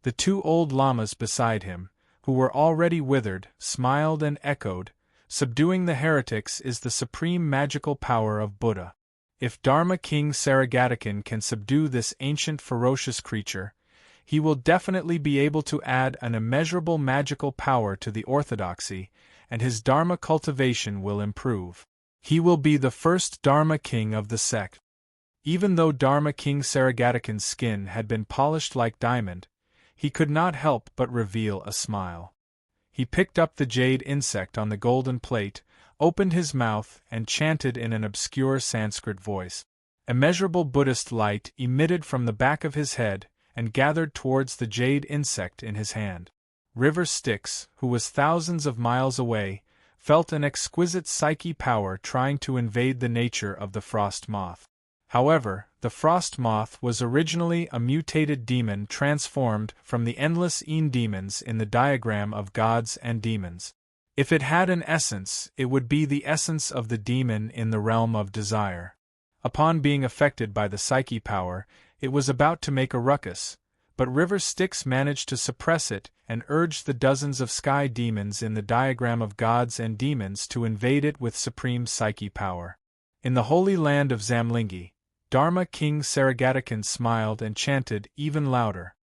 The two old llamas beside him, who were already withered, smiled and echoed, subduing the heretics is the supreme magical power of Buddha. If Dharma King Sarigatigan can subdue this ancient ferocious creature, he will definitely be able to add an immeasurable magical power to the orthodoxy, and his Dharma cultivation will improve. He will be the first Dharma king of the sect. Even though Dharma King Sarigatigan's skin had been polished like diamond, he could not help but reveal a smile. He picked up the jade insect on the golden plate, opened his mouth, and chanted in an obscure Sanskrit voice. Immeasurable Buddhist light emitted from the back of his head and gathered towards the jade insect in his hand. River Styx, who was thousands of miles away, felt an exquisite psyche power trying to invade the nature of the frost moth. However, the frost moth was originally a mutated demon transformed from the endless demons in the diagram of gods and demons. If it had an essence, it would be the essence of the demon in the realm of desire. Upon being affected by the psyche power, it was about to make a ruckus, but River Styx managed to suppress it and urged the dozens of sky demons in the diagram of gods and demons to invade it with supreme psyche power. In the holy land of Zamlingi, Dharma King Sarigatigan smiled and chanted even louder.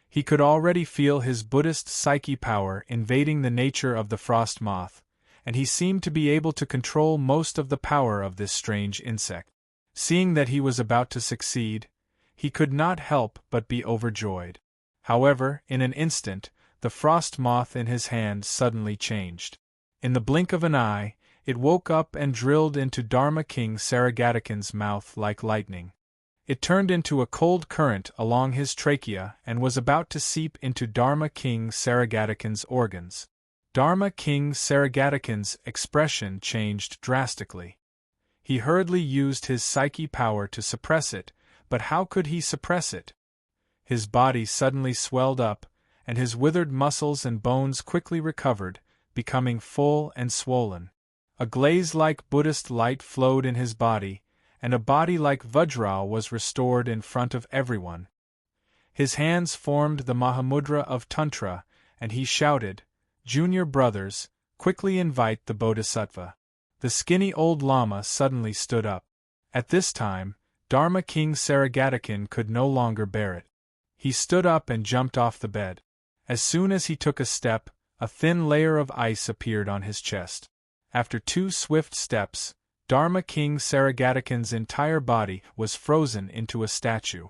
He could already feel his Buddhist psyche power invading the nature of the frost moth, and he seemed to be able to control most of the power of this strange insect. Seeing that he was about to succeed, he could not help but be overjoyed. However, in an instant, the frost moth in his hand suddenly changed. In the blink of an eye, it woke up and drilled into Dharma King Sarigatigan's mouth like lightning. It turned into a cold current along his trachea and was about to seep into Dharma King Sarigatigan's organs. Dharma King Sarigatigan's expression changed drastically. He hurriedly used his psyche power to suppress it, but how could he suppress it? His body suddenly swelled up, and his withered muscles and bones quickly recovered, becoming full and swollen. A glaze-like Buddhist light flowed in his body, and a body like Vajra was restored in front of everyone. His hands formed the Mahamudra of Tantra, and he shouted, "Junior brothers, quickly invite the Bodhisattva." The skinny old Lama suddenly stood up. At this time, Dharma King Sarigatigan could no longer bear it. He stood up and jumped off the bed. As soon as he took a step, a thin layer of ice appeared on his chest. After 2 swift steps, Dharma King Sarigatigan's entire body was frozen into a statue.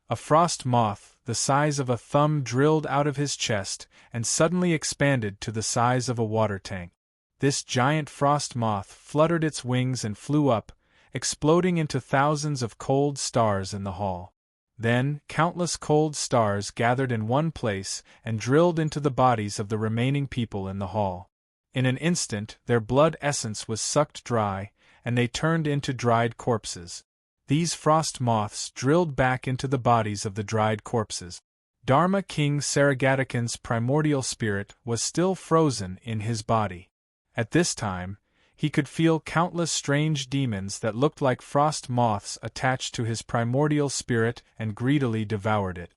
A frost moth, the size of a thumb, drilled out of his chest and suddenly expanded to the size of a water tank. This giant frost moth fluttered its wings and flew up, exploding into thousands of cold stars in the hall. Then, countless cold stars gathered in one place and drilled into the bodies of the remaining people in the hall. In an instant, their blood essence was sucked dry, and they turned into dried corpses. These frost moths drilled back into the bodies of the dried corpses. Dharma King Sarigatigan's primordial spirit was still frozen in his body. At this time, he could feel countless strange demons that looked like frost moths attached to his primordial spirit and greedily devoured it.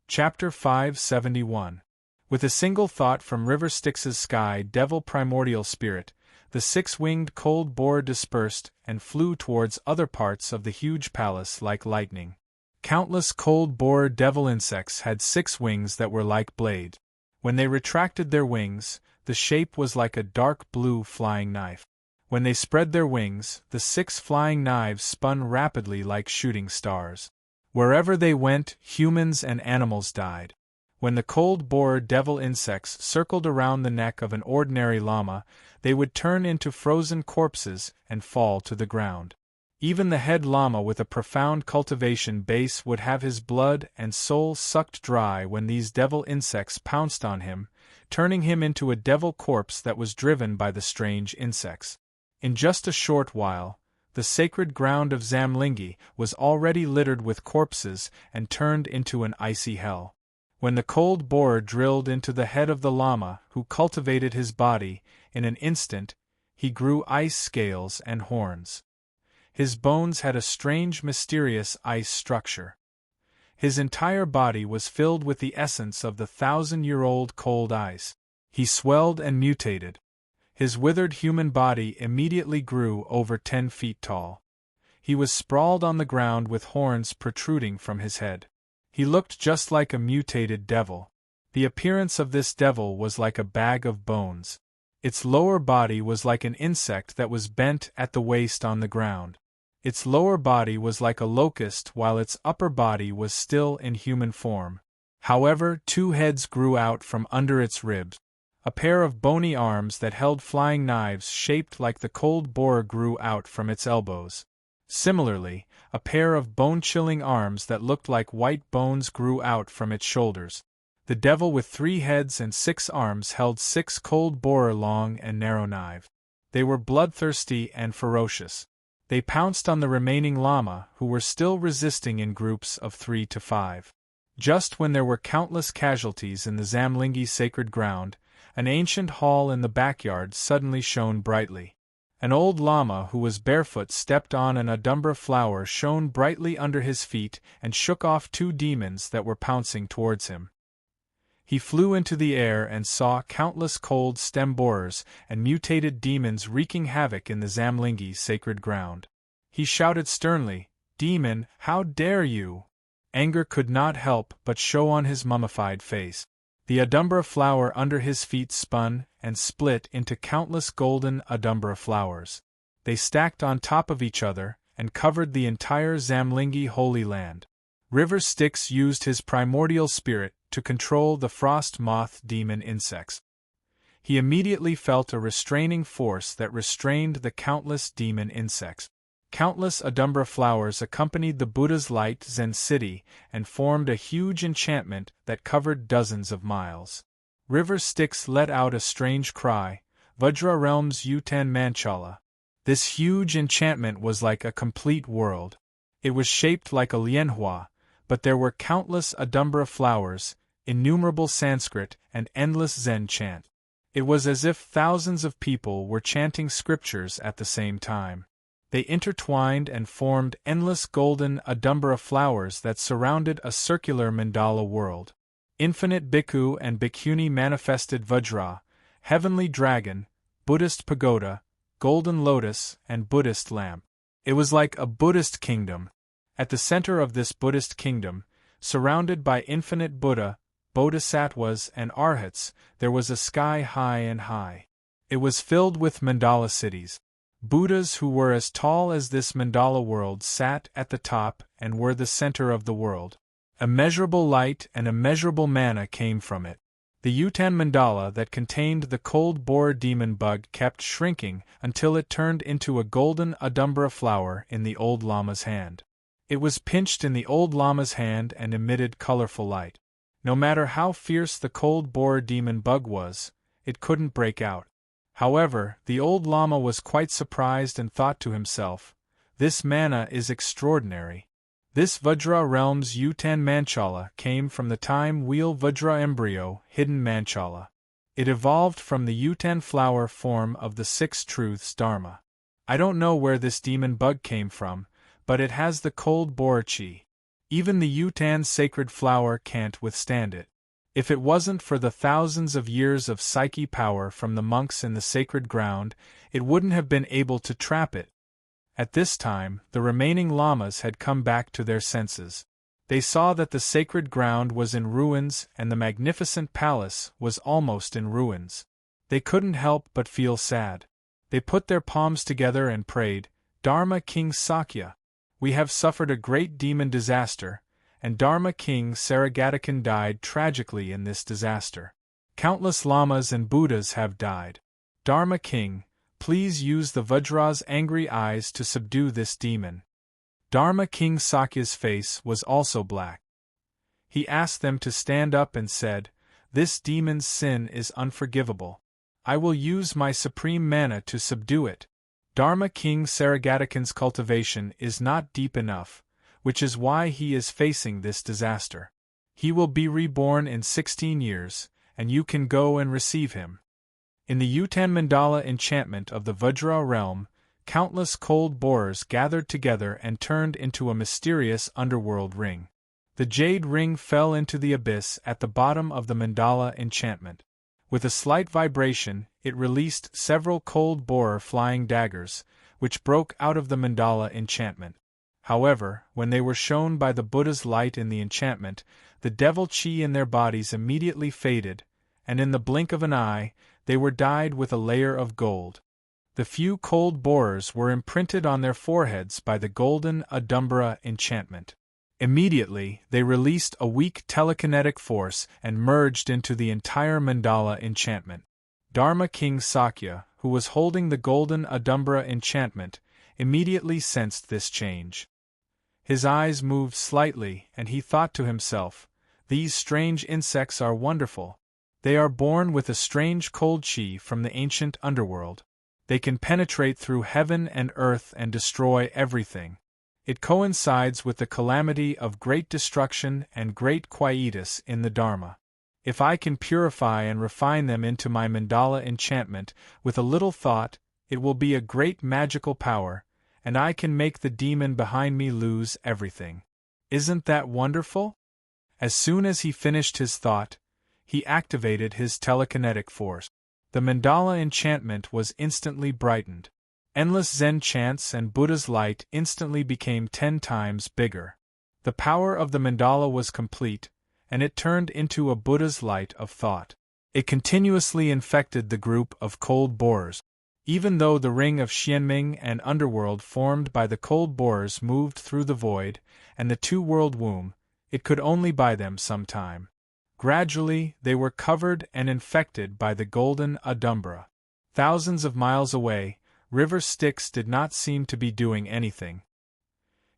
Chapter 571. With a single thought from River Styx's sky devil primordial spirit, the 6-winged cold boar dispersed and flew towards other parts of the huge palace like lightning. Countless cold boar devil insects had 6 wings that were like blades. When they retracted their wings, the shape was like a dark blue flying knife. When they spread their wings, the 6 flying knives spun rapidly like shooting stars. Wherever they went, humans and animals died. When the cold boar devil insects circled around the neck of an ordinary llama, they would turn into frozen corpses and fall to the ground. Even the head llama with a profound cultivation base would have his blood and soul sucked dry when these devil insects pounced on him, turning him into a devil corpse that was driven by the strange insects. In just a short while, the sacred ground of Zamlingi was already littered with corpses and turned into an icy hell. When the cold borer drilled into the head of the Lama who cultivated his body, in an instant, he grew ice scales and horns. His bones had a strange, mysterious ice structure. His entire body was filled with the essence of the 1,000-year-old cold ice. He swelled and mutated. His withered human body immediately grew over 10 feet tall. He was sprawled on the ground with horns protruding from his head. He looked just like a mutated devil. The appearance of this devil was like a bag of bones. Its lower body was like an insect that was bent at the waist on the ground. Its lower body was like a locust while its upper body was still in human form. However, 2 heads grew out from under its ribs. A pair of bony arms that held flying knives shaped like the cold borer grew out from its elbows. Similarly, a pair of bone-chilling arms that looked like white bones grew out from its shoulders. The devil with 3 heads and 6 arms held 6 cold borer long and narrow knives. They were bloodthirsty and ferocious. They pounced on the remaining Lama who were still resisting in groups of 3 to 5. Just when there were countless casualties in the Zamlingi sacred ground, an ancient hall in the backyard suddenly shone brightly. An old Lama who was barefoot stepped on an Adumbra flower shone brightly under his feet and shook off 2 demons that were pouncing towards him. He flew into the air and saw countless cold stem borers and mutated demons wreaking havoc in the Zamlingi sacred ground. He shouted sternly, "Demon, how dare you!" Anger could not help but show on his mummified face. The Adumbra flower under his feet spun and split into countless golden Adumbra flowers. They stacked on top of each other and covered the entire Zamlingi holy land. River Styx used his primordial spirit to control the frost moth demon insects. He immediately felt a restraining force that restrained the countless demon insects. Countless Adumbra flowers accompanied the Buddha's light Zen city and formed a huge enchantment that covered dozens of miles. River Styx let out a strange cry, "Vajra realms Utan Manchala." This huge enchantment was like a complete world. It was shaped like a lianhua, but there were countless Adumbra flowers, innumerable Sanskrit, and endless Zen chant. It was as if thousands of people were chanting scriptures at the same time. They intertwined and formed endless golden Adumbra flowers that surrounded a circular mandala world. Infinite bhikkhu and bhikkhuni manifested Vajra, heavenly dragon, Buddhist pagoda, golden lotus, and Buddhist lamp. It was like a Buddhist kingdom. At the center of this Buddhist kingdom, surrounded by infinite Buddha, Bodhisattvas, and Arhats, there was a sky high and high. It was filled with mandala cities. Buddhas who were as tall as this mandala world sat at the top and were the center of the world. Immeasurable light and immeasurable mana came from it. The Utan mandala that contained the cold borer demon bug kept shrinking until it turned into a golden Adumbra flower in the old Lama's hand. It was pinched in the old Lama's hand and emitted colorful light. No matter how fierce the cold borer demon bug was, it couldn't break out. However, the old Lama was quite surprised and thought to himself, "This mana is extraordinary. This Vajra realm's Utan Manchala came from the time wheel Vajra embryo, hidden Manchala. It evolved from the Utan flower form of the 6 truths Dharma. I don't know where this demon bug came from, but it has the cold borer chi. Even the Utan sacred flower can't withstand it. If it wasn't for the thousands of years of psyche power from the monks in the sacred ground, it wouldn't have been able to trap it." At this time, the remaining lamas had come back to their senses. They saw that the sacred ground was in ruins and the magnificent palace was almost in ruins. They couldn't help but feel sad. They put their palms together and prayed, "Dharma King Sakya, we have suffered a great demon disaster, and Dharma King Saragatikan died tragically in this disaster. Countless lamas and Buddhas have died. Dharma King, please use the Vajra's angry eyes to subdue this demon." Dharma King Sakya's face was also black. He asked them to stand up and said, "This demon's sin is unforgivable. I will use my supreme mana to subdue it." Dharma King Sarigatikin's cultivation is not deep enough, which is why he is facing this disaster. He will be reborn in 16 years, and you can go and receive him. In the Utan Mandala enchantment of the Vajra realm, countless cold borers gathered together and turned into a mysterious underworld ring. The jade ring fell into the abyss at the bottom of the mandala enchantment. With a slight vibration, it released several cold borer flying daggers, which broke out of the mandala enchantment. However, when they were shown by the Buddha's light in the enchantment, the devil chi in their bodies immediately faded, and in the blink of an eye, they were dyed with a layer of gold. The few cold borers were imprinted on their foreheads by the golden Adumbra enchantment. Immediately, they released a weak telekinetic force and merged into the entire mandala enchantment. Dharma King Sakya, who was holding the golden Adumbra enchantment, immediately sensed this change. His eyes moved slightly, and he thought to himself, "These strange insects are wonderful. They are born with a strange cold chi from the ancient underworld. They can penetrate through heaven and earth and destroy everything. It coincides with the calamity of great destruction and great quietus in the Dharma. If I can purify and refine them into my mandala enchantment with a little thought, it will be a great magical power, and I can make the demon behind me lose everything. Isn't that wonderful?" As soon as he finished his thought, he activated his telekinetic force. The mandala enchantment was instantly brightened. Endless Zen chants and Buddha's light instantly became 10 times bigger. The power of the mandala was complete, and it turned into a Buddha's light of thought. It continuously infected the group of cold borers. Even though the ring of Xianming and underworld formed by the cold borers moved through the void and the two-world womb, it could only buy them some time. Gradually, they were covered and infected by the golden Adumbra. Thousands of miles away, River Styx did not seem to be doing anything.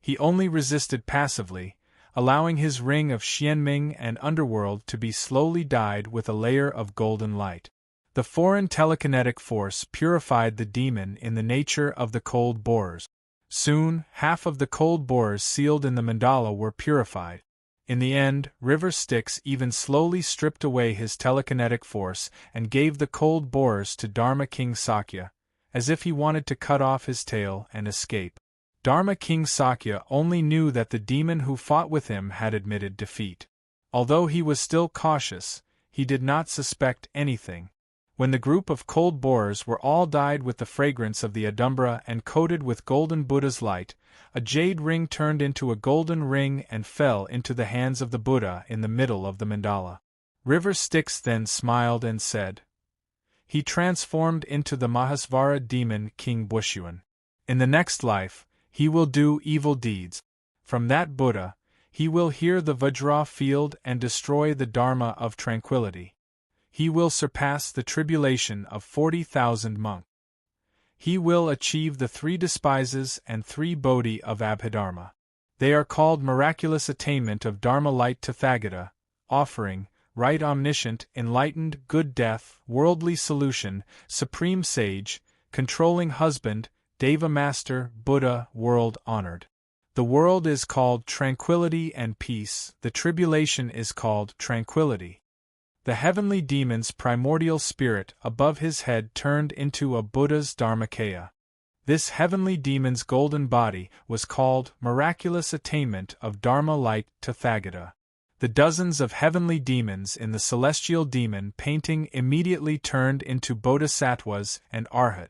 He only resisted passively, allowing his ring of Xianming and underworld to be slowly dyed with a layer of golden light. The foreign telekinetic force purified the demon in the nature of the cold borers. Soon, half of the cold borers sealed in the mandala were purified. In the end, River Styx even slowly stripped away his telekinetic force and gave the cold borers to Dharma King Sakya, as if he wanted to cut off his tail and escape. Dharma King Sakya only knew that the demon who fought with him had admitted defeat. Although he was still cautious, he did not suspect anything. When the group of cold borers were all dyed with the fragrance of the Adumbra and coated with golden Buddha's light, a jade ring turned into a golden ring and fell into the hands of the Buddha in the middle of the mandala. River Styx then smiled and said, "He transformed into the Mahasvara demon King Bushuan. In the next life, he will do evil deeds. From that Buddha, he will hear the Vajra field and destroy the Dharma of tranquility. He will surpass the tribulation of 40,000 monks. He will achieve the 3 despises and 3 bodhi of Abhidharma. They are called miraculous attainment of Dharma light Tathagata, offering, right omniscient, enlightened, good death, worldly solution, supreme sage, controlling husband, Deva master, Buddha, world honored. The world is called tranquility and peace, the tribulation is called tranquility." The heavenly demon's primordial spirit above his head turned into a Buddha's Dharmakaya. This heavenly demon's golden body was called miraculous attainment of Dharma light Tathagata. The dozens of heavenly demons in the celestial demon painting immediately turned into bodhisattvas and arhat.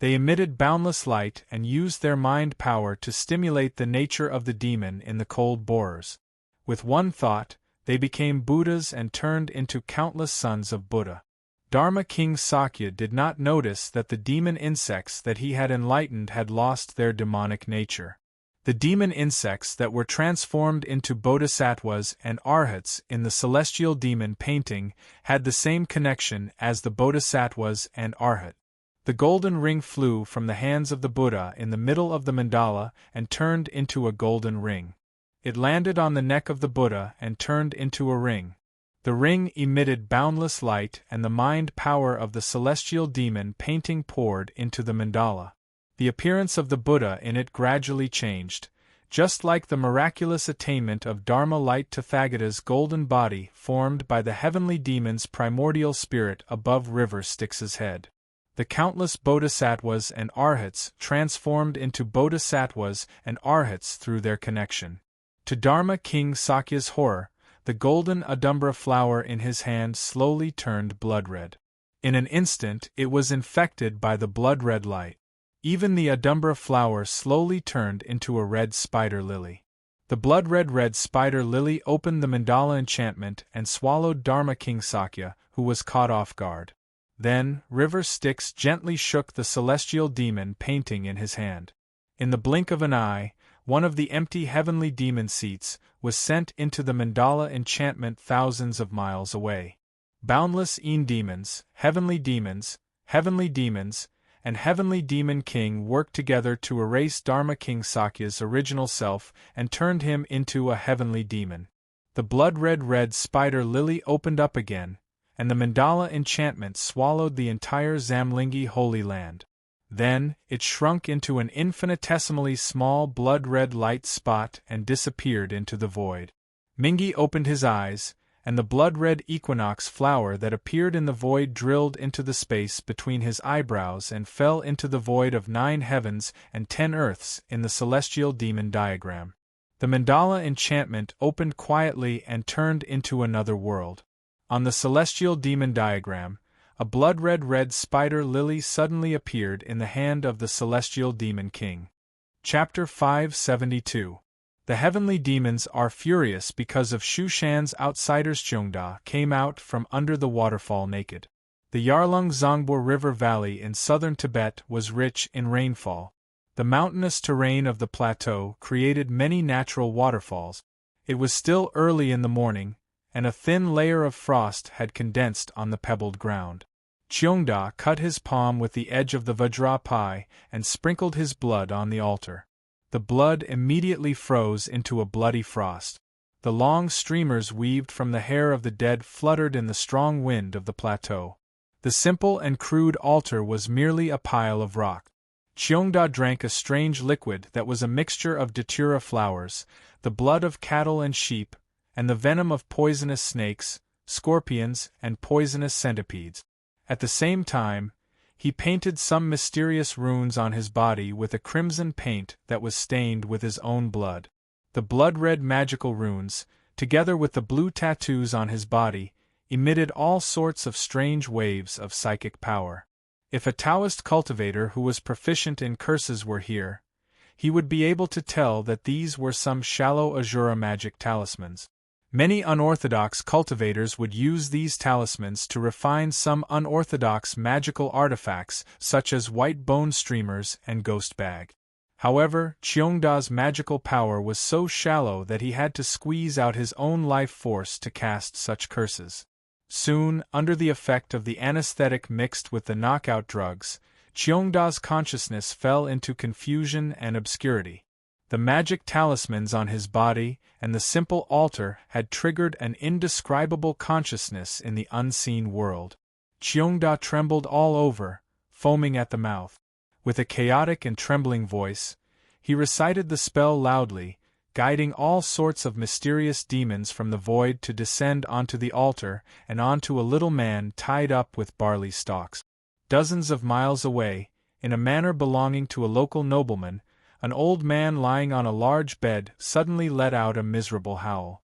They emitted boundless light and used their mind power to stimulate the nature of the demon in the cold borers. With one thought, they became Buddhas and turned into countless sons of Buddha. Dharma King Sakya did not notice that the demon insects that he had enlightened had lost their demonic nature. The demon insects that were transformed into bodhisattvas and arhats in the celestial demon painting had the same connection as the bodhisattvas and arhat. The golden ring flew from the hands of the Buddha in the middle of the mandala and turned into a golden ring. It landed on the neck of the Buddha and turned into a ring. The ring emitted boundless light and the mind power of the celestial demon painting poured into the mandala. The appearance of the Buddha in it gradually changed, just like the miraculous attainment of Dharma light Tathagata's golden body formed by the heavenly demon's primordial spirit above river Styx's head. The countless bodhisattvas and arhats transformed into bodhisattvas and arhats through their connection. To Dharma King Sakya's horror, the golden adumbra flower in his hand slowly turned blood-red. In an instant it was infected by the blood-red light. Even the adumbra flower slowly turned into a red spider lily. The blood-red spider lily opened the mandala enchantment and swallowed Dharma King Sakya, who was caught off guard. Then, River Styx gently shook the celestial demon painting in his hand. In the blink of an eye, one of the empty heavenly demon seats was sent into the mandala enchantment thousands of miles away. Boundless demons, heavenly demons, and Heavenly Demon King worked together to erase Dharma King Sakya's original self and turned him into a heavenly demon. The blood-red spider lily opened up again, and the mandala enchantment swallowed the entire Zamlingi Holy Land. Then, it shrunk into an infinitesimally small blood-red light spot and disappeared into the void. Mingi opened his eyes, and the blood-red equinox flower that appeared in the void drilled into the space between his eyebrows and fell into the void of 9 heavens and 10 earths in the celestial demon diagram. The mandala enchantment opened quietly and turned into another world. On the celestial demon diagram, a blood-red spider lily suddenly appeared in the hand of the celestial demon king. Chapter 572. The heavenly demons are furious because of Shushan's outsiders. Cheongda came out from under the waterfall naked. The Yarlung Zongbor River Valley in southern Tibet was rich in rainfall. The mountainous terrain of the plateau created many natural waterfalls. It was still early in the morning, and a thin layer of frost had condensed on the pebbled ground. Cheongda cut his palm with the edge of the Vajra pie and sprinkled his blood on the altar. The blood immediately froze into a bloody frost. The long streamers weaved from the hair of the dead fluttered in the strong wind of the plateau. The simple and crude altar was merely a pile of rock. Cheongda drank a strange liquid that was a mixture of datura flowers, the blood of cattle and sheep, and the venom of poisonous snakes, scorpions, and poisonous centipedes. At the same time, he painted some mysterious runes on his body with a crimson paint that was stained with his own blood. The blood-red magical runes, together with the blue tattoos on his body, emitted all sorts of strange waves of psychic power. If a Taoist cultivator who was proficient in curses were here, he would be able to tell that these were some shallow Azura magic talismans. Many unorthodox cultivators would use these talismans to refine some unorthodox magical artifacts such as white bone streamers and ghost bag. However, Cheongda's magical power was so shallow that he had to squeeze out his own life force to cast such curses. Soon, under the effect of the anesthetic mixed with the knockout drugs, Cheongda's consciousness fell into confusion and obscurity. The magic talismans on his body and the simple altar had triggered an indescribable consciousness in the unseen world. Cheongda trembled all over, foaming at the mouth. With a chaotic and trembling voice, he recited the spell loudly, guiding all sorts of mysterious demons from the void to descend onto the altar and onto a little man tied up with barley stalks. Dozens of miles away, in a manor belonging to a local nobleman, an old man lying on a large bed suddenly let out a miserable howl.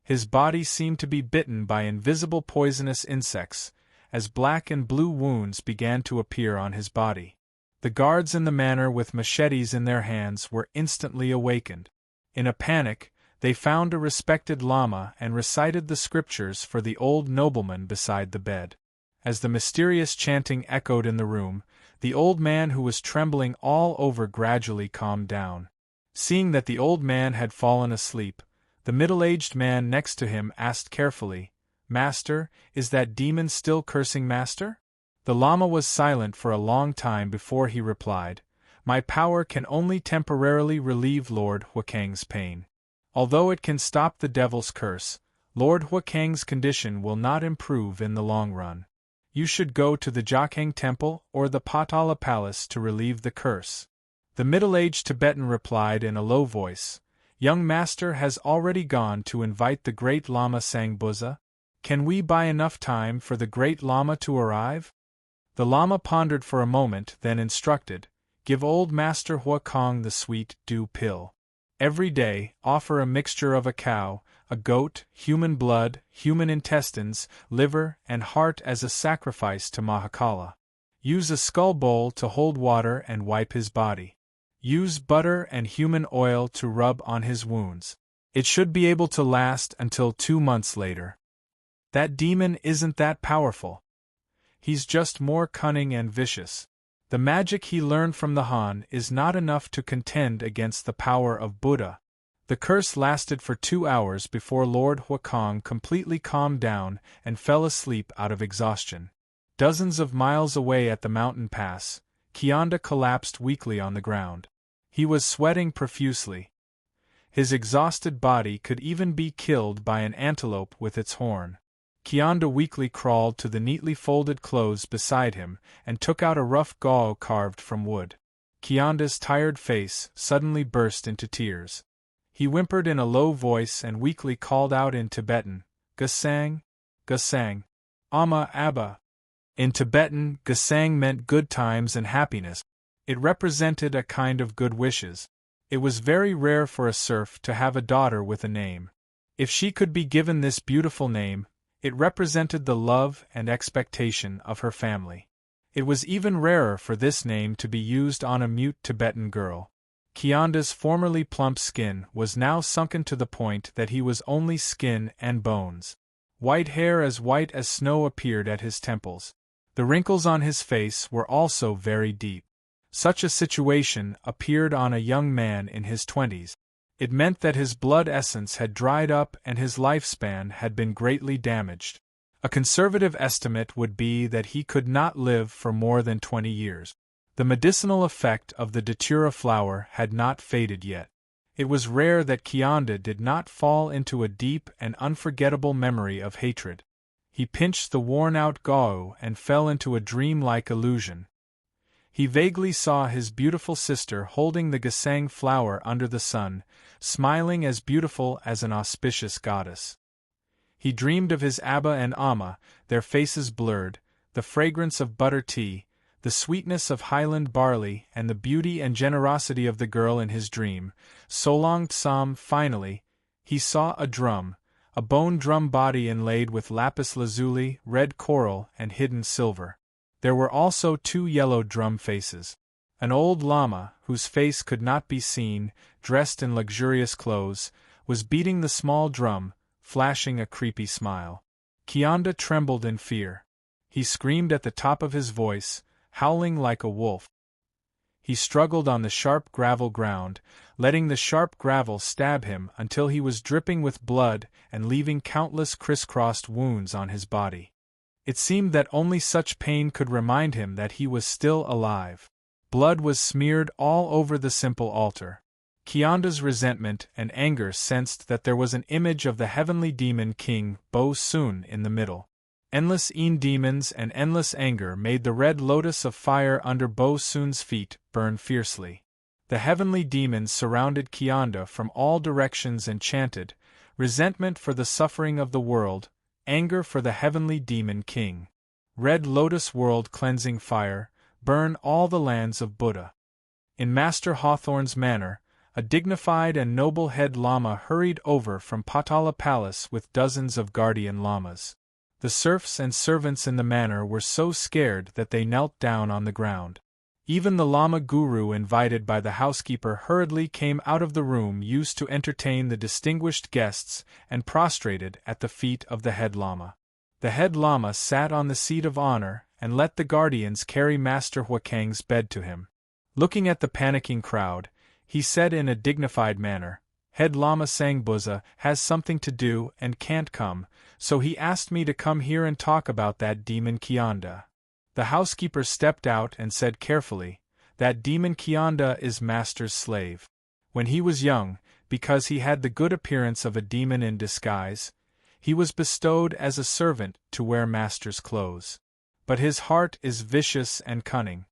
His body seemed to be bitten by invisible poisonous insects, as black and blue wounds began to appear on his body. The guards in the manor with machetes in their hands were instantly awakened. In a panic, they found a respected lama and recited the scriptures for the old nobleman beside the bed. As the mysterious chanting echoed in the room, the old man who was trembling all over gradually calmed down. Seeing that the old man had fallen asleep, the middle-aged man next to him asked carefully, "Master, is that demon still cursing Master?" The Lama was silent for a long time before he replied, "My power can only temporarily relieve Lord Huakang's pain. Although it can stop the devil's curse, Lord Huakang's condition will not improve in the long run. You should go to the Jokhang Temple or the Patala Palace to relieve the curse. The middle-aged Tibetan replied in a low voice, Young master has already gone to invite the great Lama Sangbuza. Can we buy enough time for the great Lama to arrive? The Lama pondered for a moment, then instructed, Give old Master Huakong the sweet dew pill. Every day, offer a mixture of a cow, a goat, human blood, human intestines, liver, and heart as a sacrifice to Mahakala. Use a skull bowl to hold water and wipe his body. Use butter and human oil to rub on his wounds. It should be able to last until 2 months later. That demon isn't that powerful. He's just more cunning and vicious. The magic he learned from the Han is not enough to contend against the power of Buddha. The curse lasted for 2 hours before Lord Huakong completely calmed down and fell asleep out of exhaustion. Dozens of miles away at the mountain pass, Kianda collapsed weakly on the ground. He was sweating profusely. His exhausted body could even be killed by an antelope with its horn. Kianda weakly crawled to the neatly folded clothes beside him and took out a rough gao carved from wood. Kianda's tired face suddenly burst into tears. He whimpered in a low voice and weakly called out in Tibetan, Gasang, Gasang, Ama Abba. In Tibetan, Gasang meant good times and happiness. It represented a kind of good wishes. It was very rare for a serf to have a daughter with a name. If she could be given this beautiful name, it represented the love and expectation of her family. It was even rarer for this name to be used on a mute Tibetan girl. Kianda's formerly plump skin was now sunken to the point that he was only skin and bones. White hair as white as snow appeared at his temples. The wrinkles on his face were also very deep. Such a situation appeared on a young man in his 20s. It meant that his blood essence had dried up and his lifespan had been greatly damaged. A conservative estimate would be that he could not live for more than 20 years. The medicinal effect of the datura flower had not faded yet. It was rare that Kianda did not fall into a deep and unforgettable memory of hatred. He pinched the worn-out gao and fell into a dream-like illusion. He vaguely saw his beautiful sister holding the Gasang flower under the sun, smiling as beautiful as an auspicious goddess. He dreamed of his Abba and Amma, their faces blurred, the fragrance of butter tea, the sweetness of highland barley and the beauty and generosity of the girl in his dream. Solong Tsam. Finally, he saw a drum, a bone drum body inlaid with lapis lazuli, red coral, and hidden silver. There were also 2 yellow drum faces. An old lama, whose face could not be seen, dressed in luxurious clothes, was beating the small drum, flashing a creepy smile. Kianda trembled in fear. He screamed at the top of his voice, howling like a wolf. He struggled on the sharp gravel ground, letting the sharp gravel stab him until he was dripping with blood and leaving countless crisscrossed wounds on his body. It seemed that only such pain could remind him that he was still alive. Blood was smeared all over the simple altar. Kianda's resentment and anger sensed that there was an image of the heavenly demon king Bo Sun in the middle. Endless demons and endless anger made the red lotus of fire under Bo Sun's feet burn fiercely. The heavenly demons surrounded Kianda from all directions and chanted, resentment for the suffering of the world, anger for the heavenly demon king. Red lotus world cleansing fire, burn all the lands of Buddha. In Master Hawthorne's manor, a dignified and noble head lama hurried over from Patala Palace with dozens of guardian lamas. The serfs and servants in the manor were so scared that they knelt down on the ground. Even the lama guru invited by the housekeeper hurriedly came out of the room used to entertain the distinguished guests and prostrated at the feet of the head lama. The head lama sat on the seat of honor and let the guardians carry Master Huakang's bed to him. Looking at the panicking crowd, he said in a dignified manner, Head Lama Sangbuza has something to do and can't come, so he asked me to come here and talk about that demon Kianda. The housekeeper stepped out and said carefully, That demon Kianda is Master's slave. When he was young, because he had the good appearance of a demon in disguise, he was bestowed as a servant to wear Master's clothes. but his heart is vicious and cunning.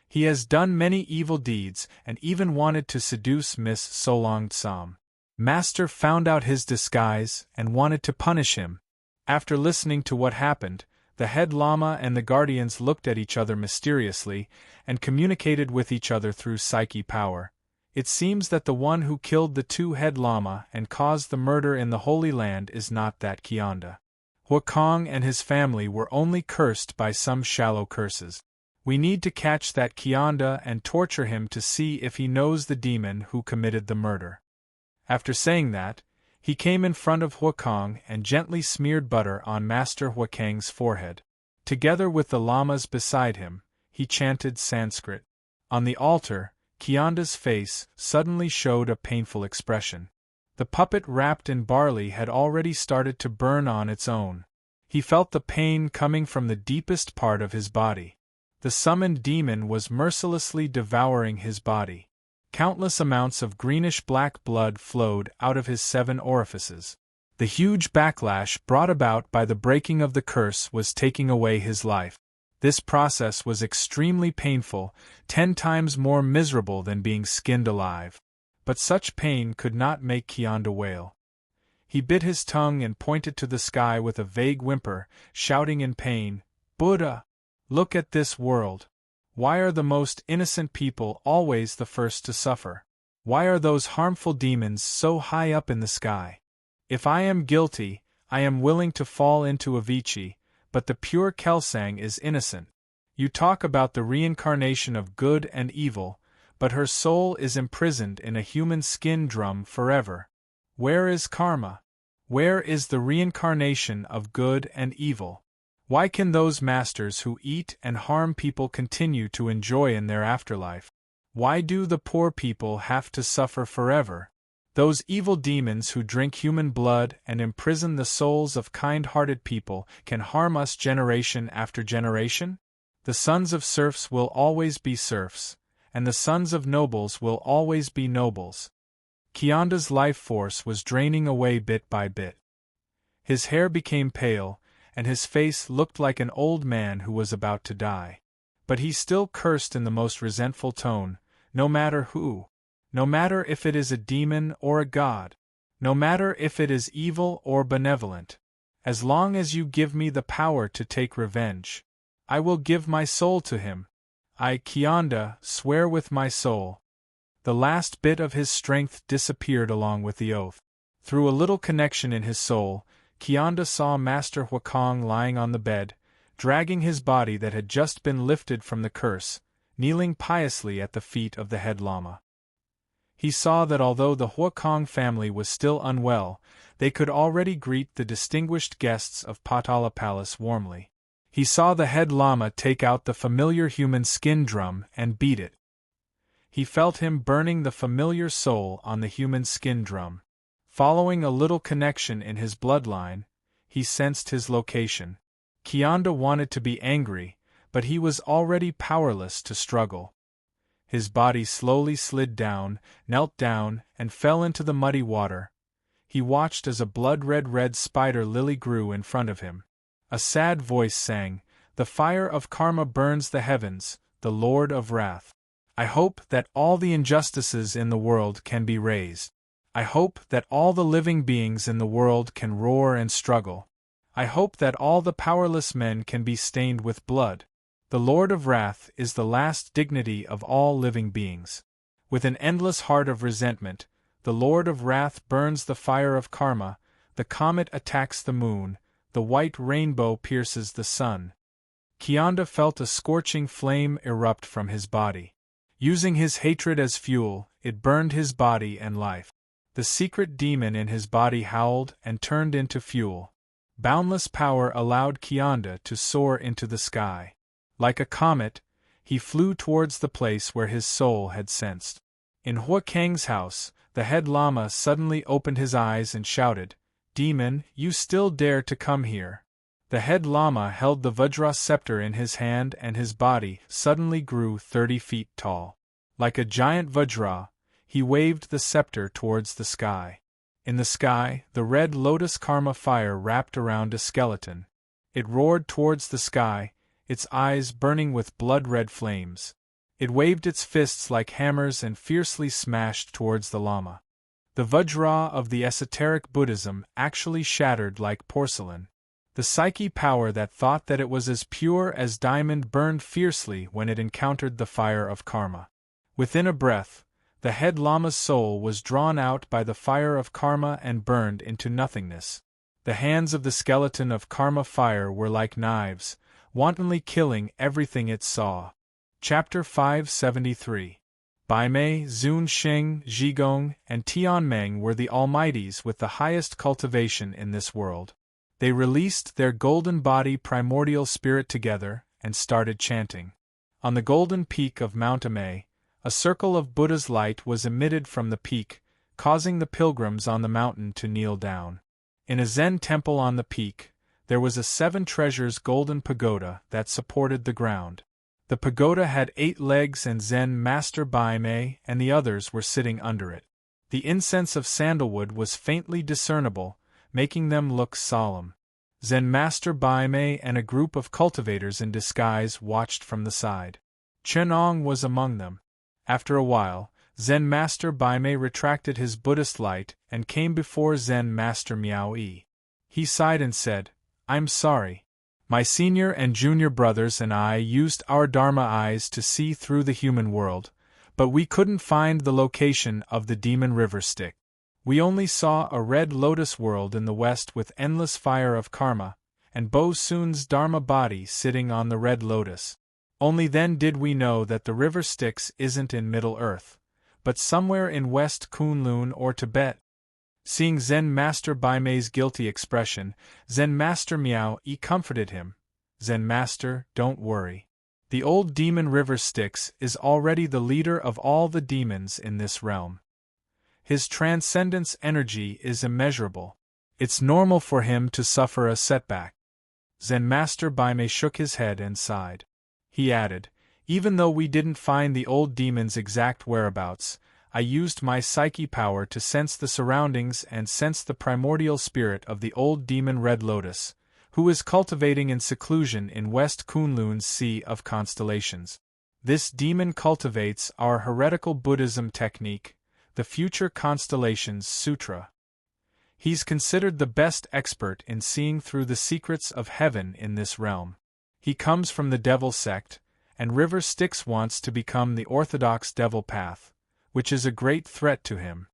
He has done many evil deeds and even wanted to seduce Miss Solong Tsam. Master found out his disguise and wanted to punish him. After listening to what happened, the head lama and the guardians looked at each other mysteriously and communicated with each other through psyche power. It seems that the one who killed the two head lama and caused the murder in the Holy Land is not that Kyanda. Huakong and his family were only cursed by some shallow curses. We need to catch that Kyanda and torture him to see if he knows the demon who committed the murder. After saying that, he came in front of Huakong and gently smeared butter on Master Huakang's forehead. Together with the lamas beside him, he chanted Sanskrit. On the altar, Kyanda's face suddenly showed a painful expression. The puppet wrapped in barley had already started to burn on its own. He felt the pain coming from the deepest part of his body. The summoned demon was mercilessly devouring his body. Countless amounts of greenish-black blood flowed out of his 7 orifices. The huge backlash brought about by the breaking of the curse was taking away his life. This process was extremely painful, 10 times more miserable than being skinned alive. But such pain could not make Kyanda wail. He bit his tongue and pointed to the sky with a vague whimper, shouting in pain, "Buddha! Look at this world! Why are the most innocent people always the first to suffer? Why are those harmful demons so high up in the sky? If I am guilty, I am willing to fall into Avicii, but the pure Kelsang is innocent. You talk about the reincarnation of good and evil, but her soul is imprisoned in a human skin drum forever. Where is karma? Where is the reincarnation of good and evil? Why can those masters who eat and harm people continue to enjoy in their afterlife? Why do the poor people have to suffer forever? Those evil demons who drink human blood and imprison the souls of kind-hearted people can harm us generation after generation? The sons of serfs will always be serfs, and the sons of nobles will always be nobles. Kyanda's life force was draining away bit by bit. His hair became pale, and his face looked like an old man who was about to die. But he still cursed in the most resentful tone, no matter who. No matter if it is a demon or a god. No matter if it is evil or benevolent. As long as you give me the power to take revenge, I will give my soul to him. I, Kyanda, swear with my soul. The last bit of his strength disappeared along with the oath. Through a little connection in his soul, Kyanda saw Master Huakong lying on the bed, dragging his body that had just been lifted from the curse, kneeling piously at the feet of the head lama. He saw that although the Huakong family was still unwell, they could already greet the distinguished guests of Patala Palace warmly. He saw the head lama take out the familiar human skin drum and beat it. He felt him burning the familiar soul on the human skin drum. Following a little connection in his bloodline, he sensed his location. Kyanda wanted to be angry, but he was already powerless to struggle. His body slowly slid down, knelt down, and fell into the muddy water. He watched as a blood-red spider lily grew in front of him. A sad voice sang, "The fire of karma burns the heavens, the Lord of wrath. I hope that all the injustices in the world can be raised. I hope that all the living beings in the world can roar and struggle. I hope that all the powerless men can be stained with blood. The Lord of Wrath is the last dignity of all living beings. With an endless heart of resentment, the Lord of Wrath burns the fire of karma, the comet attacks the moon, the white rainbow pierces the sun." Kyanda felt a scorching flame erupt from his body. Using his hatred as fuel, it burned his body and life. The secret demon in his body howled and turned into fuel. Boundless power allowed Kyanda to soar into the sky. Like a comet, he flew towards the place where his soul had sensed. In Huakang's house, the head lama suddenly opened his eyes and shouted, "Demon, you still dare to come here." The head lama held the Vajra scepter in his hand and his body suddenly grew 30 feet tall. Like a giant Vajra, he waved the scepter towards the sky. In the sky, the red lotus karma fire wrapped around a skeleton. It roared towards the sky, its eyes burning with blood-red flames. It waved its fists like hammers and fiercely smashed towards the Lama. The Vajra of the esoteric Buddhism actually shattered like porcelain. The psyche power that thought that it was as pure as diamond burned fiercely when it encountered the fire of karma. Within a breath, the head Lama's soul was drawn out by the fire of karma and burned into nothingness. The hands of the skeleton of karma fire were like knives, wantonly killing everything it saw. Chapter 573. Baimei, Zun Xing, Zhigong, and Tianmeng were the almighties with the highest cultivation in this world. They released their golden body primordial spirit together and started chanting. On the golden peak of Mount Amei, a circle of Buddha's light was emitted from the peak, causing the pilgrims on the mountain to kneel down. In a Zen temple on the peak, there was a 7 treasures golden pagoda that supported the ground. The pagoda had 8 legs and Zen Master Baimei and the others were sitting under it. The incense of sandalwood was faintly discernible, making them look solemn. Zen Master Baimei and a group of cultivators in disguise watched from the side. Chenong was among them. After a while, Zen Master Baimei retracted his Buddhist light and came before Zen Master Miao Yi. He sighed and said, "I'm sorry. My senior and junior brothers and I used our Dharma eyes to see through the human world, but we couldn't find the location of the demon river stick. We only saw a red lotus world in the west with endless fire of karma, and Bo Sun's Dharma body sitting on the red lotus. Only then did we know that the river Styx isn't in Middle Earth, but somewhere in West Kunlun or Tibet." Seeing Zen Master Baimei's guilty expression, Zen Master Miao Yi comforted him. "Zen Master, don't worry. The old demon river Styx is already the leader of all the demons in this realm. His transcendence energy is immeasurable. It's normal for him to suffer a setback." Zen Master Baimei shook his head and sighed. He added, "Even though we didn't find the old demon's exact whereabouts, I used my psyche power to sense the surroundings and sense the primordial spirit of the old demon Red Lotus, who is cultivating in seclusion in West Kunlun's Sea of Constellations. This demon cultivates our heretical Buddhism technique, the Future Constellations Sutra. He's considered the best expert in seeing through the secrets of heaven in this realm. He comes from the Devil sect, and River Styx wants to become the orthodox Devil path, which is a great threat to him.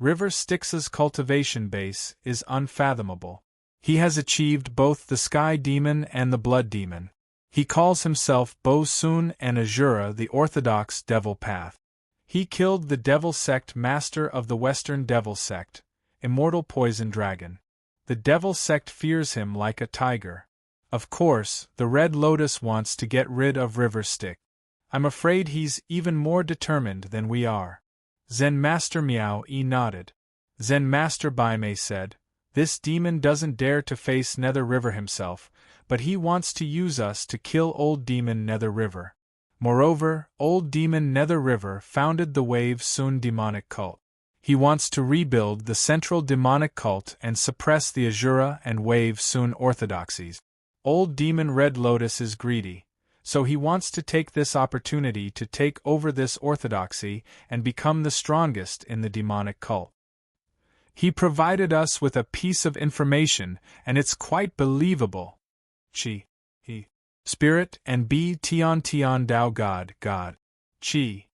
River Styx's cultivation base is unfathomable. He has achieved both the Sky Demon and the Blood Demon. He calls himself Bo Sun and Azura the orthodox Devil path. He killed the Devil sect master of the Western Devil sect, Immortal Poison Dragon. The Devil sect fears him like a tiger. Of course, the Red Lotus wants to get rid of River Styx. I'm afraid he's even more determined than we are." Zen Master Miao Yi nodded. Zen Master Baimei said, "This demon doesn't dare to face Nether River himself, but he wants to use us to kill Old Demon Nether River. Moreover, Old Demon Nether River founded the Wave Sun demonic cult. He wants to rebuild the central demonic cult and suppress the Azura and Wave Sun orthodoxies. Old Demon Red Lotus is greedy, so he wants to take this opportunity to take over this orthodoxy and become the strongest in the demonic cult. He provided us with a piece of information, and it's quite believable. Chi, he, spirit, and B Tian Tian Dao God, God. Chi.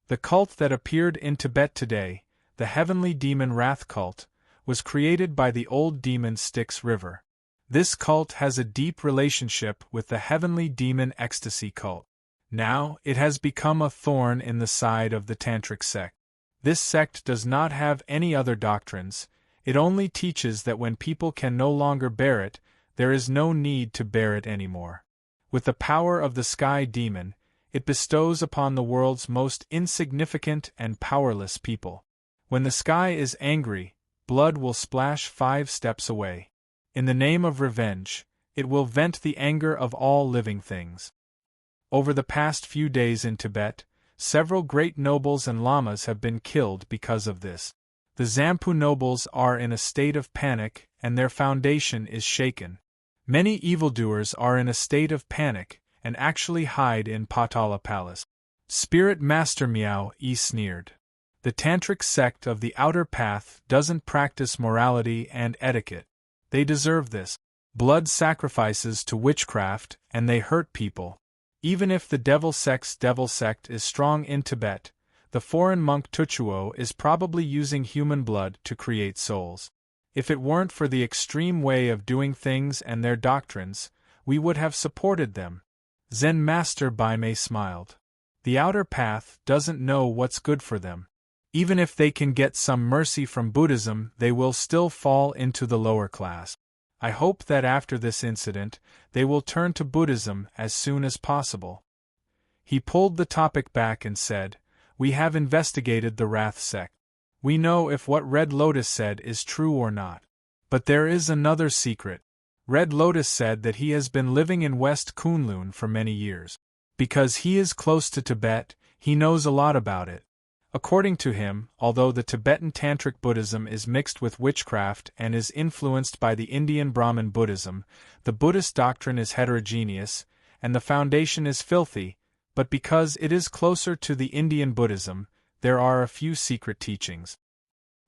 The cult that appeared in Tibet today, the Heavenly Demon Wrath cult, was created by the old demon Styx River. This cult has a deep relationship with the Heavenly Demon Ecstasy cult. Now, it has become a thorn in the side of the Tantric sect. This sect does not have any other doctrines, it only teaches that when people can no longer bear it, there is no need to bear it anymore. With the power of the Sky Demon, it bestows upon the world's most insignificant and powerless people. When the sky is angry, blood will splash 5 steps away. In the name of revenge, it will vent the anger of all living things. Over the past few days in Tibet, several great nobles and lamas have been killed because of this. The Zampu nobles are in a state of panic and their foundation is shaken. Many evildoers are in a state of panic and actually hide in Patala Palace. Spirit Master Miao sneered. The tantric sect of the outer path doesn't practice morality and etiquette. They deserve this. Blood sacrifices to witchcraft, and they hurt people. Even if the devil sect is strong in Tibet, the foreign monk Tuchuo is probably using human blood to create souls. If it weren't for the extreme way of doing things and their doctrines, we would have supported them. Zen Master Baimei smiled. The outer path doesn't know what's good for them. Even if they can get some mercy from Buddhism, they will still fall into the lower class. I hope that after this incident, they will turn to Buddhism as soon as possible. He pulled the topic back and said, "We have investigated the Wrath sect. We know if what Red Lotus said is true or not. But there is another secret. Red Lotus said that he has been living in West Kunlun for many years. Because he is close to Tibet, he knows a lot about it. According to him, although the Tibetan Tantric Buddhism is mixed with witchcraft and is influenced by the Indian Brahmin Buddhism, the Buddhist doctrine is heterogeneous, and the foundation is filthy, but because it is closer to the Indian Buddhism, there are a few secret teachings.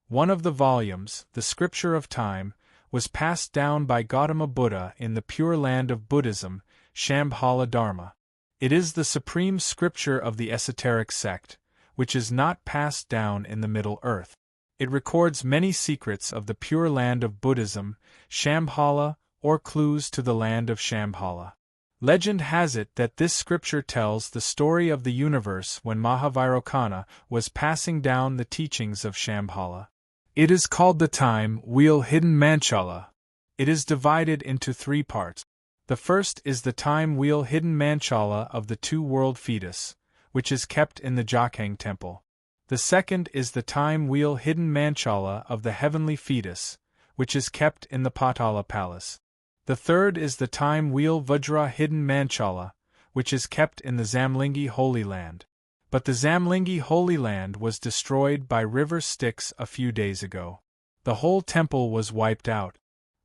One of the volumes, the Scripture of Time, was passed down by Gautama Buddha in the Pure Land of Buddhism, Shambhala Dharma. It is the supreme scripture of the esoteric sect, which is not passed down in the Middle Earth. It records many secrets of the Pure Land of Buddhism, Shambhala, or clues to the land of Shambhala. Legend has it that this scripture tells the story of the universe when Mahavairokkana was passing down the teachings of Shambhala. It is called the Time Wheel Hidden Manchala. It is divided into 3 parts. The first is the Time Wheel Hidden Manchala of the Two-World Fetus, which is kept in the Jokhang Temple. The second is the Time Wheel Hidden Manchala of the Heavenly Fetus, which is kept in the Patala Palace. The third is the Time Wheel Vajra Hidden Manchala, which is kept in the Zamlingi Holy Land. But the Zamlingi Holy Land was destroyed by river Styx a few days ago. The whole temple was wiped out.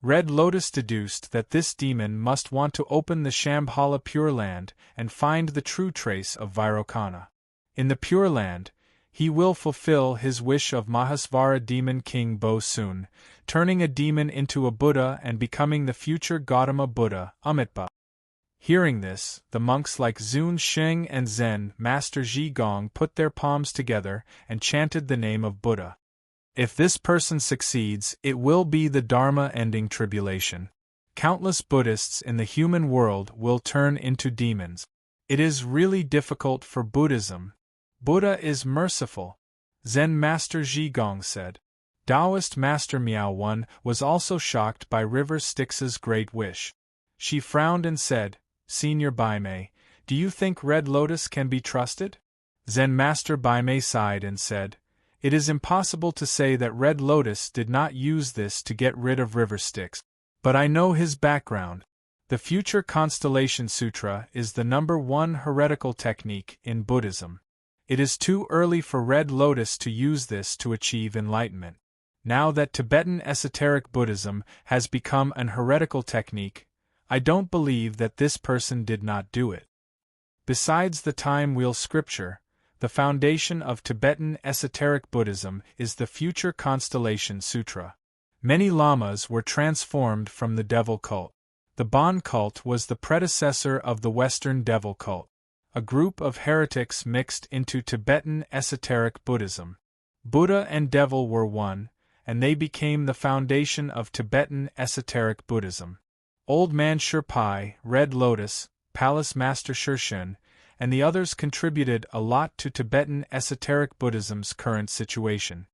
Red Lotus deduced that this demon must want to open the Shambhala Pure Land and find the true trace of Vairocana. In the Pure Land, he will fulfill his wish of Mahasvara demon king Bo Soon, turning a demon into a Buddha and becoming the future Gautama Buddha, Amitabha. Hearing this, the monks like Zun Sheng and Zen Master Zhi Gong put their palms together and chanted the name of Buddha. If this person succeeds, it will be the Dharma-ending tribulation. Countless Buddhists in the human world will turn into demons. It is really difficult for Buddhism. Buddha is merciful, Zen Master Zhi Gong said. Taoist Master Miao Wen was also shocked by River Styx's great wish. She frowned and said, "Senior Baimei, do you think Red Lotus can be trusted?" Zen Master Baimei sighed and said, "It is impossible to say that Red Lotus did not use this to get rid of River Styx. But I know his background. The Future Constellation Sutra is the #1 heretical technique in Buddhism. It is too early for Red Lotus to use this to achieve enlightenment. Now that Tibetan esoteric Buddhism has become an heretical technique, I don't believe that this person did not do it." Besides the Time Wheel scripture, the foundation of Tibetan esoteric Buddhism is the Future Constellation Sutra. Many lamas were transformed from the devil cult. The Bon cult was the predecessor of the Western devil cult. A group of heretics mixed into Tibetan esoteric Buddhism. Buddha and devil were one, and they became the foundation of Tibetan esoteric Buddhism. Old Man Sherpai, Red Lotus, Palace Master Shershen, and the others contributed a lot to Tibetan esoteric Buddhism's current situation.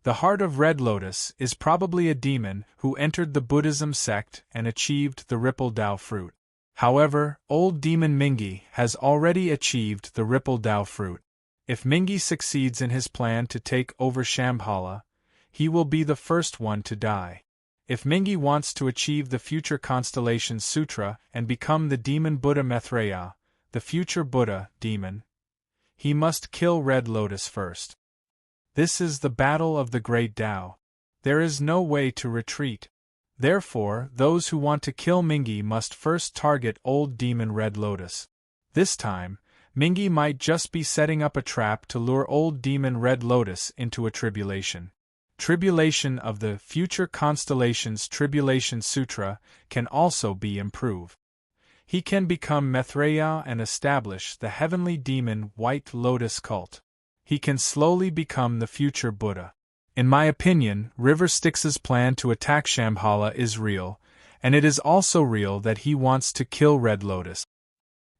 The heart of Red Lotus is probably a demon who entered the Buddhism sect and achieved the Ripple Dao fruit. However, old demon Mingi has already achieved the Ripple Dao fruit. If Mingi succeeds in his plan to take over Shambhala, he will be the first one to die. If Mingi wants to achieve the Future Constellation Sutra and become the demon Buddha Maitreya, the future Buddha demon, he must kill Red Lotus first. This is the battle of the Great Tao. There is no way to retreat. Therefore, those who want to kill Mingi must first target old demon Red Lotus. This time, Mingi might just be setting up a trap to lure old demon Red Lotus into a tribulation. Tribulation of the Future Constellations Tribulation Sutra can also be improved. He can become Maitreya and establish the heavenly demon White Lotus cult. He can slowly become the future Buddha. In my opinion, River Styx's plan to attack Shambhala is real, and it is also real that he wants to kill Red Lotus.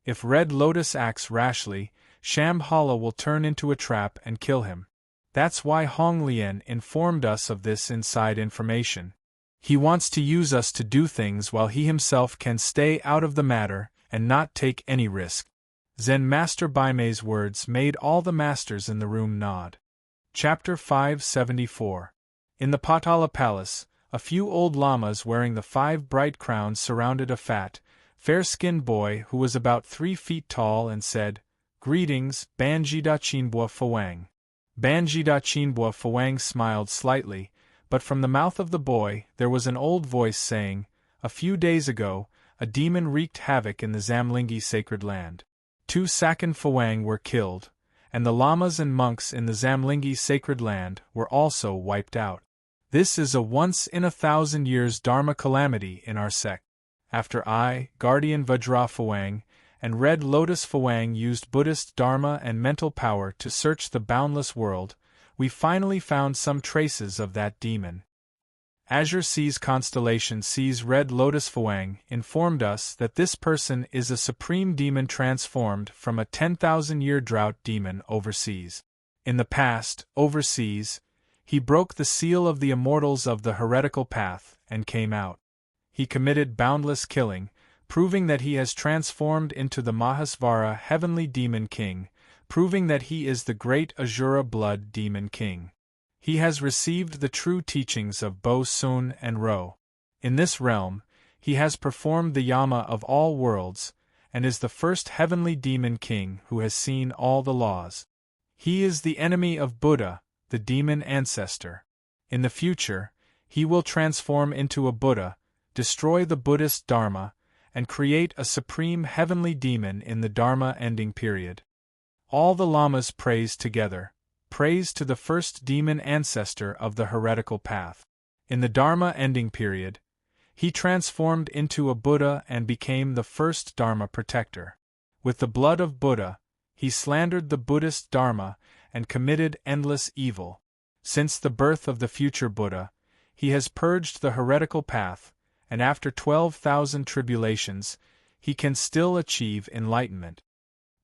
If Red Lotus acts rashly, Shambhala will turn into a trap and kill him. That's why Hong Lian informed us of this inside information. He wants to use us to do things while he himself can stay out of the matter and not take any risk. Zen Master Baimei's words made all the masters in the room nod. Chapter 574. In the Patala Palace, a few old lamas wearing the 5 bright crowns surrounded a fat, fair-skinned boy who was about 3 feet tall and said, "Greetings, Banjida Chinbua Fawang." Banjida Chinbua Fawang smiled slightly, but from the mouth of the boy there was an old voice saying, "A few days ago, a demon wreaked havoc in the Zamlingi sacred land. 2 Sakan Fawang were killed, and the lamas and monks in the Zamlingi sacred land were also wiped out. This is a once-in-a-thousand-years Dharma calamity in our sect. After I, Guardian Vajra Fawang, and Red Lotus Fawang used Buddhist Dharma and mental power to search the boundless world, we finally found some traces of that demon." Azure Seas Constellation Seas Red Lotus Fawang informed us that this person is a supreme demon transformed from a 10,000-year drought demon overseas. In the past, overseas, he broke the seal of the immortals of the heretical path and came out. He committed boundless killing, proving that he has transformed into the Mahasvara Heavenly Demon King, proving that he is the great Azura Blood Demon King. He has received the true teachings of Bo Sun and Ro. In this realm, he has performed the Yama of all worlds, and is the first heavenly demon king who has seen all the laws. He is the enemy of Buddha, the demon ancestor. In the future, he will transform into a Buddha, destroy the Buddhist Dharma, and create a supreme heavenly demon in the Dharma ending period. All the lamas praise together. Praise to the first demon ancestor of the heretical path. In the Dharma ending period, he transformed into a Buddha and became the first Dharma protector. With the blood of Buddha, he slandered the Buddhist Dharma and committed endless evil. Since the birth of the future Buddha, he has purged the heretical path, and after 12,000 tribulations, he can still achieve enlightenment.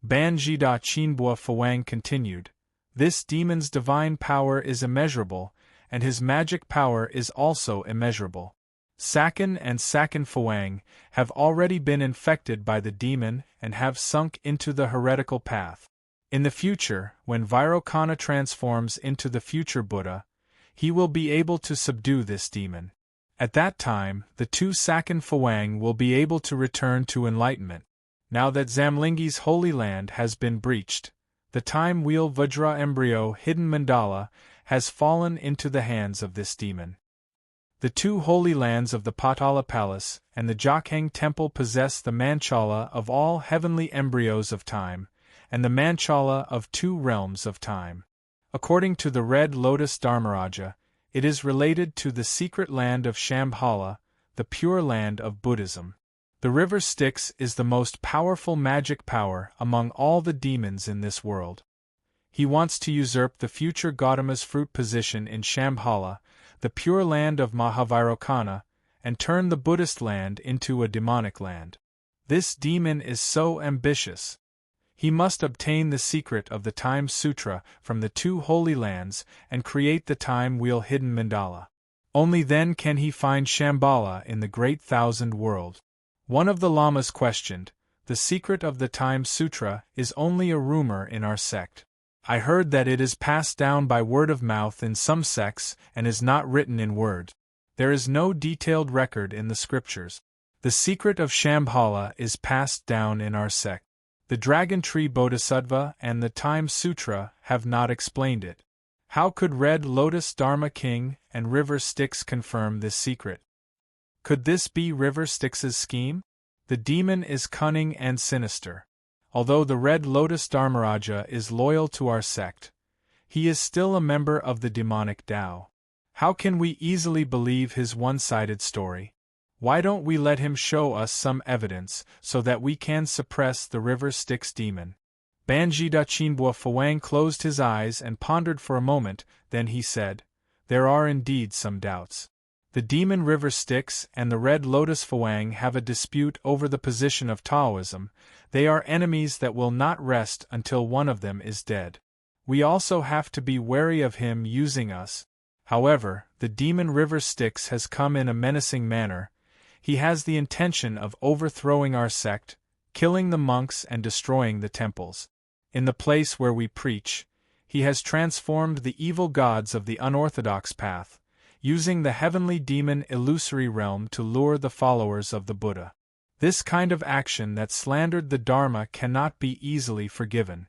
Banjida Chinbua Fawang continued, "This demon's divine power is immeasurable, and his magic power is also immeasurable. Sakan and Sakan Fawang have already been infected by the demon and have sunk into the heretical path. In the future, when Vairocana transforms into the future Buddha, he will be able to subdue this demon. At that time, the 2 Sakan Fawang will be able to return to enlightenment. Now that Zamlingi's holy land has been breached, the time wheel Vajra embryo hidden mandala has fallen into the hands of this demon. The 2 holy lands of the Patala Palace and the Jokhang Temple possess the Manchala of all heavenly embryos of time, and the Manchala of 2 realms of time. According to the Red Lotus Dharmaraja, it is related to the secret land of Shambhala, the pure land of Buddhism. The river Styx is the most powerful magic power among all the demons in this world. He wants to usurp the future Gautama's fruit position in Shambhala, the pure land of Mahavairocana, and turn the Buddhist land into a demonic land. This demon is so ambitious. He must obtain the secret of the Time Sutra from the 2 holy lands and create the time wheel hidden mandala. Only then can he find Shambhala in the great thousand world. One of the lamas questioned, "The secret of the Time Sutra is only a rumor in our sect. I heard that it is passed down by word of mouth in some sects and is not written in word. There is no detailed record in the scriptures. The secret of Shambhala is passed down in our sect. The Dragon Tree Bodhisattva and the Time Sutra have not explained it. How could Red Lotus Dharma King and River Styx confirm this secret?" Could this be River Styx's scheme? The demon is cunning and sinister. Although the Red Lotus Dharmaraja is loyal to our sect, he is still a member of the demonic Tao. How can we easily believe his one-sided story? Why don't we let him show us some evidence so that we can suppress the River Styx demon? Banjida Chinbua Fawang closed his eyes and pondered for a moment, then he said, "There are indeed some doubts. The demon River Styx and the Red Lotus Fawang have a dispute over the position of Taoism. They are enemies that will not rest until one of them is dead. We also have to be wary of him using us. However, the demon River Styx has come in a menacing manner. He has the intention of overthrowing our sect, killing the monks and destroying the temples. In the place where we preach, he has transformed the evil gods of the unorthodox path, using the heavenly demon illusory realm to lure the followers of the Buddha. This kind of action that slandered the Dharma cannot be easily forgiven.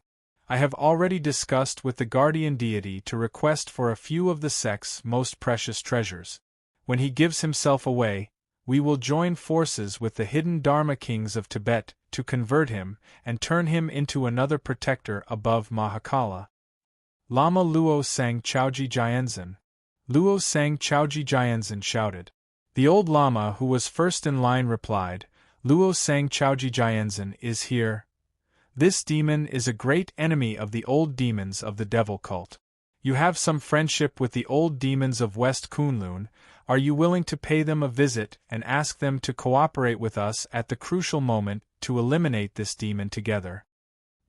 I have already discussed with the guardian deity to request for a few of the sect's most precious treasures. When he gives himself away, we will join forces with the hidden Dharma kings of Tibet to convert him and turn him into another protector above Mahakala." Lama Luo Sang Chaoji Jianzhen. Luo Sang Chaoji Jianzhen shouted. The old Lama who was first in line replied, "Luo Sang Chaoji Jianzhen is here. This demon is a great enemy of the old demons of the devil cult. You have some friendship with the old demons of West Kunlun. Are you willing to pay them a visit and ask them to cooperate with us at the crucial moment to eliminate this demon together?"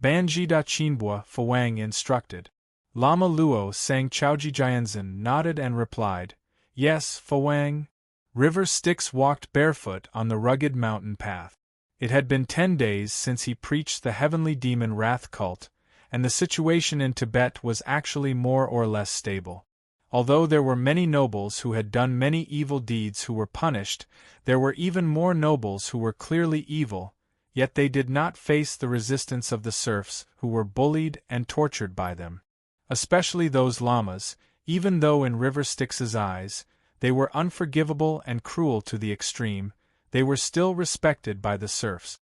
Banjida Chinbua Fawang instructed. Lama Luo Sang Chaoji Jianzhen nodded and replied, "Yes, Fawang." River Styx walked barefoot on the rugged mountain path. It had been 10 days since he preached the heavenly demon wrath cult, and the situation in Tibet was actually more or less stable. Although there were many nobles who had done many evil deeds who were punished, there were even more nobles who were clearly evil, yet they did not face the resistance of the serfs who were bullied and tortured by them. Especially those lamas, even though in River Styx's eyes, they were unforgivable and cruel to the extreme, they were still respected by the serfs.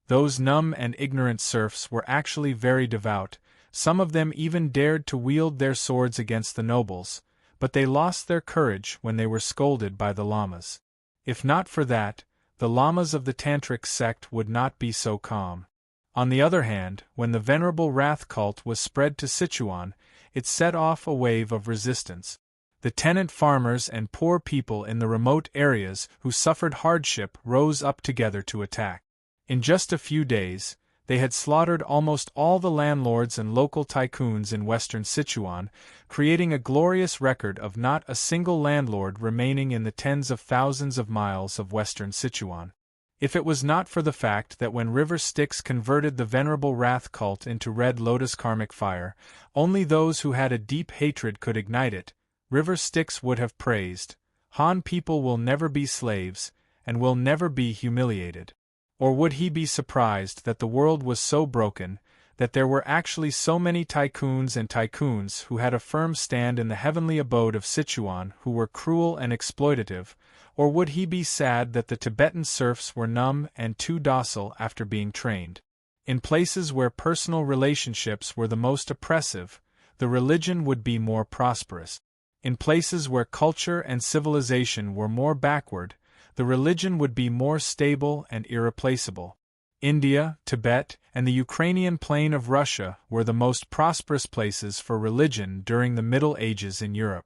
Those numb and ignorant serfs were actually very devout, some of them even dared to wield their swords against the nobles, but they lost their courage when they were scolded by the lamas. If not for that, the lamas of the Tantric sect would not be so calm. On the other hand, when the venerable wrath cult was spread to Sichuan, it set off a wave of resistance. The tenant farmers and poor people in the remote areas who suffered hardship rose up together to attack. In just a few days, they had slaughtered almost all the landlords and local tycoons in western Sichuan, creating a glorious record of not a single landlord remaining in the tens of thousands of miles of western Sichuan. If it was not for the fact that when River Styx converted the venerable wrath cult into Red Lotus karmic fire, only those who had a deep hatred could ignite it, River Styx would have praised, "Han people will never be slaves, and will never be humiliated." Or would he be surprised that the world was so broken, that there were actually so many tycoons who had a firm stand in the heavenly abode of Sichuan who were cruel and exploitative? Or would he be sad that the Tibetan serfs were numb and too docile after being trained? In places where personal relationships were the most oppressive, the religion would be more prosperous. In places where culture and civilization were more backward, the religion would be more stable and irreplaceable. India, Tibet, and the Ukrainian plain of Russia were the most prosperous places for religion during the Middle Ages in Europe.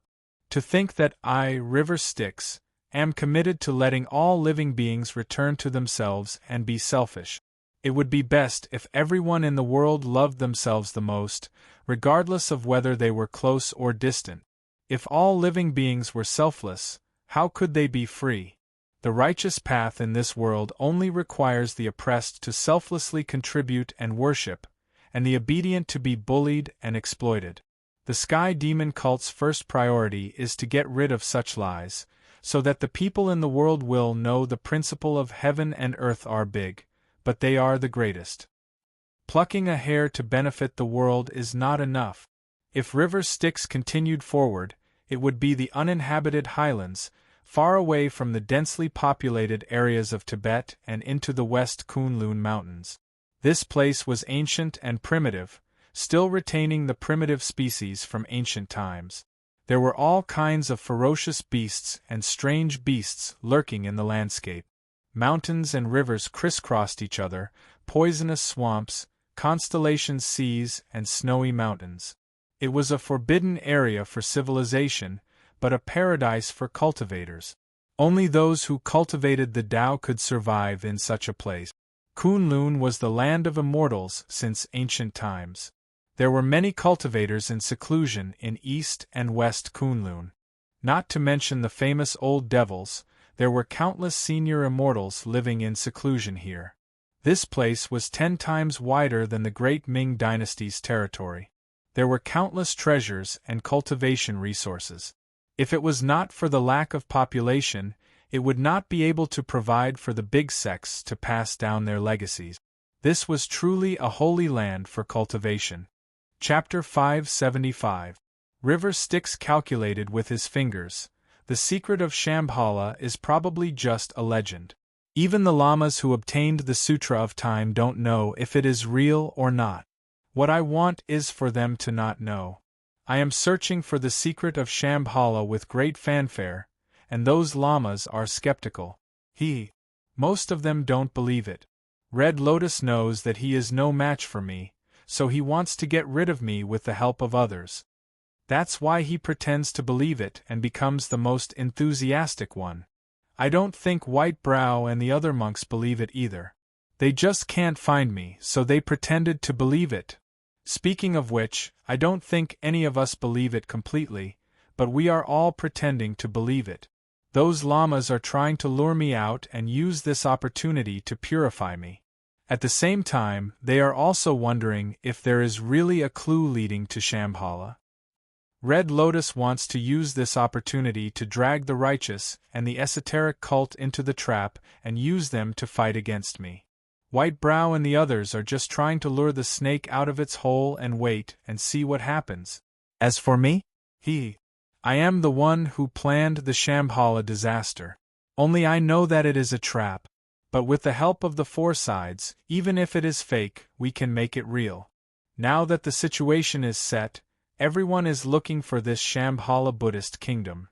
To think that I, River Styx, am committed to letting all living beings return to themselves and be selfish. It would be best if everyone in the world loved themselves the most, regardless of whether they were close or distant. If all living beings were selfless, how could they be free? The righteous path in this world only requires the oppressed to selflessly contribute and worship, and the obedient to be bullied and exploited. The sky demon cult's first priority is to get rid of such lies, so that the people in the world will know the principle of heaven and earth are big, but they are the greatest. Plucking a hair to benefit the world is not enough. If River Styx continued forward, it would be the uninhabited highlands, far away from the densely populated areas of Tibet and into the West Kunlun Mountains. This place was ancient and primitive, still retaining the primitive species from ancient times. There were all kinds of ferocious beasts and strange beasts lurking in the landscape. Mountains and rivers crisscrossed each other, poisonous swamps, constellation seas, and snowy mountains. It was a forbidden area for civilization, but a paradise for cultivators. Only those who cultivated the Tao could survive in such a place. Kunlun was the land of immortals since ancient times. There were many cultivators in seclusion in East and West Kunlun. Not to mention the famous old devils, there were countless senior immortals living in seclusion here. This place was 10 times wider than the great Ming dynasty's territory. There were countless treasures and cultivation resources. If it was not for the lack of population, it would not be able to provide for the big sects to pass down their legacies. This was truly a holy land for cultivation. Chapter 575. River Styx calculated with his fingers. The secret of Shambhala is probably just a legend. Even the lamas who obtained the Sutra of Time don't know if it is real or not. What I want is for them to not know. I am searching for the secret of Shambhala with great fanfare, and those lamas are skeptical. Most of them don't believe it. Red Lotus knows that he is no match for me, so he wants to get rid of me with the help of others. That's why he pretends to believe it and becomes the most enthusiastic one. I don't think White Brow and the other monks believe it either. They just can't find me, so they pretended to believe it. Speaking of which, I don't think any of us believe it completely, but we are all pretending to believe it. Those lamas are trying to lure me out and use this opportunity to purify me. At the same time, they are also wondering if there is really a clue leading to Shambhala. Red Lotus wants to use this opportunity to drag the righteous and the esoteric cult into the trap and use them to fight against me. White Brow and the others are just trying to lure the snake out of its hole and wait and see what happens. As for me, I am the one who planned the Shambhala disaster. Only I know that it is a trap. But with the help of the four sides, even if it is fake, we can make it real. Now that the situation is set, everyone is looking for this Shambhala Buddhist kingdom.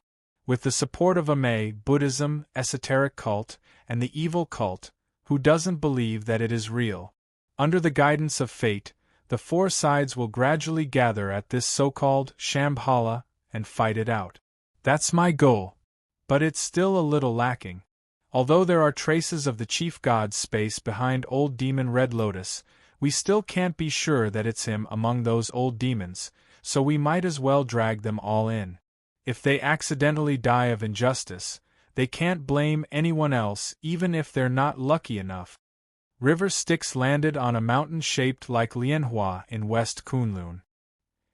With the support of Ame, Buddhism, esoteric cult, and the evil cult, who doesn't believe that it is real. Under the guidance of fate, the four sides will gradually gather at this so-called Shambhala and fight it out. That's my goal. But it's still a little lacking. Although there are traces of the chief god's space behind old demon Red Lotus, we still can't be sure that it's him among those old demons, so we might as well drag them all in. If they accidentally die of injustice, they can't blame anyone else even if they're not lucky enough. River Styx landed on a mountain shaped like Lianhua in West Kunlun.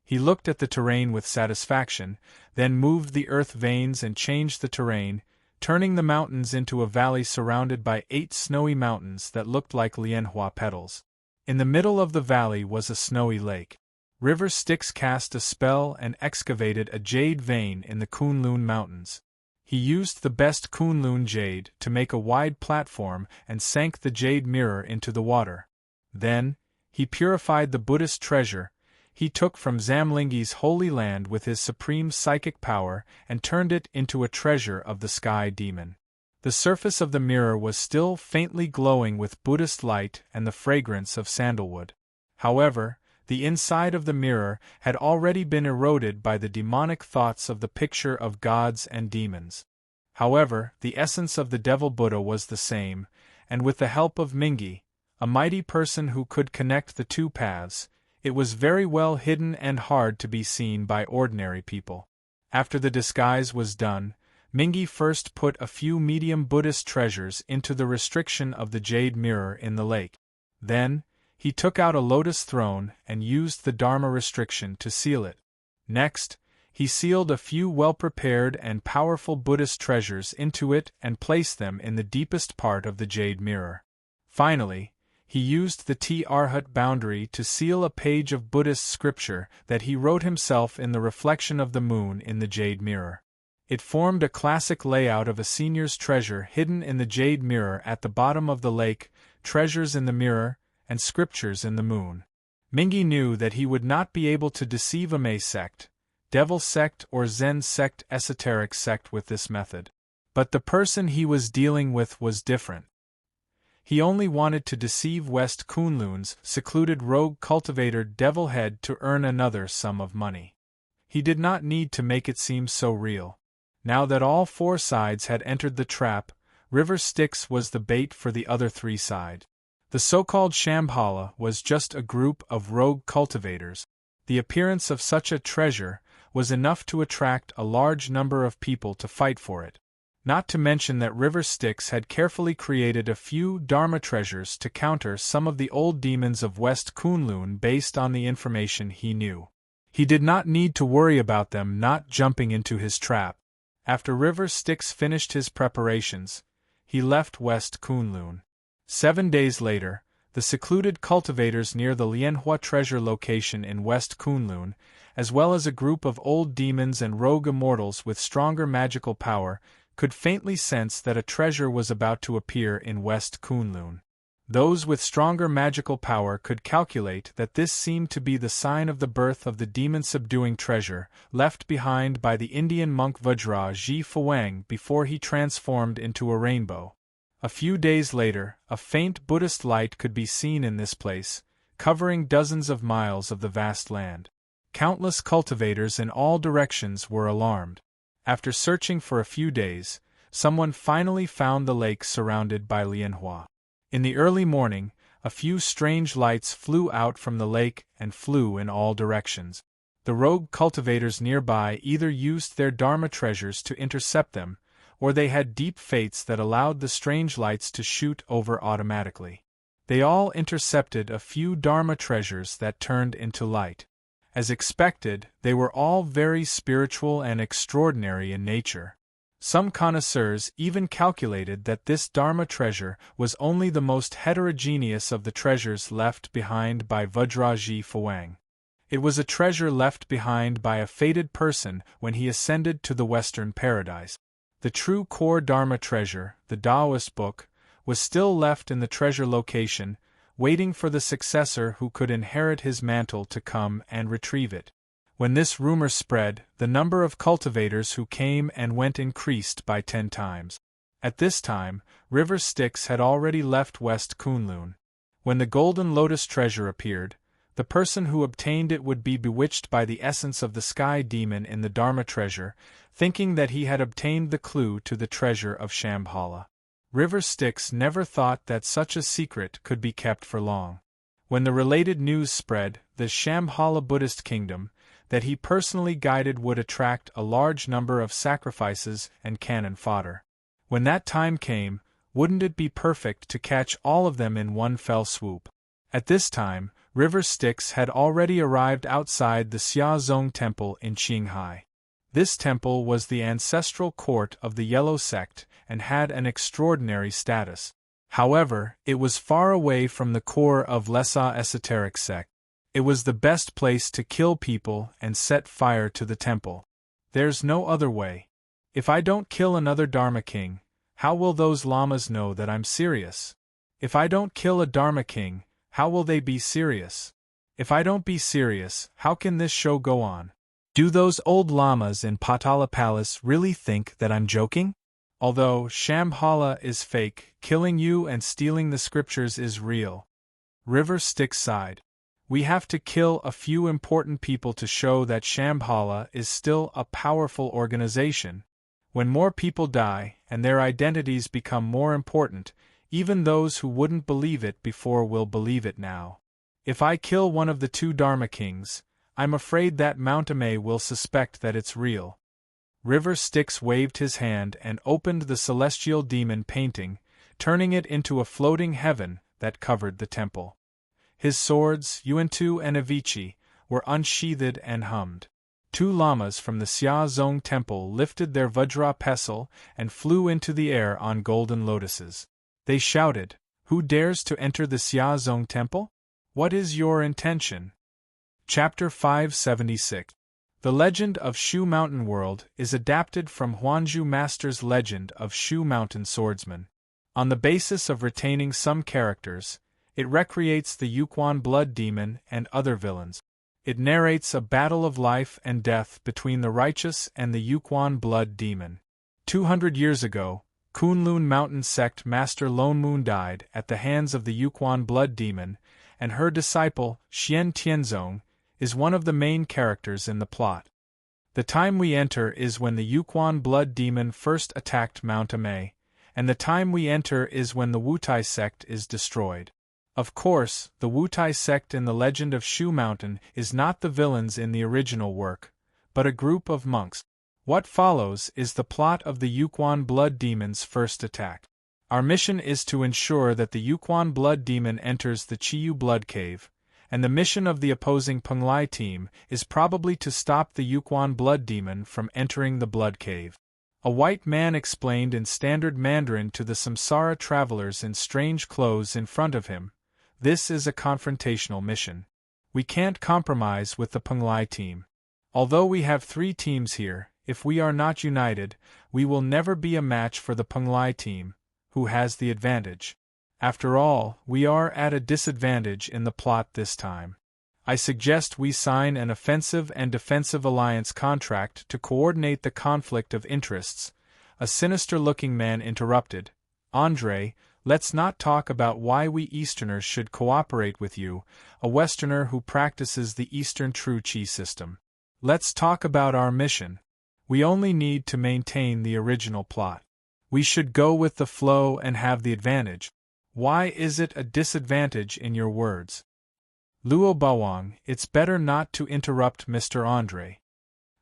He looked at the terrain with satisfaction, then moved the earth veins and changed the terrain, turning the mountains into a valley surrounded by 8 snowy mountains that looked like Lianhua petals. In the middle of the valley was a snowy lake. River Styx cast a spell and excavated a jade vein in the Kunlun Mountains. He used the best Kunlun jade to make a wide platform and sank the jade mirror into the water. Then, he purified the Buddhist treasure he took from Zamlingi's holy land with his supreme psychic power and turned it into a treasure of the sky demon. The surface of the mirror was still faintly glowing with Buddhist light and the fragrance of sandalwood. However, the inside of the mirror had already been eroded by the demonic thoughts of the picture of gods and demons. However, the essence of the Devil Buddha was the same, and with the help of Mingi, a mighty person who could connect the two paths, it was very well hidden and hard to be seen by ordinary people. After the disguise was done, Mingi first put a few medium Buddhist treasures into the restriction of the jade mirror in the lake. Then, he took out a lotus throne and used the Dharma restriction to seal it. Next, he sealed a few well-prepared and powerful Buddhist treasures into it and placed them in the deepest part of the jade mirror. Finally, he used the T-Arhat boundary to seal a page of Buddhist scripture that he wrote himself in the reflection of the moon in the jade mirror. It formed a classic layout of a senior's treasure hidden in the jade mirror at the bottom of the lake, treasures in the mirror, and scriptures in the moon. Mingi knew that he would not be able to deceive a Mei sect, devil sect or Zen sect esoteric sect with this method. But the person he was dealing with was different. He only wanted to deceive West Kunlun's secluded rogue cultivator Devilhead to earn another sum of money. He did not need to make it seem so real. Now that all four sides had entered the trap, River Styx was the bait for the other three sides. The so-called Shambhala was just a group of rogue cultivators. The appearance of such a treasure was enough to attract a large number of people to fight for it. Not to mention that River Styx had carefully created a few Dharma treasures to counter some of the old demons of West Kunlun based on the information he knew. He did not need to worry about them not jumping into his trap. After River Styx finished his preparations, he left West Kunlun. 7 days later, the secluded cultivators near the Lianhua treasure location in West Kunlun, as well as a group of old demons and rogue immortals with stronger magical power, could faintly sense that a treasure was about to appear in West Kunlun. Those with stronger magical power could calculate that this seemed to be the sign of the birth of the demon-subduing treasure left behind by the Indian monk Vajraji Phawang before he transformed into a rainbow. A few days later, a faint Buddhist light could be seen in this place, covering dozens of miles of the vast land. Countless cultivators in all directions were alarmed. After searching for a few days, someone finally found the lake surrounded by Lianhua. In the early morning, a few strange lights flew out from the lake and flew in all directions. The rogue cultivators nearby either used their Dharma treasures to intercept them, or they had deep fates that allowed the strange lights to shoot over automatically. They all intercepted a few Dharma treasures that turned into light. As expected, they were all very spiritual and extraordinary in nature. Some connoisseurs even calculated that this Dharma treasure was only the most heterogeneous of the treasures left behind by Vajraji Phawang. It was a treasure left behind by a fated person when he ascended to the Western Paradise. The true core Dharma treasure, the Taoist book, was still left in the treasure location, waiting for the successor who could inherit his mantle to come and retrieve it. When this rumor spread, the number of cultivators who came and went increased by 10 times. At this time, River Styx had already left West Kunlun. When the Golden Lotus treasure appeared, the person who obtained it would be bewitched by the essence of the sky demon in the Dharma treasure, thinking that he had obtained the clue to the treasure of Shambhala. River Styx never thought that such a secret could be kept for long. When the related news spread, the Shambhala Buddhist kingdom, that he personally guided would attract a large number of sacrifices and cannon fodder. When that time came, wouldn't it be perfect to catch all of them in one fell swoop? At this time, River Styx had already arrived outside the Xiazong Temple in Qinghai. This temple was the ancestral court of the Yellow Sect and had an extraordinary status. However, it was far away from the core of Lhasa esoteric sect. It was the best place to kill people and set fire to the temple. There's no other way. If I don't kill another Dharma king, how will those lamas know that I'm serious? If I don't kill a Dharma king, how will they be serious? If I don't be serious, how can this show go on? Do those old lamas in Patala Palace really think that I'm joking? Although Shambhala is fake, killing you and stealing the scriptures is real. River Styx sighed. We have to kill a few important people to show that Shambhala is still a powerful organization. When more people die and their identities become more important, even those who wouldn't believe it before will believe it now. If I kill one of the 2 Dharma kings, I'm afraid that Mount Ame will suspect that it's real. River Styx waved his hand and opened the celestial demon painting, turning it into a floating heaven that covered the temple. His swords, Yuantu and Avicii, were unsheathed and hummed. 2 lamas from the Xiazong temple lifted their Vajra pestle and flew into the air on golden lotuses. They shouted, "Who dares to enter the Xiazong temple? What is your intention?" Chapter 576. The legend of Shu Mountain World is adapted from Huanzhu Master's legend of Shu Mountain Swordsman. On the basis of retaining some characters, it recreates the Yuquan blood demon and other villains. It narrates a battle of life and death between the righteous and the Yuquan blood demon. 200 years ago, Kunlun Mountain Sect Master Lone Moon died at the hands of the Yuquan blood demon, and her disciple, Xian Tianzong, is one of the main characters in the plot. The time we enter is when the Yuquan blood demon first attacked Mount Amei, and the time we enter is when the Wutai sect is destroyed. Of course, the Wutai sect in the legend of Shu Mountain is not the villains in the original work, but a group of monks. What follows is the plot of the Yuquan blood demon's first attack. Our mission is to ensure that the Yuquan blood demon enters the Chiyu blood cave, and the mission of the opposing Penglai team is probably to stop the Yuquan blood demon from entering the blood cave. A white man explained in standard Mandarin to the Samsara travelers in strange clothes in front of him, "This is a confrontational mission. We can't compromise with the Penglai team. Although we have 3 teams here, if we are not united, we will never be a match for the Penglai team, who has the advantage. After all, we are at a disadvantage in the plot this time. I suggest we sign an offensive and defensive alliance contract to coordinate the conflict of interests." A sinister-looking man interrupted. "Andre, let's not talk about why we Easterners should cooperate with you, a Westerner who practices the Eastern True Chi system. Let's talk about our mission. We only need to maintain the original plot. We should go with the flow and have the advantage. Why is it a disadvantage in your words?" "Luo Bawang, it's better not to interrupt Mr. Andre."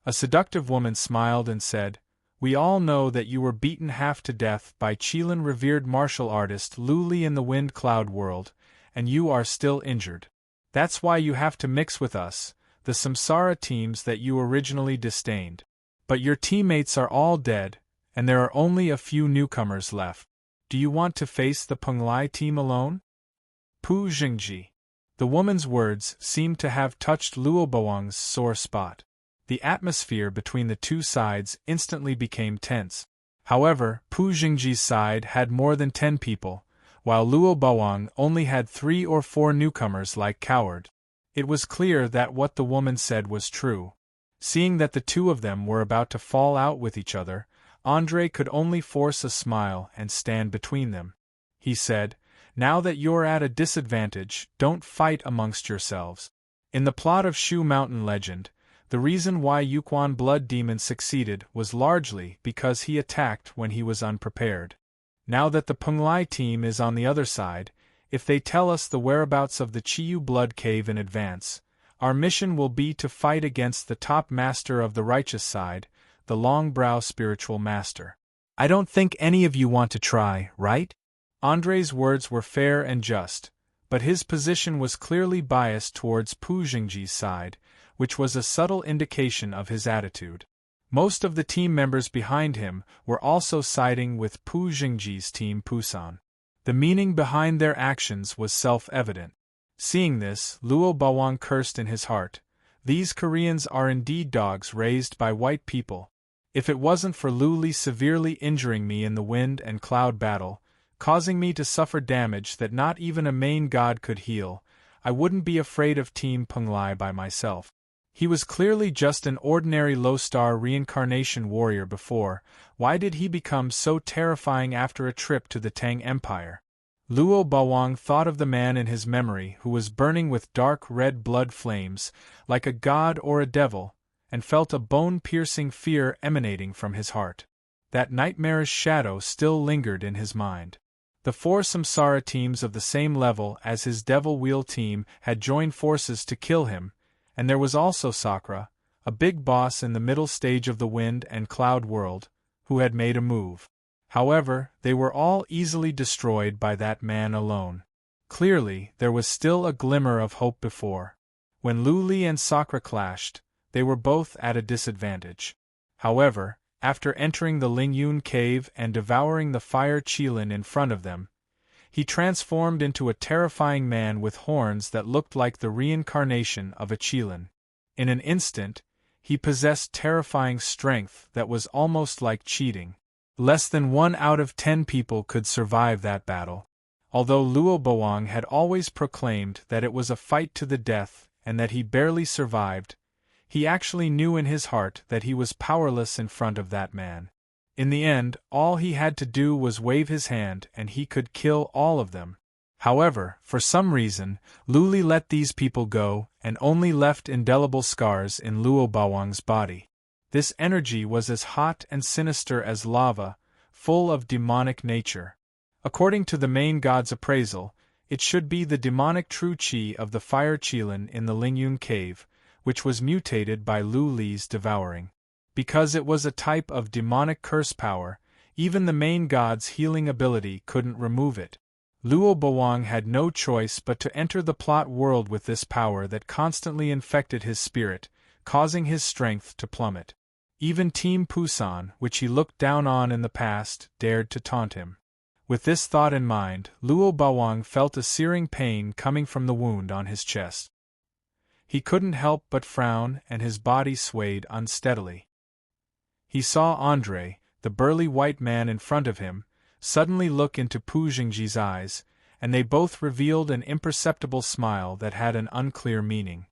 A seductive woman smiled and said, "We all know that you were beaten half to death by Qilin revered martial artist Lu Li in the Wind Cloud world, and you are still injured. That's why you have to mix with us, the Samsara teams that you originally disdained. But your teammates are all dead, and there are only a few newcomers left. Do you want to face the Penglai team alone?" Pu Jingji. The woman's words seemed to have touched Luo Bawang's sore spot. The atmosphere between the two sides instantly became tense. However, Pu Jingji's side had more than 10 people, while Luo Bawang only had 3 or 4 newcomers like Coward. It was clear that what the woman said was true. Seeing that the two of them were about to fall out with each other, Andre could only force a smile and stand between them. He said, "Now that you're at a disadvantage, don't fight amongst yourselves." In the plot of Shu Mountain legend, the reason why Yuquan blood demon succeeded was largely because he attacked when he was unprepared. Now that the Penglai team is on the other side, if they tell us the whereabouts of the Chiyu blood cave in advance, our mission will be to fight against the top master of the righteous side, the long-brow spiritual master. I don't think any of you want to try, right? Andre's words were fair and just, but his position was clearly biased towards Pu Jingji's side, which was a subtle indication of his attitude. Most of the team members behind him were also siding with Pu Jingji's team Pusan. The meaning behind their actions was self-evident. Seeing this, Luo Bawang cursed in his heart. These Koreans are indeed dogs raised by white people. If it wasn't for Lu Li severely injuring me in the wind and cloud battle, causing me to suffer damage that not even a main god could heal, I wouldn't be afraid of Team Penglai by myself. He was clearly just an ordinary low-star reincarnation warrior before. Why did he become so terrifying after a trip to the Tang Empire? Luo Bawang thought of the man in his memory who was burning with dark red blood flames, like a god or a devil, and felt a bone-piercing fear emanating from his heart. That nightmarish shadow still lingered in his mind. The 4 Samsara teams of the same level as his Devil Wheel team had joined forces to kill him, and there was also Sakura, a big boss in the middle stage of the Wind and Cloud world, who had made a move. However, they were all easily destroyed by that man alone. Clearly, there was still a glimmer of hope before. When Lu Li and Sakura clashed, they were both at a disadvantage. However, after entering the Lingyun cave and devouring the fire Qilin in front of them, he transformed into a terrifying man with horns that looked like the reincarnation of a Qilin. In an instant, He possessed terrifying strength that was almost like cheating. Less than 1 out of 10 people could survive that battle. Although Luo Bawang had always proclaimed that it was a fight to the death and that he barely survived, he actually knew in his heart that he was powerless in front of that man. In the end, all he had to do was wave his hand and he could kill all of them. However, for some reason, Luli let these people go and only left indelible scars in Luo Bawang's body. This energy was as hot and sinister as lava, full of demonic nature. According to the main god's appraisal, it should be the demonic true qi of the fire qilin in the Lingyun cave, which was mutated by Lu Li's devouring. Because it was a type of demonic curse power, even the main god's healing ability couldn't remove it. Luo Bawang had no choice but to enter the plot world with this power that constantly infected his spirit, causing his strength to plummet. Even Team Pusan, which he looked down on in the past, dared to taunt him. With this thought in mind, Luo Bawang felt a searing pain coming from the wound on his chest. He couldn't help but frown and his body swayed unsteadily. He saw Andre, the burly white man in front of him, suddenly look into Pu Jingji's eyes, and they both revealed an imperceptible smile that had an unclear meaning.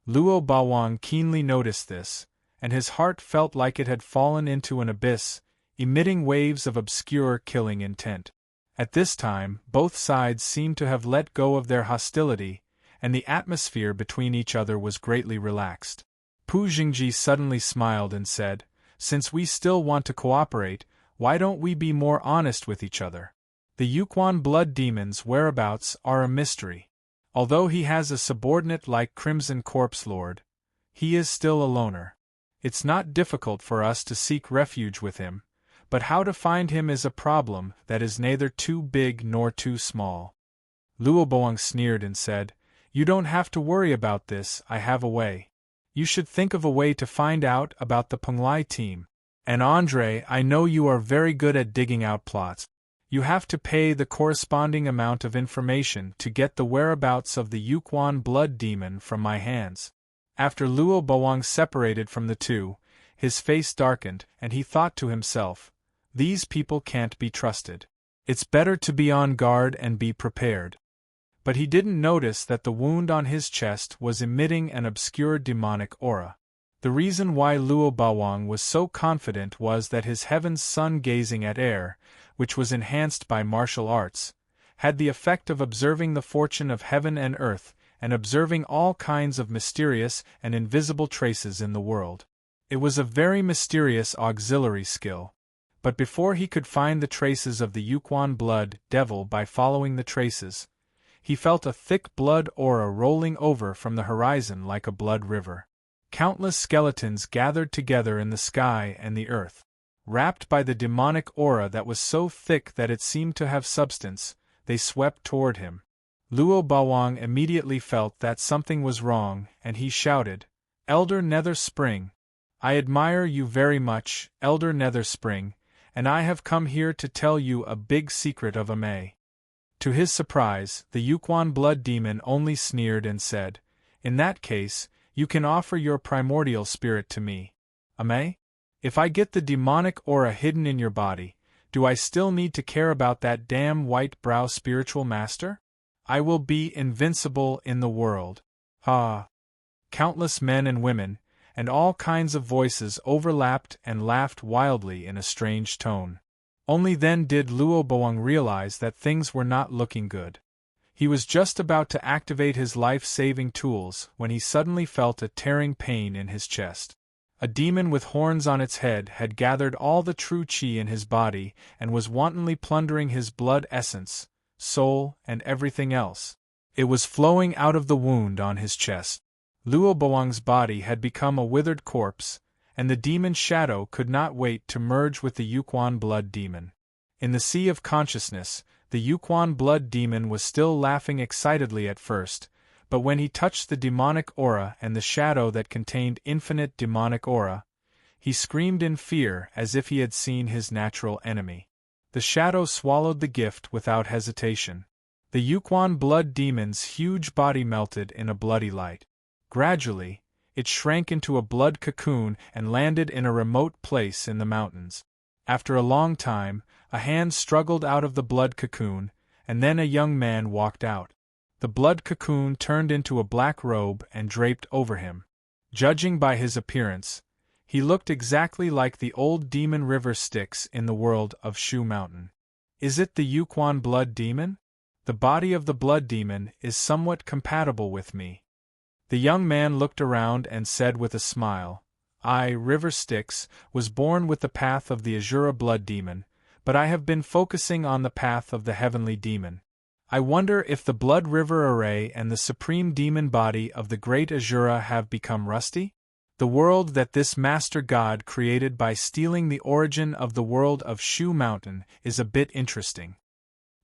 Luo Bawang keenly noticed this, and his heart felt like it had fallen into an abyss, emitting waves of obscure killing intent. At this time, both sides seemed to have let go of their hostility, and the atmosphere between each other was greatly relaxed. Pu Jingji suddenly smiled and said, "Since we still want to cooperate, why don't we be more honest with each other? The Yuquan blood demon's whereabouts are a mystery. Although he has a subordinate like Crimson Corpse Lord, he is still a loner. It's not difficult for us to seek refuge with him, but how to find him is a problem that is neither too big nor too small." Luo Bawang sneered and said, "You don't have to worry about this, I have a way. You should think of a way to find out about the Penglai team. And Andre, I know you are very good at digging out plots. You have to pay the corresponding amount of information to get the whereabouts of the Yuquan blood demon from my hands." After Luo Bawang separated from the two, his face darkened and he thought to himself, "These people can't be trusted. It's better to be on guard and be prepared." But he didn't notice that the wound on his chest was emitting an obscure demonic aura. The reason why Luo Bawang was so confident was that his heaven's sun gazing at air, which was enhanced by martial arts, had the effect of observing the fortune of heaven and earth, and observing all kinds of mysterious and invisible traces in the world. It was a very mysterious auxiliary skill. But before he could find the traces of the Yuquan blood devil by following the traces, he felt a thick blood aura rolling over from the horizon like a blood river. Countless skeletons gathered together in the sky and the earth. Wrapped by the demonic aura that was so thick that it seemed to have substance, they swept toward him. Luo Bawang immediately felt that something was wrong, and he shouted, "Elder Nether Spring! I admire you very much, Elder Nether Spring, and I have come here to tell you a big secret of Amei." To his surprise, the Yuquan blood demon only sneered and said, "In that case, you can offer your primordial spirit to me. Amei? If I get the demonic aura hidden in your body, do I still need to care about that damn white-brow spiritual master? I will be invincible in the world. Ha!" Countless men and women, and all kinds of voices overlapped and laughed wildly in a strange tone. Only then did Luo Bawang realize that things were not looking good. He was just about to activate his life-saving tools when he suddenly felt a tearing pain in his chest. A demon with horns on its head had gathered all the true qi in his body and was wantonly plundering his blood essence, soul, and everything else. It was flowing out of the wound on his chest. Luo Bawang's body had become a withered corpse, and the demon's shadow could not wait to merge with the Yuquan blood demon. In the sea of consciousness, the Yuquan blood demon was still laughing excitedly at first, but when he touched the demonic aura and the shadow that contained infinite demonic aura, he screamed in fear as if he had seen his natural enemy. The shadow swallowed the gift without hesitation. The Yuquan blood demon's huge body melted in a bloody light. Gradually, It shrank into a blood cocoon and landed in a remote place in the mountains. After a long time, a hand struggled out of the blood cocoon, and then a young man walked out. The blood cocoon turned into a black robe and draped over him. Judging by his appearance, he looked exactly like the old demon River Styx in the world of Shu Mountain. Is it the Yuquan blood demon? The body of the blood demon is somewhat compatible with me. The young man looked around and said with a smile, I, River Styx, was born with the path of the Azura blood demon, but I have been focusing on the path of the heavenly demon. I wonder if the blood river array and the supreme demon body of the great Azura have become rusty? The world that this master god created by stealing the origin of the world of Shu Mountain is a bit interesting.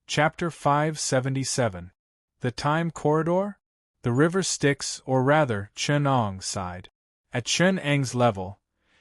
Chapter 577. The Time Corridor? The River Styx, or rather, Chen Ong, sighed. At Chen Eng's level,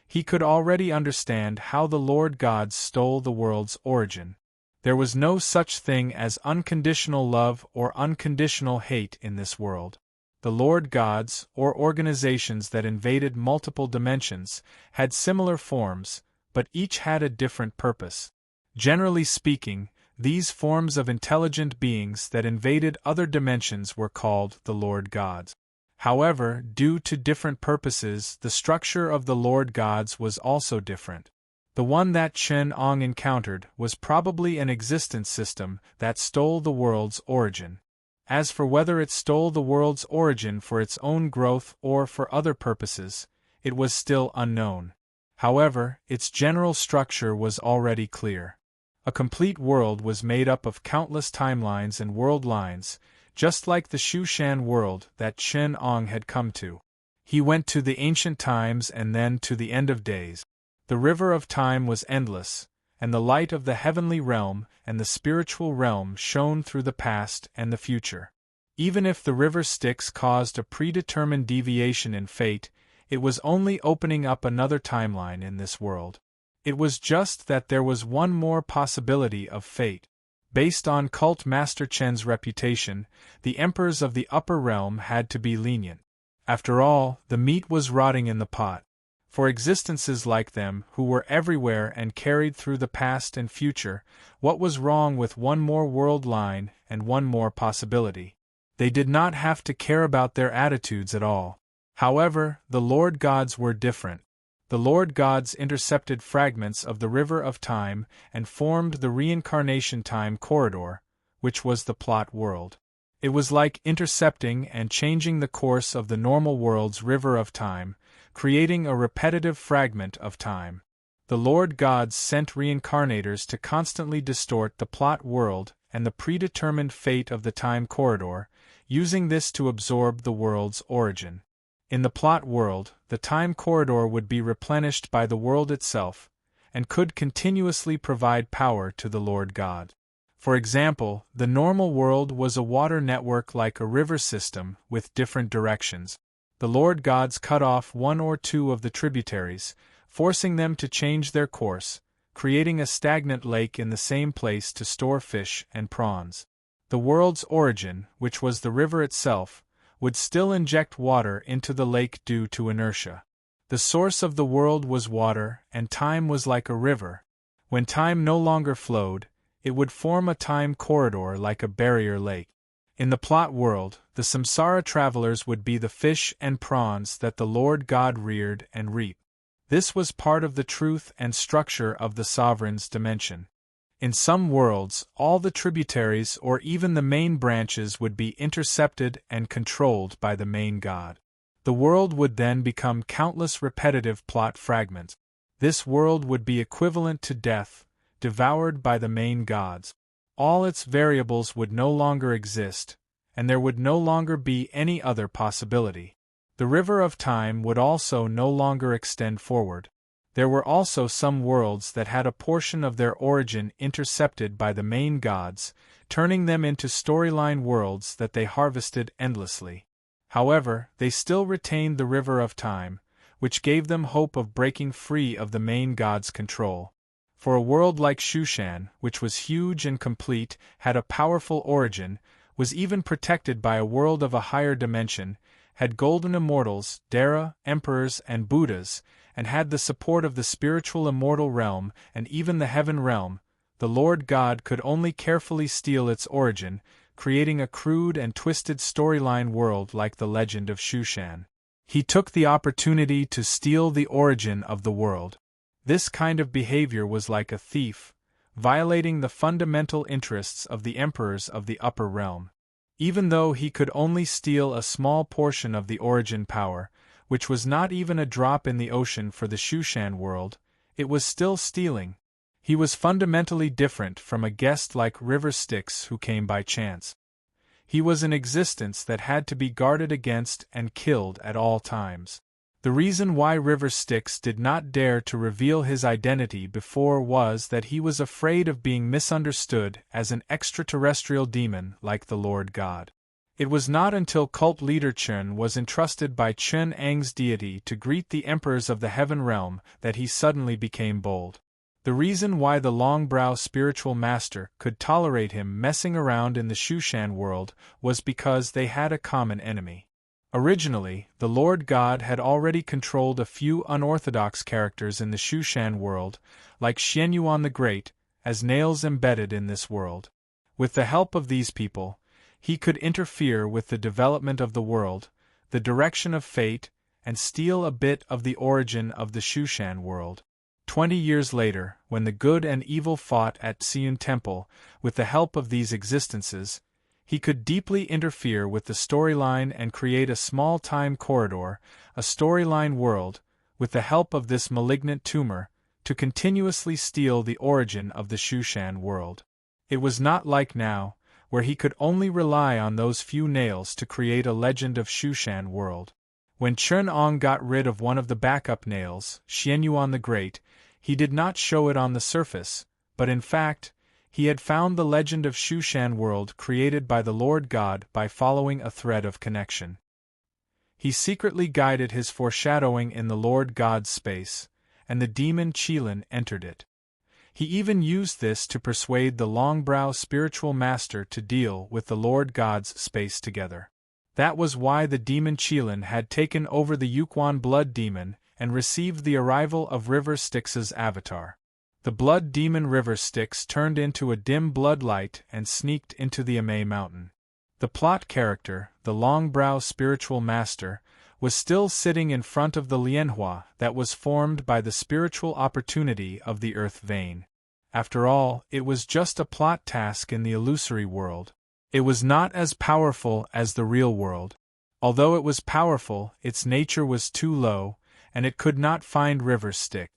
he could already understand how the Lord Gods stole the world's origin. There was no such thing as unconditional love or unconditional hate in this world. The Lord Gods, or organizations that invaded multiple dimensions, had similar forms, but each had a different purpose. Generally speaking, these forms of intelligent beings that invaded other dimensions were called the Lord Gods. However, due to different purposes, the structure of the Lord Gods was also different. The one that Chen Ong encountered was probably an existence system that stole the world's origin. As for whether it stole the world's origin for its own growth or for other purposes, it was still unknown. However, its general structure was already clear. A complete world was made up of countless timelines and world lines, just like the Shushan world that Chen Ong had come to. He went to the ancient times and then to the end of days. The river of time was endless, and the light of the heavenly realm and the spiritual realm shone through the past and the future. Even if the River Styx caused a predetermined deviation in fate, it was only opening up another timeline in this world. It was just that there was one more possibility of fate. Based on Cult Master Chen's reputation, the emperors of the upper realm had to be lenient. After all, the meat was rotting in the pot. For existences like them, who were everywhere and carried through the past and future, what was wrong with one more world line and one more possibility? They did not have to care about their attitudes at all. However, the Lord Gods were different. The Lord Gods intercepted fragments of the River of Time and formed the Reincarnation Time Corridor, which was the plot world. It was like intercepting and changing the course of the normal world's River of Time, creating a repetitive fragment of time. The Lord Gods sent reincarnators to constantly distort the plot world and the predetermined fate of the time corridor, using this to absorb the world's origin. In the plot world, the time corridor would be replenished by the world itself, and could continuously provide power to the Lord God. For example, the normal world was a water network like a river system with different directions. The Lord Gods cut off one or two of the tributaries, forcing them to change their course, creating a stagnant lake in the same place to store fish and prawns. The world's origin, which was the river itself, would still inject water into the lake due to inertia. The source of the world was water, and time was like a river. When time no longer flowed, it would form a time corridor like a barrier lake. In the plot world, the samsara travelers would be the fish and prawns that the Lord God reared and reaped. This was part of the truth and structure of the sovereign's dimension. In some worlds, all the tributaries or even the main branches would be intercepted and controlled by the main god. The world would then become countless repetitive plot fragments. This world would be equivalent to death, devoured by the main gods. All its variables would no longer exist, and there would no longer be any other possibility. The river of time would also no longer extend forward. There were also some worlds that had a portion of their origin intercepted by the main gods, turning them into storyline worlds that they harvested endlessly. However, they still retained the river of time, which gave them hope of breaking free of the main god's control. For a world like Shushan, which was huge and complete, had a powerful origin, was even protected by a world of a higher dimension, had golden immortals, Dara, emperors, and Buddhas, and had the support of the spiritual immortal realm and even the heaven realm, the Lord God could only carefully steal its origin, creating a crude and twisted storyline world like the legend of Shushan. He took the opportunity to steal the origin of the world. This kind of behavior was like a thief, violating the fundamental interests of the emperors of the upper realm. Even though he could only steal a small portion of the origin power, which was not even a drop in the ocean for the Shushan world, it was still stealing. He was fundamentally different from a guest like River Styx who came by chance. He was an existence that had to be guarded against and killed at all times. The reason why River Styx did not dare to reveal his identity before was that he was afraid of being misunderstood as an extraterrestrial demon like the Lord God. It was not until cult leader Chen was entrusted by Chen Ang's deity to greet the emperors of the heaven realm that he suddenly became bold. The reason why the long-brow spiritual master could tolerate him messing around in the Shushan world was because they had a common enemy. Originally, the Lord God had already controlled a few unorthodox characters in the Shushan world, like Xianyuan the Great, as nails embedded in this world. With the help of these people, he could interfere with the development of the world, the direction of fate, and steal a bit of the origin of the Shushan world. 20 years later, when the good and evil fought at Xiun Temple, with the help of these existences, he could deeply interfere with the storyline and create a small time corridor, a storyline world, with the help of this malignant tumor, to continuously steal the origin of the Shushan world. It was not like now, where he could only rely on those few nails to create a legend of Shushan world. When Chen Ong got rid of one of the backup nails, Xianyuan the Great, he did not show it on the surface, but in fact, he had found the legend of Shushan world created by the Lord God by following a thread of connection. He secretly guided his foreshadowing in the Lord God's space, and the demon Qilin entered it. He even used this to persuade the long-brow spiritual master to deal with the Lord God's space together. That was why the demon Qilin had taken over the Yuquan blood demon and received the arrival of River Styx's avatar. The blood demon River Styx turned into a dim blood light and sneaked into the Amei mountain. The plot character, the long-brow spiritual master, was still sitting in front of the Lianhua that was formed by the spiritual opportunity of the earth vein. After all, it was just a plot task in the illusory world. It was not as powerful as the real world. Although it was powerful, its nature was too low, and it could not find River Styx.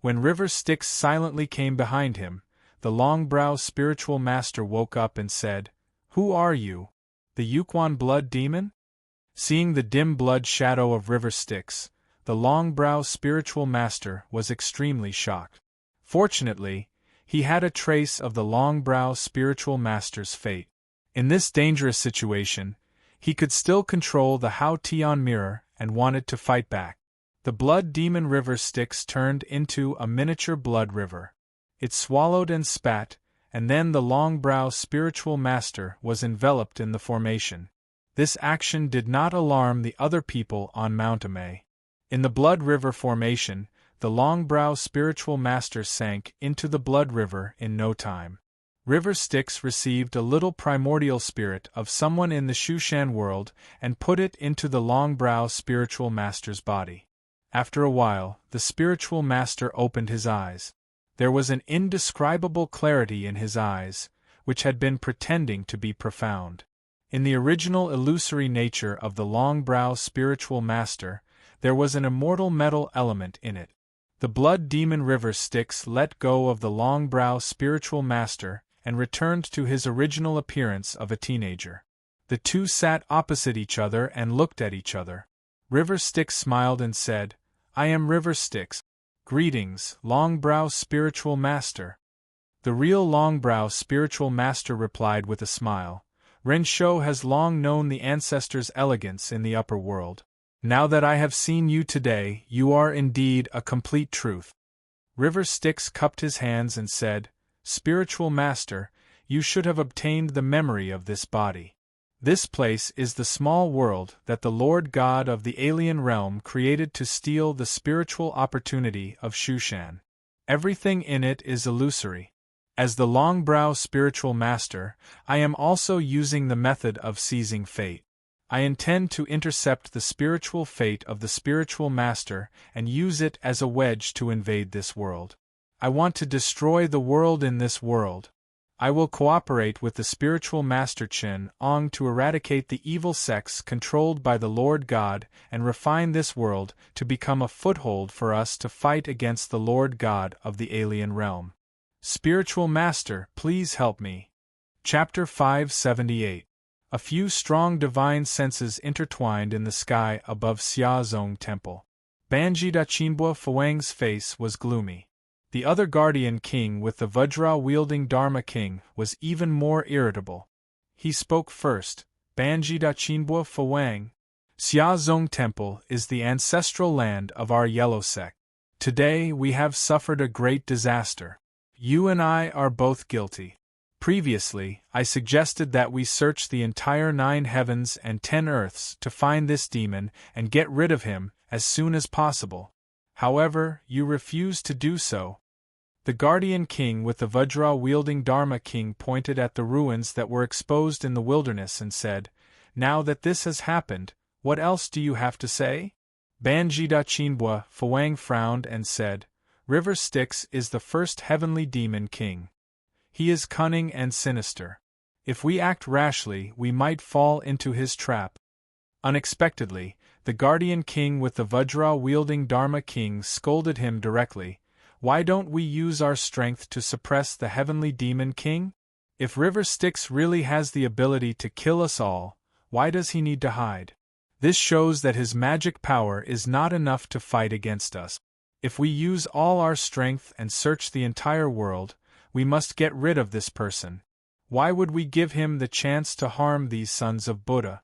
When River Styx silently came behind him, the long-brow spiritual master woke up and said, "Who are you? The Yuquan blood demon?" Seeing the dim blood shadow of River Styx, the long-brow spiritual master was extremely shocked. Fortunately, he had a trace of the long-brow spiritual master's fate. In this dangerous situation, he could still control the Hao Tian mirror and wanted to fight back. The blood demon River Styx turned into a miniature blood river. It swallowed and spat, and then the long-brow spiritual master was enveloped in the formation. This action did not alarm the other people on Mount Amei. In the blood river formation, the long-brow spiritual master sank into the blood river in no time. River Styx received a little primordial spirit of someone in the Shushan world and put it into the long-brow spiritual master's body. After a while, the spiritual master opened his eyes. There was an indescribable clarity in his eyes, which had been pretending to be profound. In the original illusory nature of the long-brow spiritual master, there was an immortal metal element in it. The blood demon River Styx let go of the long-brow spiritual master and returned to his original appearance of a teenager. The two sat opposite each other and looked at each other. River Styx smiled and said, "I am River Styx. Greetings, long-brow spiritual master." The real long-brow spiritual master replied with a smile, "Ren Shou has long known the ancestors' elegance in the upper world. Now that I have seen you today, you are indeed a complete truth." River Styx cupped his hands and said, "Spiritual master, you should have obtained the memory of this body." This place is the small world that the Lord God of the alien realm created to steal the spiritual opportunity of Shushan. Everything in it is illusory. As the long-brow spiritual master, I am also using the method of seizing fate. I intend to intercept the spiritual fate of the spiritual master and use it as a wedge to invade this world. I want to destroy the world in this world. I will cooperate with the spiritual master Chen Ong to eradicate the evil sects controlled by the Lord God and refine this world to become a foothold for us to fight against the Lord God of the alien realm. Spiritual Master, please help me. Chapter 578. A few strong divine senses intertwined in the sky above Xiazong Temple. Banjida Qinbua Fuang's face was gloomy. The other guardian king with the Vajra-wielding Dharma king was even more irritable. He spoke first. Banjida Qinbua Fuang. Xiazong Temple is the ancestral land of our yellow sect. Today we have suffered a great disaster. You and I are both guilty. Previously, I suggested that we search the entire 9 heavens and 10 earths to find this demon and get rid of him as soon as possible. However, you refused to do so. The guardian king with the Vajra-wielding Dharma king pointed at the ruins that were exposed in the wilderness and said, "Now that this has happened, what else do you have to say?" Banjida Qinbua Fuang frowned and said, "River Styx is the first heavenly demon king. He is cunning and sinister. If we act rashly, we might fall into his trap." Unexpectedly, the guardian king with the Vajra-wielding Dharma king scolded him directly. "Why don't we use our strength to suppress the heavenly demon king? If River Styx really has the ability to kill us all, why does he need to hide? This shows that his magic power is not enough to fight against us. If we use all our strength and search the entire world, we must get rid of this person. Why would we give him the chance to harm these sons of Buddha?"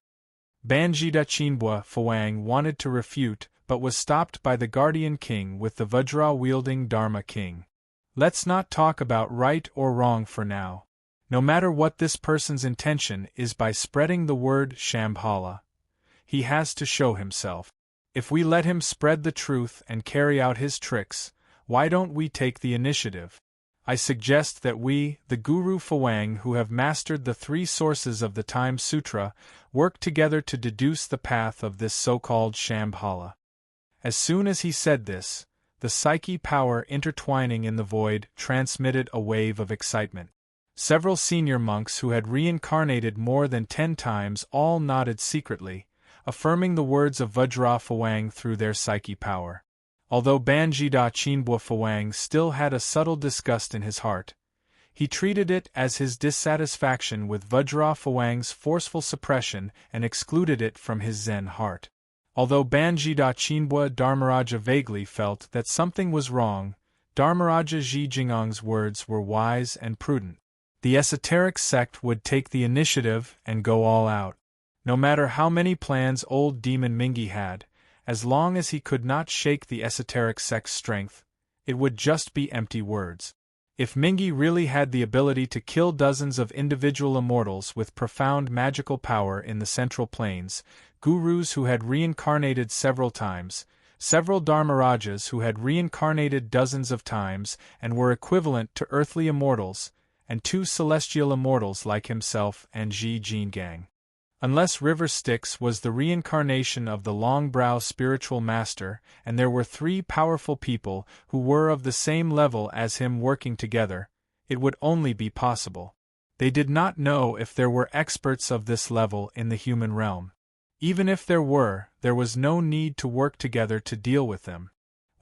Banjida Qinbua Fuang wanted to refute, but was stopped by the guardian king with the Vajra-wielding Dharma king. "Let's not talk about right or wrong for now. No matter what this person's intention is by spreading the word Shambhala, he has to show himself. If we let him spread the truth and carry out his tricks, why don't we take the initiative? I suggest that we, the Guru Fuang who have mastered the 3 sources of the Time Sutra, work together to deduce the path of this so-called Shambhala." As soon as he said this, the psyche power intertwining in the void transmitted a wave of excitement. Several senior monks who had reincarnated more than 10 times all nodded secretly, affirming the words of Vajra Fuang through their psyche power. Although Banjida Qinbua Fuang still had a subtle disgust in his heart, he treated it as his dissatisfaction with Vajra Fuang's forceful suppression and excluded it from his Zen heart. Although Banjida Qinbua Dharmaraja vaguely felt that something was wrong, Dharmaraja Zhijingang's words were wise and prudent. The esoteric sect would take the initiative and go all out. No matter how many plans old Demon Mingi had, as long as he could not shake the esoteric sect's strength, it would just be empty words. If Mingi really had the ability to kill dozens of individual immortals with profound magical power in the central planes, gurus who had reincarnated several times, several Dharmarajas who had reincarnated dozens of times and were equivalent to earthly immortals, and 2 celestial immortals like himself and Zhi Jingang. Unless River Styx was the reincarnation of the long-brow spiritual master, and there were 3 powerful people who were of the same level as him working together, it would only be possible. They did not know if there were experts of this level in the human realm. Even if there were, there was no need to work together to deal with them.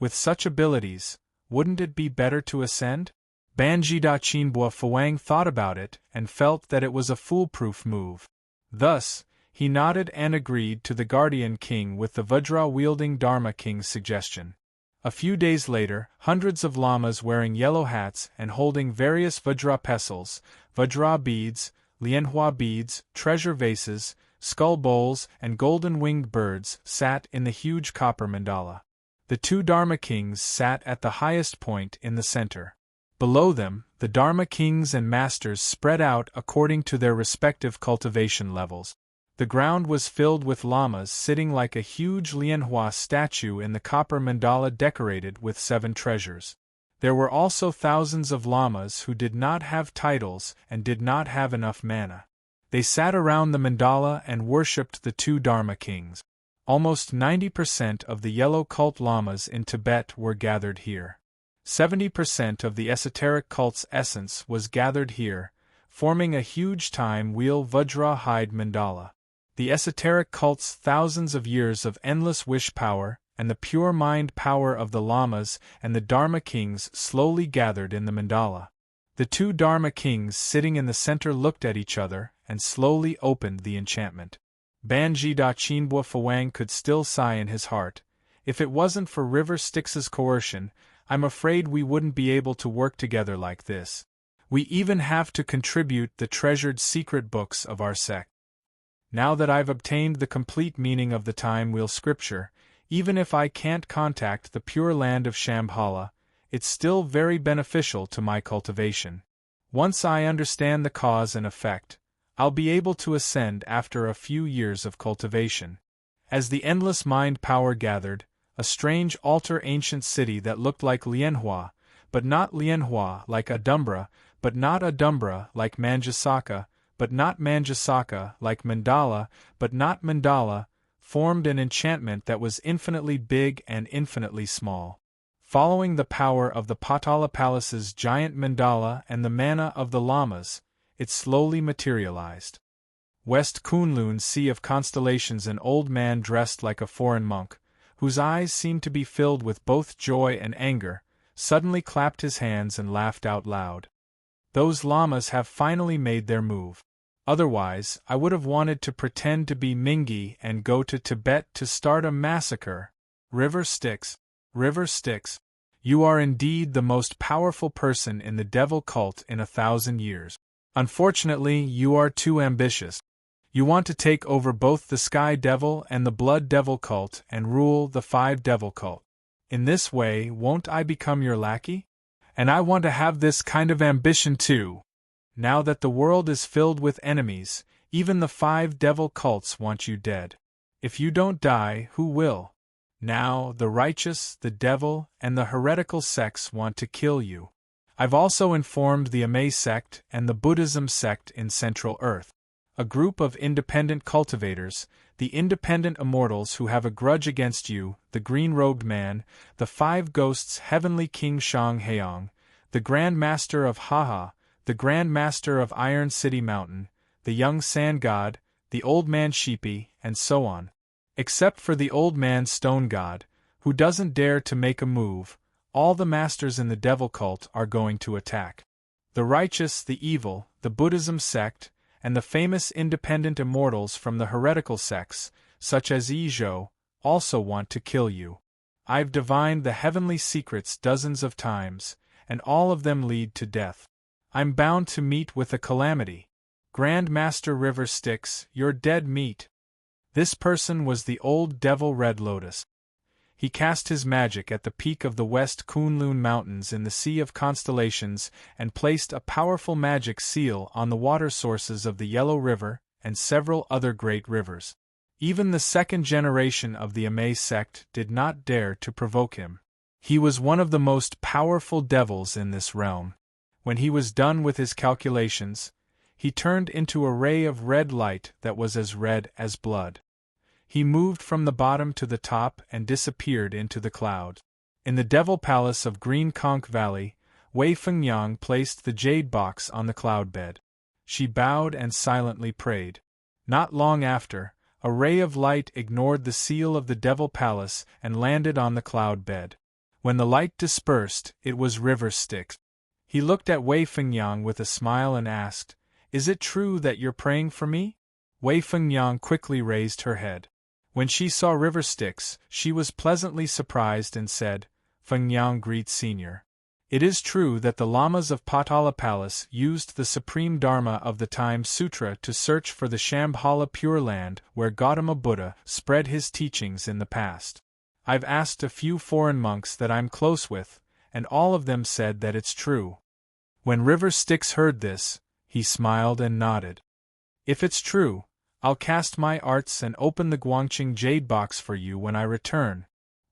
With such abilities, wouldn't it be better to ascend? Banjida Qinbua Fuang thought about it and felt that it was a foolproof move. Thus, he nodded and agreed to the guardian king with the Vajra-wielding Dharma king's suggestion. A few days later, hundreds of lamas wearing yellow hats and holding various Vajra pestles, Vajra beads, Lianhua beads, treasure vases, skull bowls, and golden-winged birds sat in the huge copper mandala. The 2 Dharma kings sat at the highest point in the center. Below them, the Dharma kings and masters spread out according to their respective cultivation levels. The ground was filled with lamas sitting like a huge Lianhua statue in the copper mandala decorated with 7 treasures. There were also thousands of lamas who did not have titles and did not have enough mana. They sat around the mandala and worshipped the 2 Dharma kings. Almost 90% of the yellow cult lamas in Tibet were gathered here. 70% of the esoteric cult's essence was gathered here, forming a huge time wheel Vajra-hide mandala. The esoteric cult's thousands of years of endless wish power, and the pure mind power of the lamas and the Dharma kings slowly gathered in the mandala. The 2 Dharma kings sitting in the center looked at each other and slowly opened the enchantment. Banji Da Chinbua Fawang could still sigh in his heart. If it wasn't for River Styx's coercion, I'm afraid we wouldn't be able to work together like this. We even have to contribute the treasured secret books of our sect. Now that I've obtained the complete meaning of the time wheel scripture, even if I can't contact the pure land of Shambhala, it's still very beneficial to my cultivation. Once I understand the cause and effect, I'll be able to ascend after a few years of cultivation. As the endless mind power gathered, a strange altar ancient city that looked like Lianhua, but not Lianhua like Adumbra, but not Adumbra like Manjasaka, but not Manjasaka like Mandala, but not Mandala, formed an enchantment that was infinitely big and infinitely small. Following the power of the Patala Palace's giant mandala and the mana of the lamas, it slowly materialized. West Kunlun's sea of constellations, an old man dressed like a foreign monk, whose eyes seemed to be filled with both joy and anger, suddenly clapped his hands and laughed out loud. Those lamas have finally made their move. Otherwise, I would have wanted to pretend to be Mingi and go to Tibet to start a massacre. River Styx, you are indeed the most powerful person in the devil cult in 1,000 years. Unfortunately, you are too ambitious. You want to take over both the Sky Devil and the Blood Devil cult and rule the 5 Devil cult. In this way, won't I become your lackey? And I want to have this kind of ambition too. Now that the world is filled with enemies, even the 5 devil cults want you dead. If you don't die, who will? Now, the righteous, the devil, and the heretical sects want to kill you. I've also informed the Amay sect and the Buddhism sect in Central Earth. A group of independent cultivators, the independent immortals who have a grudge against you, the green-robed man, the 5 ghosts Heavenly King Shang Heong, the Grand Master of Haha, the Grand Master of Iron City Mountain, the young Sand God, the Old Man Sheepy, and so on. Except for the Old Man Stone God, who doesn't dare to make a move, all the masters in the devil cult are going to attack. The righteous, the evil, the Buddhism sect, and the famous independent immortals from the heretical sects, such as Izhou, also want to kill you. I've divined the heavenly secrets dozens of times, and all of them lead to death. I'm bound to meet with a calamity. Grand Master River Styx, you're dead meat. This person was the old devil Red Lotus. He cast his magic at the peak of the West Kunlun Mountains in the Sea of Constellations and placed a powerful magic seal on the water sources of the Yellow River and several other great rivers. Even the second generation of the Amay sect did not dare to provoke him. He was one of the most powerful devils in this realm. When he was done with his calculations, he turned into a ray of red light that was as red as blood. He moved from the bottom to the top and disappeared into the cloud. In the Devil Palace of Green Conch Valley, Wei Fengyang placed the jade box on the cloud bed. She bowed and silently prayed. Not long after, a ray of light ignored the seal of the Devil Palace and landed on the cloud bed. When the light dispersed, it was River Styx. He looked at Wei Fengyang with a smile and asked, "Is it true that you're praying for me?" Wei Fengyang quickly raised her head. When she saw River Styx, she was pleasantly surprised and said, "Fengyang greet Senior. It is true that the lamas of Patala Palace used the supreme dharma of the Time Sutra to search for the Shambhala Pure Land where Gautama Buddha spread his teachings in the past. I've asked a few foreign monks that I'm close with, and all of them said that it's true." When River Styx heard this, he smiled and nodded. "If it's true, I'll cast my arts and open the Guangqing jade box for you when I return.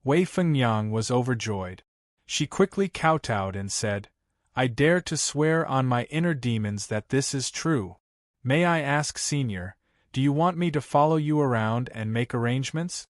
Wei Fengyang was overjoyed. She quickly kowtowed and said, I dare to swear on my inner demons that this is true. May I ask, Senior, do you want me to follow you around and make arrangements?